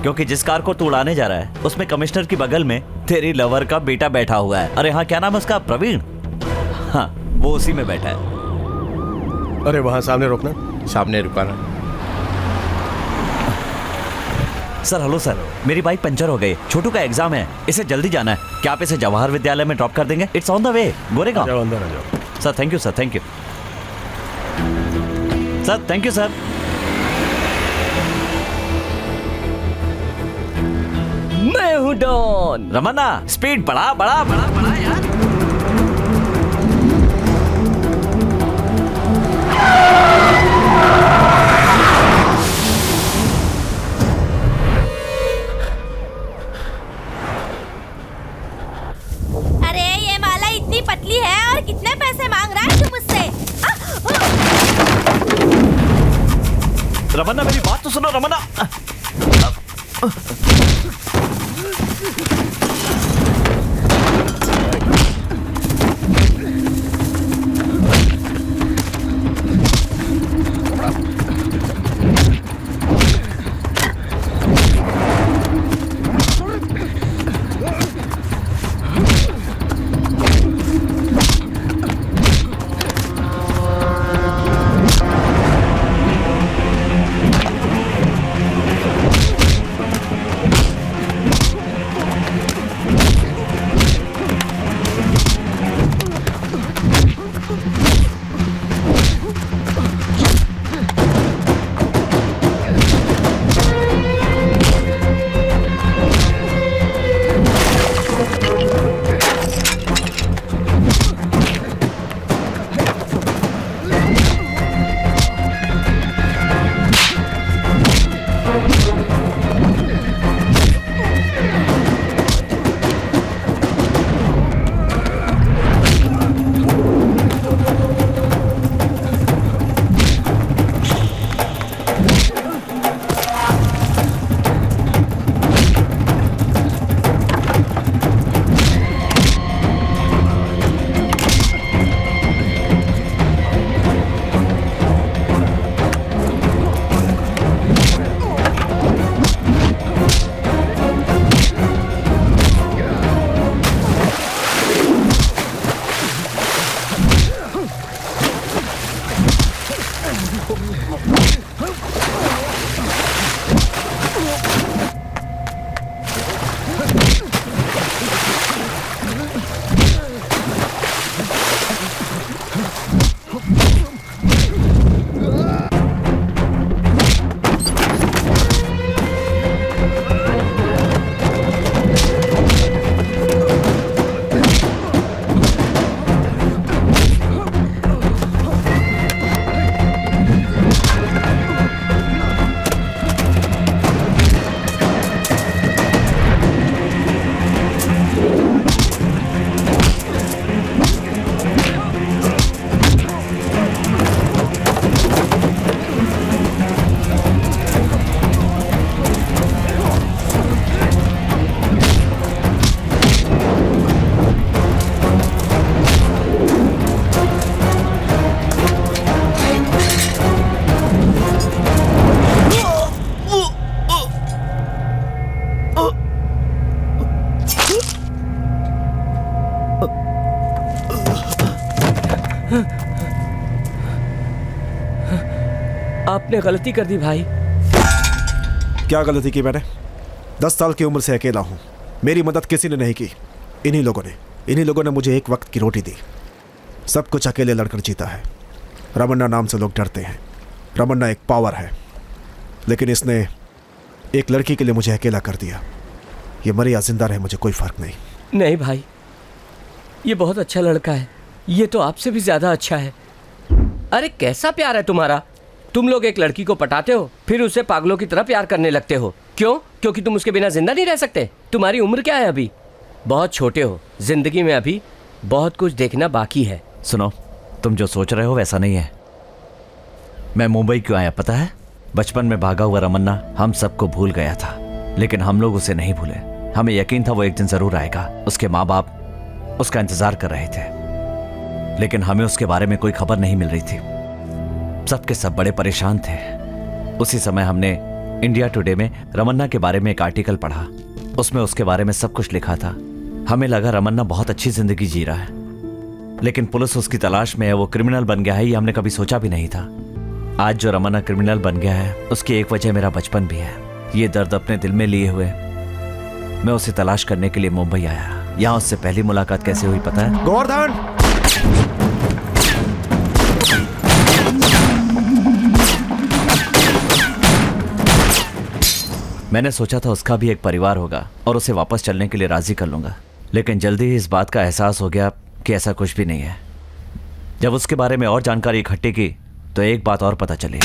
क्योंकि जिस कार को तू उड़ाने जा रहा है उसमें कमिश्नर की बगल में तेरी लवर का बेटा बैठा हुआ है। अरे हाँ, क्या नाम है उसका? प्रवीण। हाँ, वो उसी में बैठा है। अरे वहां सामने रोकना। सामने रुकाना। सर हेलो सर, मेरी बाइक पंचर हो गई। छोटू का एग्जाम है, इसे जल्दी जाना है। क्या आप इसे जवाहर विद्यालय में ड्रॉप कर देंगे? It's on the way, Goregaon. जाओ अंदर आ जाओ। Sir thank you sir, thank you sir, thank you sir. मैं हूँ डॉन। रमन्ना, स्पीड बढ़ा बढ़ा बढ़ा बढ़ा यार। अरे ये माला इतनी पतली है और कितने पैसे मांग रहा है तू मुझसे? रमन्ना मेरी बात तो सुनो रमन्ना। आपने गलती कर दी भाई। क्या गलती की मैंने? 10 साल की उम्र से अकेला हूं, मेरी मदद किसी ने नहीं की। इन्हीं लोगों ने मुझे एक वक्त की रोटी दी। सब कुछ अकेले लड़कर जीता है। रमन्ना नाम से लोग डरते हैं। रमन्ना एक पावर है, लेकिन इसने एक लड़की के लिए मुझे अकेला कर दिया। ये मरे या जिंदा रहे मुझे कोई फर्क नहीं। नहीं भाई, ये बहुत अच्छा लड़का है। ये तो आपसे भी ज्यादा अच्छा है। अरे कैसा प्यार है तुम्हारा? तुम लोग एक लड़की को पटाते हो, फिर उसे पागलों की तरह प्यार करने लगते हो। क्यों? क्योंकि तुम उसके बिना जिंदा नहीं रह सकते। तुम्हारी उम्र क्या है अभी? बहुत छोटे हो। जिंदगी में अभी बहुत कुछ देखना बाकी है। सुनो, तुम जो सोच रहे हो वैसा नहीं है। मैं मुंबई क्यों आया पता है? बचपन में भागा हुआ रमन्ना हम सबको भूल गया था, लेकिन हम लोग उसे नहीं भूले। हमें यकीन था वो एक दिन जरूर आएगा। उसके माँ बाप उसका इंतजार कर रहे थे, लेकिन हमें उसके बारे में कोई खबर नहीं मिल रही थी। सबके सब बड़े परेशान थे। उसी समय हमने इंडिया टुडे में रमन्ना के बारे में एक आर्टिकल पढ़ा। उसमें उसके बारे में सब कुछ लिखा था। हमें लगा रमन्ना बहुत अच्छी जिंदगी जी रहा है, लेकिन पुलिस उसकी तलाश में है। वो क्रिमिनल बन गया है, ये हमने कभी सोचा भी नहीं था। आज जो रमन्ना क्रिमिनल बन गया है, उसकी एक वजह मेरा बचपन भी है। ये दर्द अपने दिल में लिए हुए मैं उसे तलाश करने के लिए मुंबई आया। यहाँ उससे पहली मुलाकात कैसे हुई पता है? गोवर्धन! मैंने सोचा था उसका भी एक परिवार होगा और उसे वापस चलने के लिए राजी कर लूंगा, लेकिन जल्दी ही इस बात का एहसास हो गया कि ऐसा कुछ भी नहीं है। जब उसके बारे में और जानकारी इकट्ठी की तो एक बात और पता चली।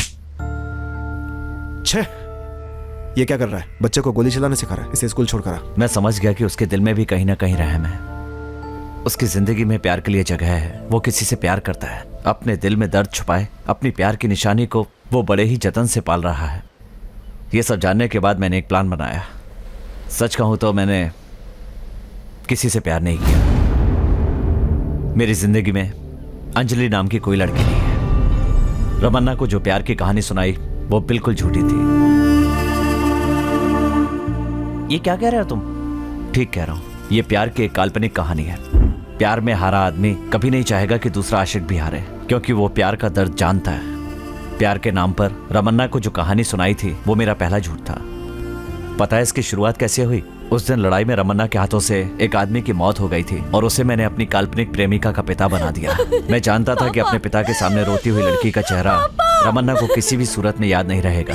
छे, ये क्या कर रहा है? बच्चे को गोली चलाने सिखा रहा है। इसे स्कूल छोड़कर आ। मैं समझ गया कि उसके दिल में भी कहीं ना कहीं रहम है। उसकी जिंदगी में प्यार के लिए जगह है। वो किसी से प्यार करता है, अपने दिल में दर्द छुपाए अपनी प्यार की निशानी को वो बड़े ही जतन से पाल रहा है। ये सब जानने के बाद मैंने एक प्लान बनाया। सच कहूं तो मैंने किसी से प्यार नहीं किया। मेरी जिंदगी में अंजलि नाम की कोई लड़की नहीं है। रमन्ना को जो प्यार की कहानी सुनाई वो बिल्कुल झूठी थी। ये क्या कह रहे हो तुम? ठीक कह रहा हूं। ये प्यार की एक काल्पनिक कहानी है। प्यार में हारा आदमी कभी नहीं चाहेगा कि दूसरा आशिक भी हारे, क्योंकि वो प्यार का दर्द जानता है। प्यार के नाम पर रमन्ना को जो कहानी सुनाई थी वो मेरा पहला झूठ था। पता है इसकी शुरुआत कैसे हुई? उस दिन लड़ाई में रमन्ना के हाथों से एक आदमी की मौत हो गई थी और उसे मैंने अपनी काल्पनिक प्रेमिका का पिता बना दिया। मैं जानता था कि अपने पिता के सामने रोती हुई लड़की का चेहरा रमन्ना को किसी भी सूरत में याद नहीं रहेगा।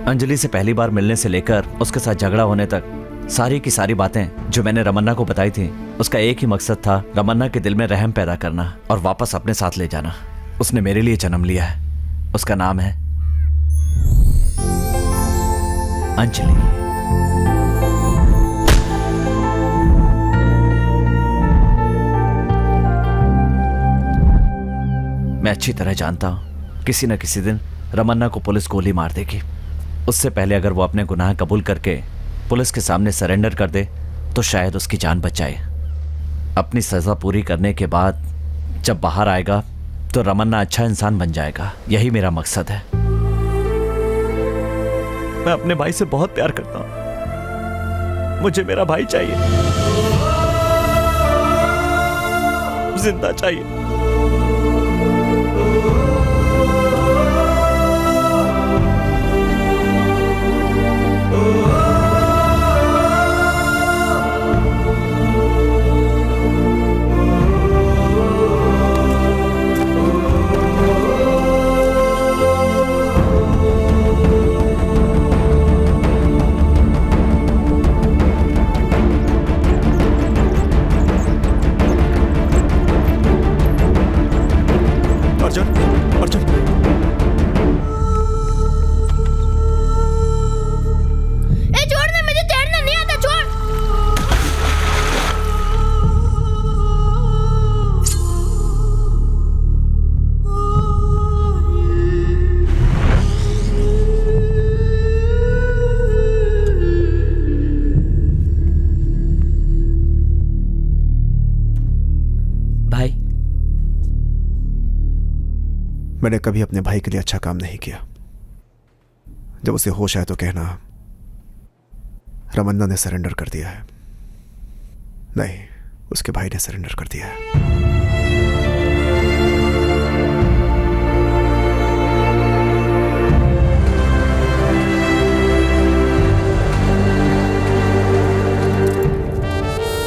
अंजलि से पहली बार मिलने से लेकर उसके साथ झगड़ा होने तक सारी की सारी बातें जो मैंने रमन्ना को बताई थी, उसका एक ही मकसद था, रमन्ना के दिल में रहम पैदा करना और वापस अपने साथ ले जाना। उसने मेरे लिए जन्म लिया है। उसका नाम है अंजलि। मैं अच्छी तरह जानता हूं किसी न किसी दिन रमन्ना को पुलिस गोली मार देगी। उससे पहले अगर वो अपने गुनाह कबूल करके पुलिस के सामने सरेंडर कर दे तो शायद उसकी जान बच जाए। अपनी सजा पूरी करने के बाद जब बाहर आएगा तो रमन्ना अच्छा इंसान बन जाएगा। यही मेरा मकसद है। मैं अपने भाई से बहुत प्यार करता हूं। मुझे मेरा भाई चाहिए, जिंदा चाहिए। मैंने कभी अपने भाई के लिए अच्छा काम नहीं किया। जब उसे होश आए तो कहना रमन्ना ने सरेंडर कर दिया है। नहीं, उसके भाई ने सरेंडर कर दिया है।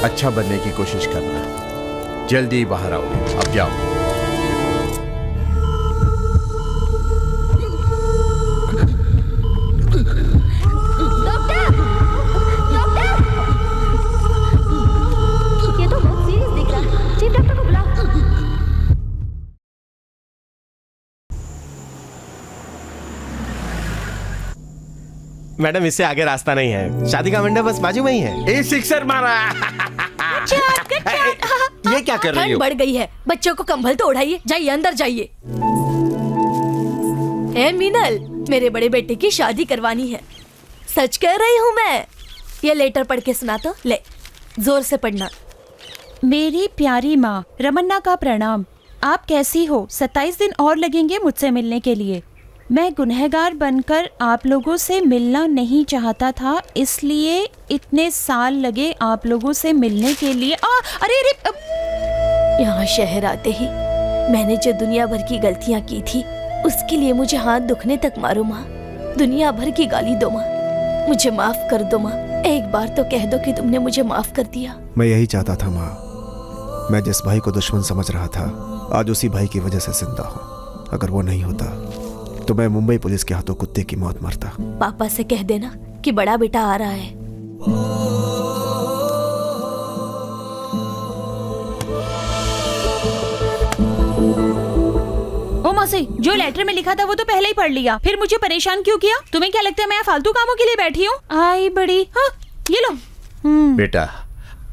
अच्छा बनने की कोशिश करना। जल्दी ही बाहर आओ, अब जाओ। ये तो बहुत सीरियस दिख रहा है। चीफ डॉक्टर को बुलाओ। मैडम इससे आगे रास्ता नहीं है, शादी का मंडप बस बाजू में ही है। ए सिक्सर मारा। ये क्या कर रही ठंड हो? बढ़ गई है, बच्चों को कंबल तो उड़ाइए, जाइए अंदर जाइए। ए मीनल, मेरे बड़े बेटे की शादी करवानी है। सच कह रही हूँ मैं। ये लेटर पढ़ के सुना तो ले, जोर से पढ़ना। मेरी प्यारी माँ रमन्ना का प्रणाम। आप कैसी हो? 27 दिन और लगेंगे मुझसे मिलने के लिए। मैं गुनहगार बनकर आप लोगों से मिलना नहीं चाहता था, इसलिए इतने साल लगे आप लोगों से मिलने के लिए। अरे यहाँ शहर आते ही मैंने जो दुनिया भर की गलतियाँ की थी, उसके लिए मुझे हाथ दुखने तक मारो माँ। दुनिया भर की गाली दो माँ, मुझे माफ कर दो माँ। एक बार तो कह दो कि तुमने मुझे माफ कर दिया। मैं यही चाहता था माँ। मैं जिस भाई को दुश्मन समझ रहा था, आज उसी भाई की वजह से जिंदा हूँ। अगर वो नहीं होता तो मैं मुंबई पुलिस के हाथों कुत्ते की मौत मरता। पापा से कह देना कि बड़ा बेटा आ रहा है। ओ मौसी, जो लेटर में लिखा था वो तो पहले ही पढ़ लिया, फिर मुझे परेशान क्यों किया? तुम्हें क्या लगता है मैं यहाँ फालतू कामों के लिए बैठी हूँ? आई बड़ी। हाँ, ये लो। बेटा,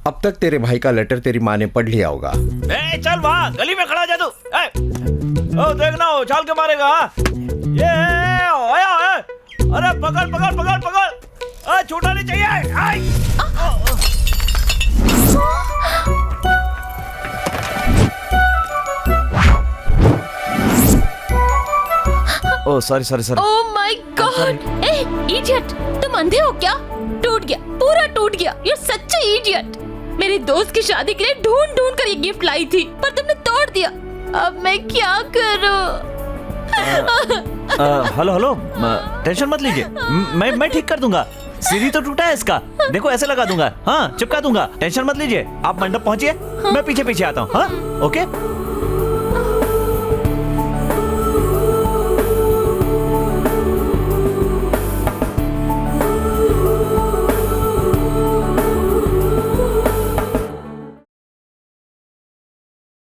अब तक तेरे भाई का लेटर तेरी माँ ने पढ़ लिया होगा। ए, चल वहाँ गली में खड़ा जा तू। ओ देखना, उछाल के मारेगा। ये आया। अरे पकड़ पकड़ पकड़ पकड़, छूटा नहीं चाहिए। Oh sorry sorry sorry. Oh my God, A idiot, तुम अंधे हो क्या? टूट गया, पूरा टूट गया। You such A idiot. मेरे दोस्त की शादी के लिए ढूंढ ढूंढ कर ये गिफ्ट लाई थी, पर तुमने तोड़ दिया। अब मैं क्या करूं? हेलो हेलो, टेंशन मत लीजिए, मैं ठीक कर दूंगा। सीढ़ी तो टूटा है इसका, देखो ऐसे लगा दूंगा। हाँ, चिपका दूंगा, टेंशन मत लीजिए। आप मंडप पहुंचिए, मैं पीछे पीछे आता हूँ। हाँ, ओके।